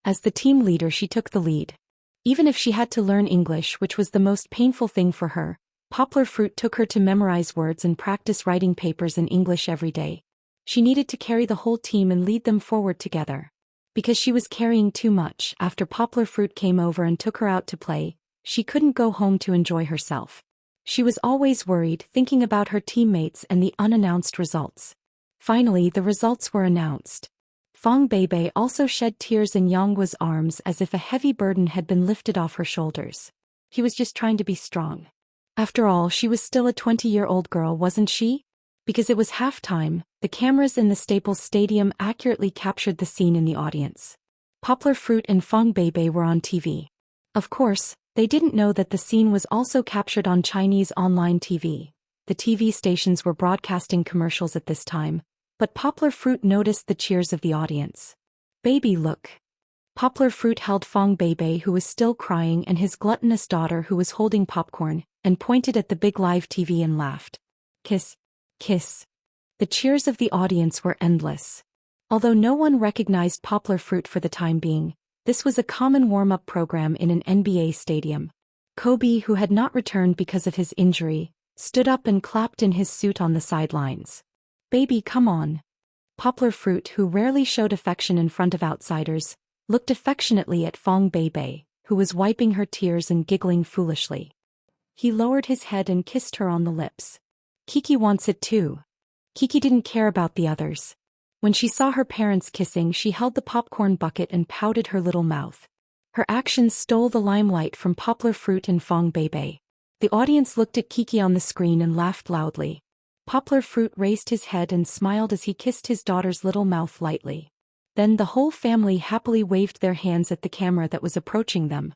As the team leader, she took the lead. Even if she had to learn English, which was the most painful thing for her, Poplar Fruit took her to memorize words and practice writing papers in English every day. She needed to carry the whole team and lead them forward together. Because she was carrying too much, after Poplar Fruit came over and took her out to play, she couldn't go home to enjoy herself. She was always worried, thinking about her teammates and the unannounced results. Finally, the results were announced. Fong Beibei also shed tears in Yanghua's arms as if a heavy burden had been lifted off her shoulders. He was just trying to be strong. After all, she was still a 20-year-old girl, wasn't she? Because it was halftime, the cameras in the Staples Stadium accurately captured the scene in the audience. Poplar Fruit and Fong Beibei were on TV. Of course, they didn't know that the scene was also captured on Chinese online TV. The TV stations were broadcasting commercials at this time, but Poplar Fruit noticed the cheers of the audience. "Baby, look." Poplar Fruit held Fong Beibei, who was still crying, and his gluttonous daughter who was holding popcorn, and pointed at the big live TV and laughed. "Kiss. Kiss." The cheers of the audience were endless. Although no one recognized Poplar Fruit for the time being, this was a common warm-up program in an NBA stadium. Kobe, who had not returned because of his injury, stood up and clapped in his suit on the sidelines. "Baby, come on." Poplar Fruit, who rarely showed affection in front of outsiders, looked affectionately at Fong Beibei, who was wiping her tears and giggling foolishly. He lowered his head and kissed her on the lips. "Kiki wants it too." Kiki didn't care about the others. When she saw her parents kissing, she held the popcorn bucket and pouted her little mouth. Her actions stole the limelight from Poplar Fruit and Fong Beibei. The audience looked at Kiki on the screen and laughed loudly. Poplar Fruit raised his head and smiled as he kissed his daughter's little mouth lightly. Then the whole family happily waved their hands at the camera that was approaching them.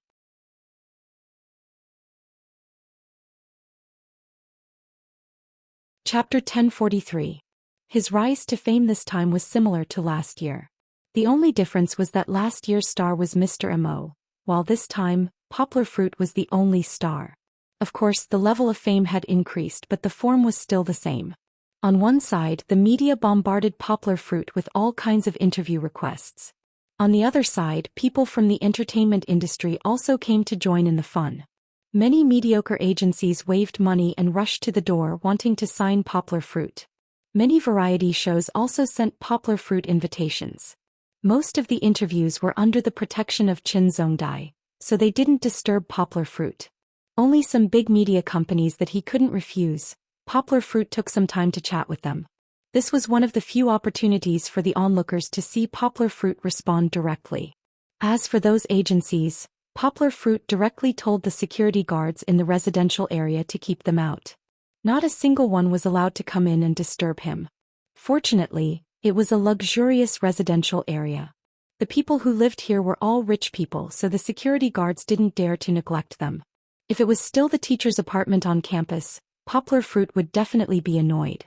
Chapter 1043. His rise to fame this time was similar to last year. The only difference was that last year's star was Mr. Mo, while this time, Poplar Fruit was the only star. Of course, the level of fame had increased, but the form was still the same. On one side, the media bombarded Poplar Fruit with all kinds of interview requests. On the other side, people from the entertainment industry also came to join in the fun. Many mediocre agencies waved money and rushed to the door wanting to sign Poplar Fruit. Many variety shows also sent Poplar Fruit invitations. Most of the interviews were under the protection of Qin Zongdai, so they didn't disturb Poplar Fruit. Only some big media companies that he couldn't refuse, Poplar Fruit took some time to chat with them. This was one of the few opportunities for the onlookers to see Poplar Fruit respond directly. As for those agencies, Poplar Fruit directly told the security guards in the residential area to keep them out. Not a single one was allowed to come in and disturb him. Fortunately, it was a luxurious residential area. The people who lived here were all rich people, so the security guards didn't dare to neglect them. If it was still the teacher's apartment on campus, Poplar Fruit would definitely be annoyed.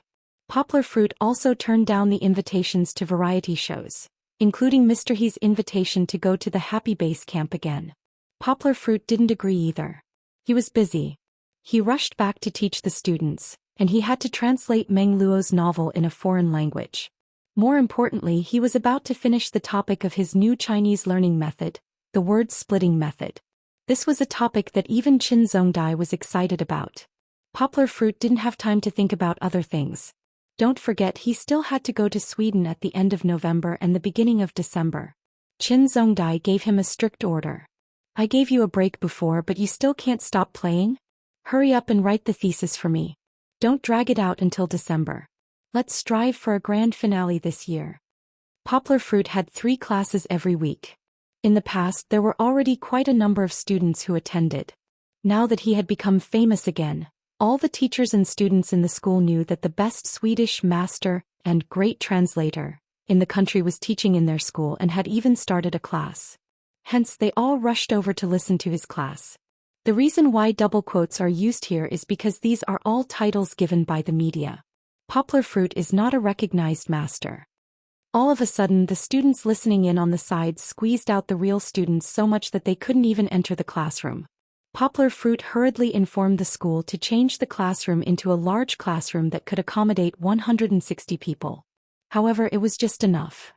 Poplar Fruit also turned down the invitations to variety shows, including Mr. He's invitation to go to the Happy Base camp again. Poplar Fruit didn't agree either. He was busy. He rushed back to teach the students, and he had to translate Meng Luo's novel in a foreign language. More importantly, he was about to finish the topic of his new Chinese learning method, the word-splitting method. This was a topic that even Qin Zongdai was excited about. Poplar Fruit didn't have time to think about other things. Don't forget, he still had to go to Sweden at the end of November and the beginning of December. Qin Zongdai gave him a strict order. I gave you a break before, but you still can't stop playing? Hurry up and write the thesis for me. Don't drag it out until December. Let's strive for a grand finale this year. Poplar Fruit had 3 classes every week. In the past, there were already quite a number of students who attended. Now that he had become famous again, all the teachers and students in the school knew that the best Swedish master and great translator in the country was teaching in their school and had even started a class. Hence, they all rushed over to listen to his class. The reason why double quotes are used here is because these are all titles given by the media. Poplar Fruit is not a recognized master. All of a sudden, the students listening in on the sides squeezed out the real students so much that they couldn't even enter the classroom. Poplar Fruit hurriedly informed the school to change the classroom into a large classroom that could accommodate 160 people. However, it was just enough.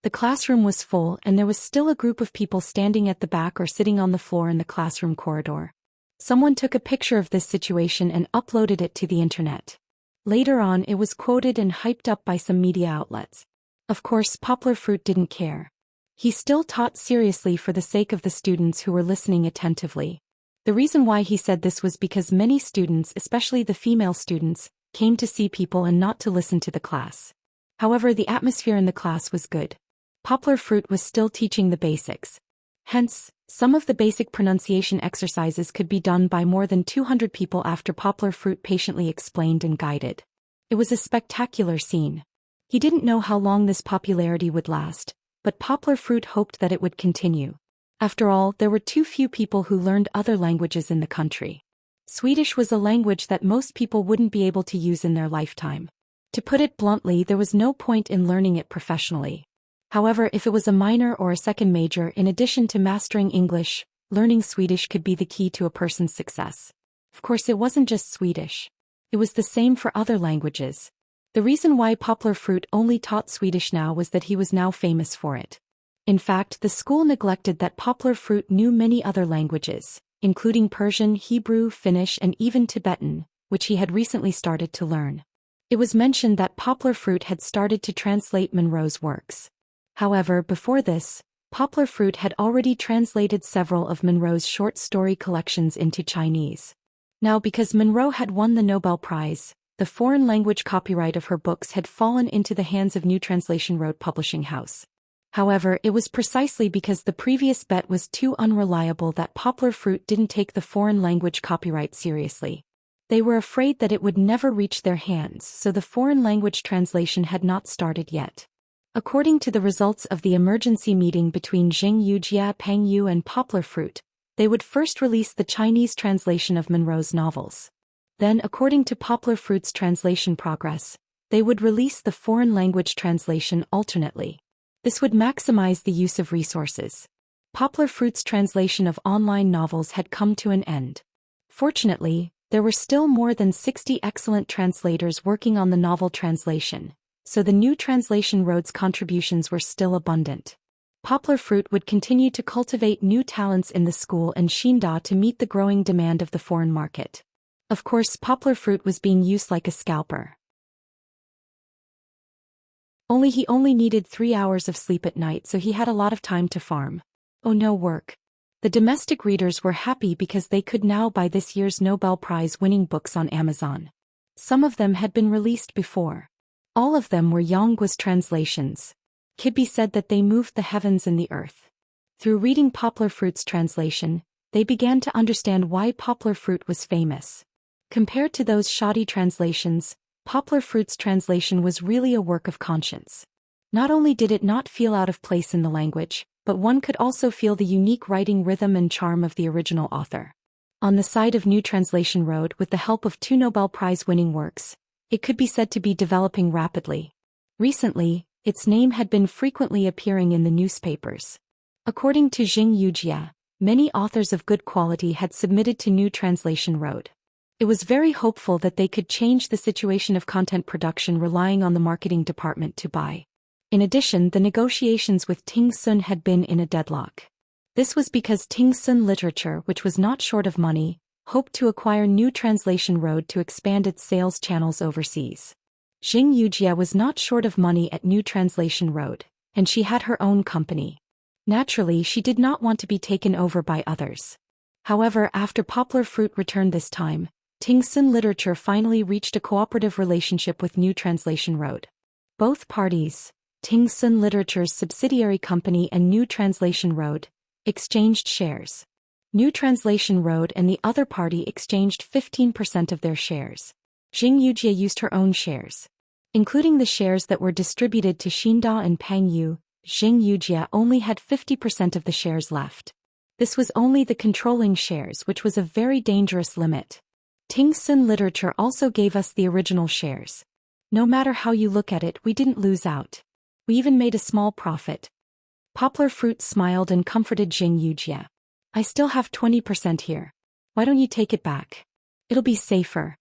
The classroom was full, and there was still a group of people standing at the back or sitting on the floor in the classroom corridor. Someone took a picture of this situation and uploaded it to the internet. Later on, it was quoted and hyped up by some media outlets. Of course, Poplar Fruit didn't care. He still taught seriously for the sake of the students who were listening attentively. The reason why he said this was because many students, especially the female students, came to see people and not to listen to the class. However, the atmosphere in the class was good. Poplar Fruit was still teaching the basics. Hence, some of the basic pronunciation exercises could be done by more than 200 people after Poplar Fruit patiently explained and guided. It was a spectacular scene. He didn't know how long this popularity would last, but Poplar Fruit hoped that it would continue. After all, there were too few people who learned other languages in the country. Swedish was a language that most people wouldn't be able to use in their lifetime. To put it bluntly, there was no point in learning it professionally. However, if it was a minor or a second major, in addition to mastering English, learning Swedish could be the key to a person's success. Of course, it wasn't just Swedish. It was the same for other languages. The reason why Poplar Fruit only taught Swedish now was that he was now famous for it. In fact, the school neglected that Poplar Fruit knew many other languages, including Persian, Hebrew, Finnish, and even Tibetan, which he had recently started to learn. It was mentioned that Poplar Fruit had started to translate Monroe's works. However, before this, Poplar Fruit had already translated several of Monroe's short story collections into Chinese. Now, because Monroe had won the Nobel Prize, the foreign language copyright of her books had fallen into the hands of New Translation Road Publishing House. However, it was precisely because the previous bet was too unreliable that Poplar Fruit didn't take the foreign language copyright seriously. They were afraid that it would never reach their hands, so the foreign language translation had not started yet. According to the results of the emergency meeting between Jing Yujia Pengyu and Poplar Fruit, they would first release the Chinese translation of Monroe's novels. Then, according to Poplar Fruit's translation progress, they would release the foreign language translation alternately. This would maximize the use of resources. Poplar Fruit's translation of online novels had come to an end. Fortunately, there were still more than 60 excellent translators working on the novel translation, so the New Translation Road's contributions were still abundant. Poplar Fruit would continue to cultivate new talents in the school and Xinda to meet the growing demand of the foreign market. Of course, poplar fruit was being used like a scalper. He only needed 3 hours of sleep at night, so he had a lot of time to farm. Oh, no work. The domestic readers were happy because they could now buy this year's Nobel Prize-winning books on Amazon. Some of them had been released before. All of them were Yongguo's translations. Kibbe said that they moved the heavens and the earth. Through reading Poplar Fruit's translation, they began to understand why Poplar Fruit was famous. Compared to those shoddy translations, Poplar Fruit's translation was really a work of conscience. Not only did it not feel out of place in the language, but one could also feel the unique writing rhythm and charm of the original author. On the side of New Translation Road, with the help of 2 Nobel Prize-winning works, it could be said to be developing rapidly. Recently, its name had been frequently appearing in the newspapers. According to Xing Yujie, many authors of good quality had submitted to New Translation Road. It was very hopeful that they could change the situation of content production relying on the marketing department to buy. In addition, the negotiations with Ting Sun had been in a deadlock. This was because Ting Sun Literature, which was not short of money, hoped to acquire New Translation Road to expand its sales channels overseas. Xing Yujie was not short of money at New Translation Road, and she had her own company. Naturally, she did not want to be taken over by others. However, after Poplar Fruit returned this time, Ting Sun Literature finally reached a cooperative relationship with New Translation Road. Both parties, Ting Sun Literature's subsidiary company and New Translation Road, exchanged shares. New Translation Road and the other party exchanged 15% of their shares. Xing Yujie used her own shares. Including the shares that were distributed to Xinda and Pangyu, Xing Yujie only had 50% of the shares left. This was only the controlling shares, which was a very dangerous limit. Ting Sun Literature also gave us the original shares. No matter how you look at it, we didn't lose out. We even made a small profit. Poplar Fruit smiled and comforted Xing Yujie. I still have 20% here. Why don't you take it back? It'll be safer.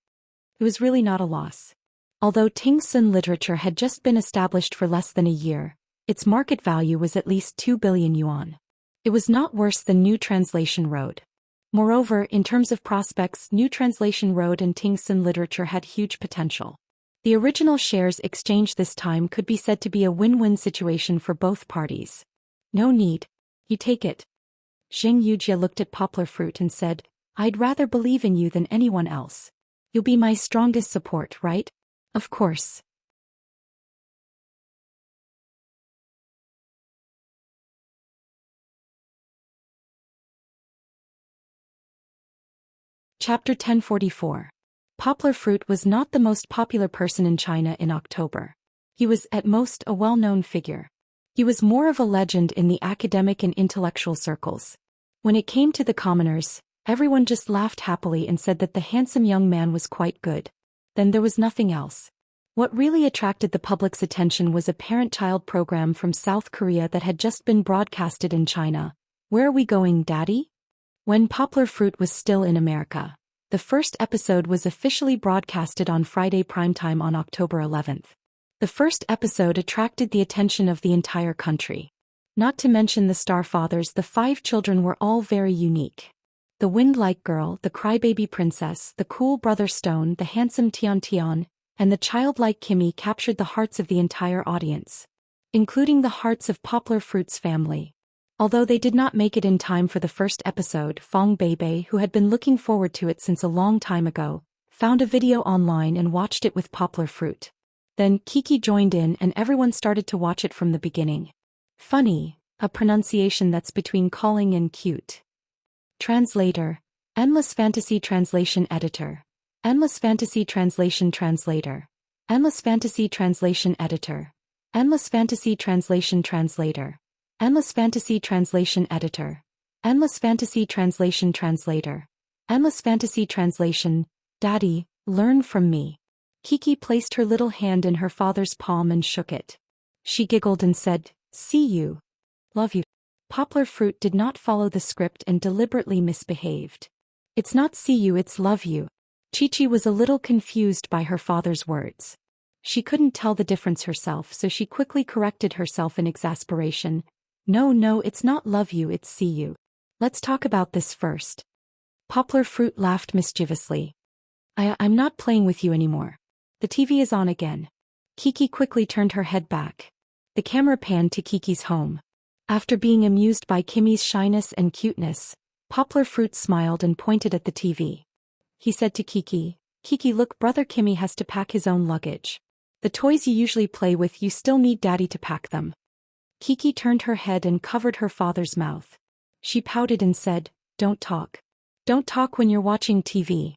It was really not a loss. Although Ting Sun Literature had just been established for less than a year, its market value was at least 2 billion yuan. It was not worse than New Translation Road. Moreover, in terms of prospects, New Translation Road and Ting Sun Literature had huge potential. The original shares exchanged this time could be said to be a win-win situation for both parties. No need. You take it. Xing Yujie looked at Poplar Fruit and said, I'd rather believe in you than anyone else. You'll be my strongest support, right? Of course. Chapter 1044. Poplar Fruit was not the most popular person in China in October. He was, at most, a well-known figure. He was more of a legend in the academic and intellectual circles. When it came to the commoners, everyone just laughed happily and said that the handsome young man was quite good. Then there was nothing else. What really attracted the public's attention was a parent-child program from South Korea that had just been broadcasted in China. Where are we going, Daddy? When Poplar Fruit was still in America, the first episode was officially broadcasted on Friday primetime on October 11th. The first episode attracted the attention of the entire country. Not to mention the star fathers, the 5 children were all very unique. The wind-like girl, the crybaby princess, the cool brother Stone, the handsome Tian Tian, and the childlike Kimmy captured the hearts of the entire audience, including the hearts of Poplar Fruit's family. Although they did not make it in time for the first episode, Fong Beibei, who had been looking forward to it since a long time ago, found a video online and watched it with Poplar Fruit. Then Kiki joined in and everyone started to watch it from the beginning. Funny, a pronunciation that's between calling and cute. Translator, Endless Fantasy Translation Editor, Endless Fantasy Translation Translator, Endless Fantasy Translation Editor, Endless Fantasy Translation Translator, Endless Fantasy Translation Editor, Endless Fantasy Translation Translator, Endless Fantasy Translation. Daddy, learn from me. Kiki placed her little hand in her father's palm and shook it. She giggled and said, See you. Love you. Poplar Fruit did not follow the script and deliberately misbehaved. It's not see you, it's love you. Chi-Chi was a little confused by her father's words. She couldn't tell the difference herself, so she quickly corrected herself in exasperation. No, it's not love you, it's see you. Let's talk about this first. Poplar Fruit laughed mischievously. I'm not playing with you anymore. The TV is on again. Kiki quickly turned her head back. The camera panned to Kiki's home. After being amused by Kimmy's shyness and cuteness, Poplar Fruit smiled and pointed at the TV. He said to Kiki, "Kiki, look, brother Kimmy has to pack his own luggage. The toys you usually play with, you still need daddy to pack them." Kiki turned her head and covered her father's mouth. She pouted and said, "Don't talk. Don't talk when you're watching TV."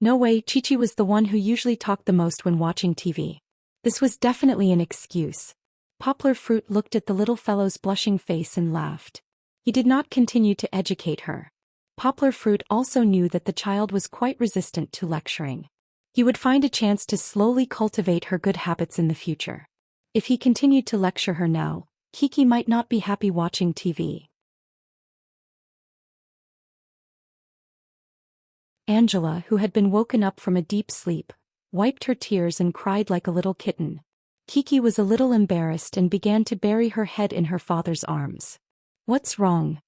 No way, Chi-Chi was the one who usually talked the most when watching TV. This was definitely an excuse. Poplar Fruit looked at the little fellow's blushing face and laughed. He did not continue to educate her. Poplar Fruit also knew that the child was quite resistant to lecturing. He would find a chance to slowly cultivate her good habits in the future. If he continued to lecture her now, Kiki might not be happy watching TV. Angela, who had been woken up from a deep sleep, wiped her tears and cried like a little kitten. Kiki was a little embarrassed and began to bury her head in her father's arms. "What's wrong?"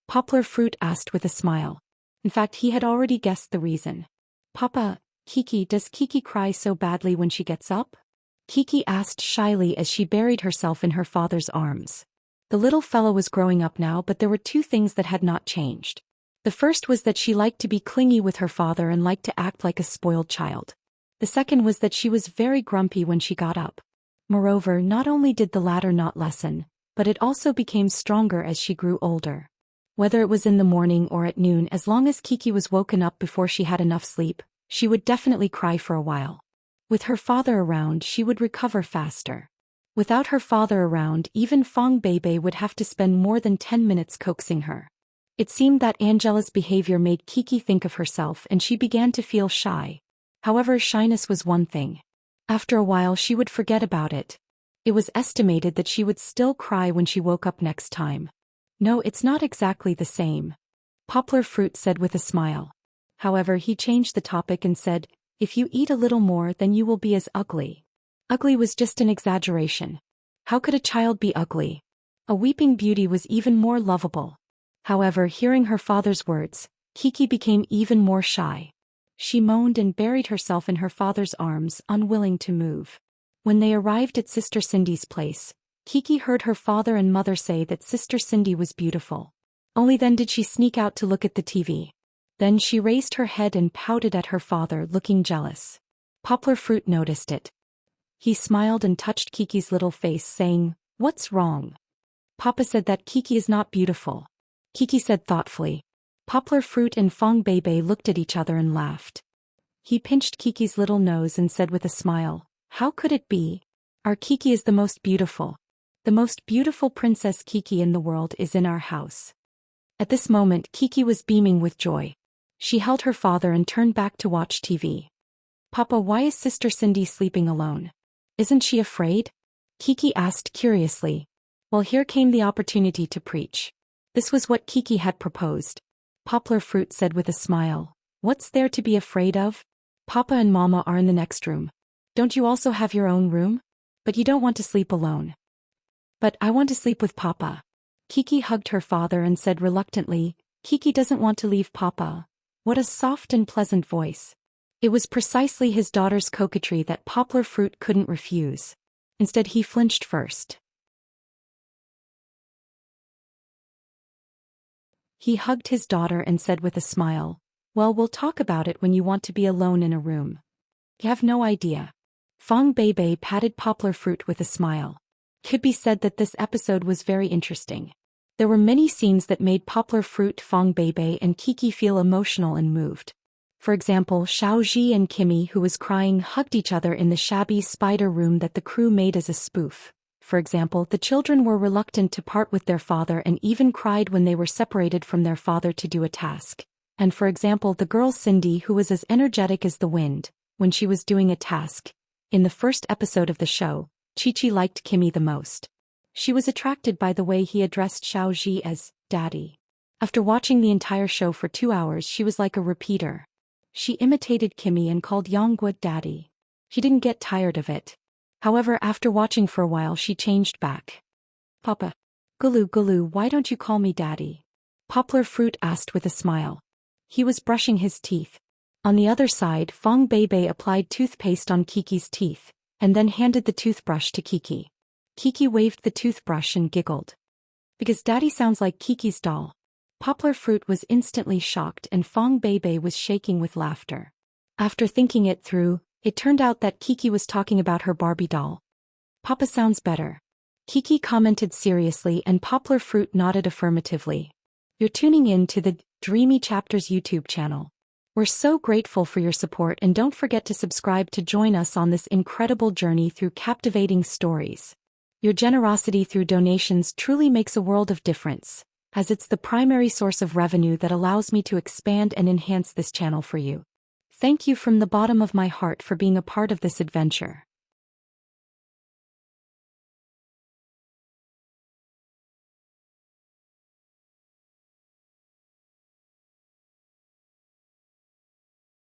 Poplar Fruit asked with a smile. In fact, he had already guessed the reason. "Papa, Kiki, does Kiki cry so badly when she gets up?" Kiki asked shyly as she buried herself in her father's arms. The little fellow was growing up now, but there were two things that had not changed. The first was that she liked to be clingy with her father and liked to act like a spoiled child. The second was that she was very grumpy when she got up. Moreover, not only did the latter not lessen, but it also became stronger as she grew older. Whether it was in the morning or at noon, as long as Kiki was woken up before she had enough sleep, she would definitely cry for a while. With her father around, she would recover faster. Without her father around, even Fong Beibei would have to spend more than 10 minutes coaxing her. It seemed that Angela's behavior made Kiki think of herself and she began to feel shy. However, shyness was one thing. After a while she would forget about it. It was estimated that she would still cry when she woke up next time. "No, it's not exactly the same," Poplar Fruit said with a smile. However, he changed the topic and said, "If you eat a little more, then you will be as ugly." Ugly was just an exaggeration. How could a child be ugly? A weeping beauty was even more lovable. However, hearing her father's words, Kiki became even more shy. She moaned and buried herself in her father's arms, unwilling to move. When they arrived at Sister Cindy's place, Kiki heard her father and mother say that Sister Cindy was beautiful. Only then did she sneak out to look at the TV. Then she raised her head and pouted at her father, looking jealous. Poplar Fruit noticed it. He smiled and touched Kiki's little face, saying, "What's wrong?" "Papa said that Kiki is not beautiful," Kiki said thoughtfully. Poplar Fruit and Fong Beibei looked at each other and laughed. He pinched Kiki's little nose and said with a smile, "How could it be? Our Kiki is the most beautiful. The most beautiful Princess Kiki in the world is in our house." At this moment, Kiki was beaming with joy. She held her father and turned back to watch TV. "Papa, why is Sister Cindy sleeping alone? Isn't she afraid?" Kiki asked curiously. Well, here came the opportunity to preach. This was what Kiki had proposed. Poplar Fruit said with a smile, "What's there to be afraid of? Papa and Mama are in the next room. Don't you also have your own room? But you don't want to sleep alone." "But I want to sleep with Papa." Kiki hugged her father and said reluctantly, "Kiki doesn't want to leave Papa." What a soft and pleasant voice. It was precisely his daughter's coquetry that Poplar Fruit couldn't refuse. Instead, he flinched first. He hugged his daughter and said with a smile, "Well, we'll talk about it when you want to be alone in a room." "You have no idea." Fong Beibei patted Poplar Fruit with a smile. Could be said that this episode was very interesting. There were many scenes that made Poplar Fruit, Fong Beibei and Kiki feel emotional and moved. For example, Xiaoji and Kimmy, who was crying, hugged each other in the shabby spider room that the crew made as a spoof. For example, the children were reluctant to part with their father and even cried when they were separated from their father to do a task. And for example, the girl Cindy, who was as energetic as the wind, when she was doing a task. In the first episode of the show, Chi-Chi liked Kimmy the most. She was attracted by the way he addressed Xiaoji as Daddy. After watching the entire show for 2 hours, she was like a repeater. She imitated Kimmy and called Yonggwa Daddy. She didn't get tired of it. However, after watching for a while, she changed back. "Papa. Gulu Gulu, why don't you call me Daddy?" Poplar Fruit asked with a smile. He was brushing his teeth. On the other side, Fong Beibei applied toothpaste on Kiki's teeth, and then handed the toothbrush to Kiki. Kiki waved the toothbrush and giggled. Because Daddy sounds like Kiki's doll. Poplar Fruit was instantly shocked and Fong Beibei was shaking with laughter. After thinking it through, it turned out that Kiki was talking about her Barbie doll. Papa sounds better. Kiki commented seriously and Poplar Fruit nodded affirmatively. You're tuning in to the Dreamy Chapters YouTube channel. We're so grateful for your support and don't forget to subscribe to join us on this incredible journey through captivating stories. Your generosity through donations truly makes a world of difference, as it's the primary source of revenue that allows me to expand and enhance this channel for you. Thank you from the bottom of my heart for being a part of this adventure.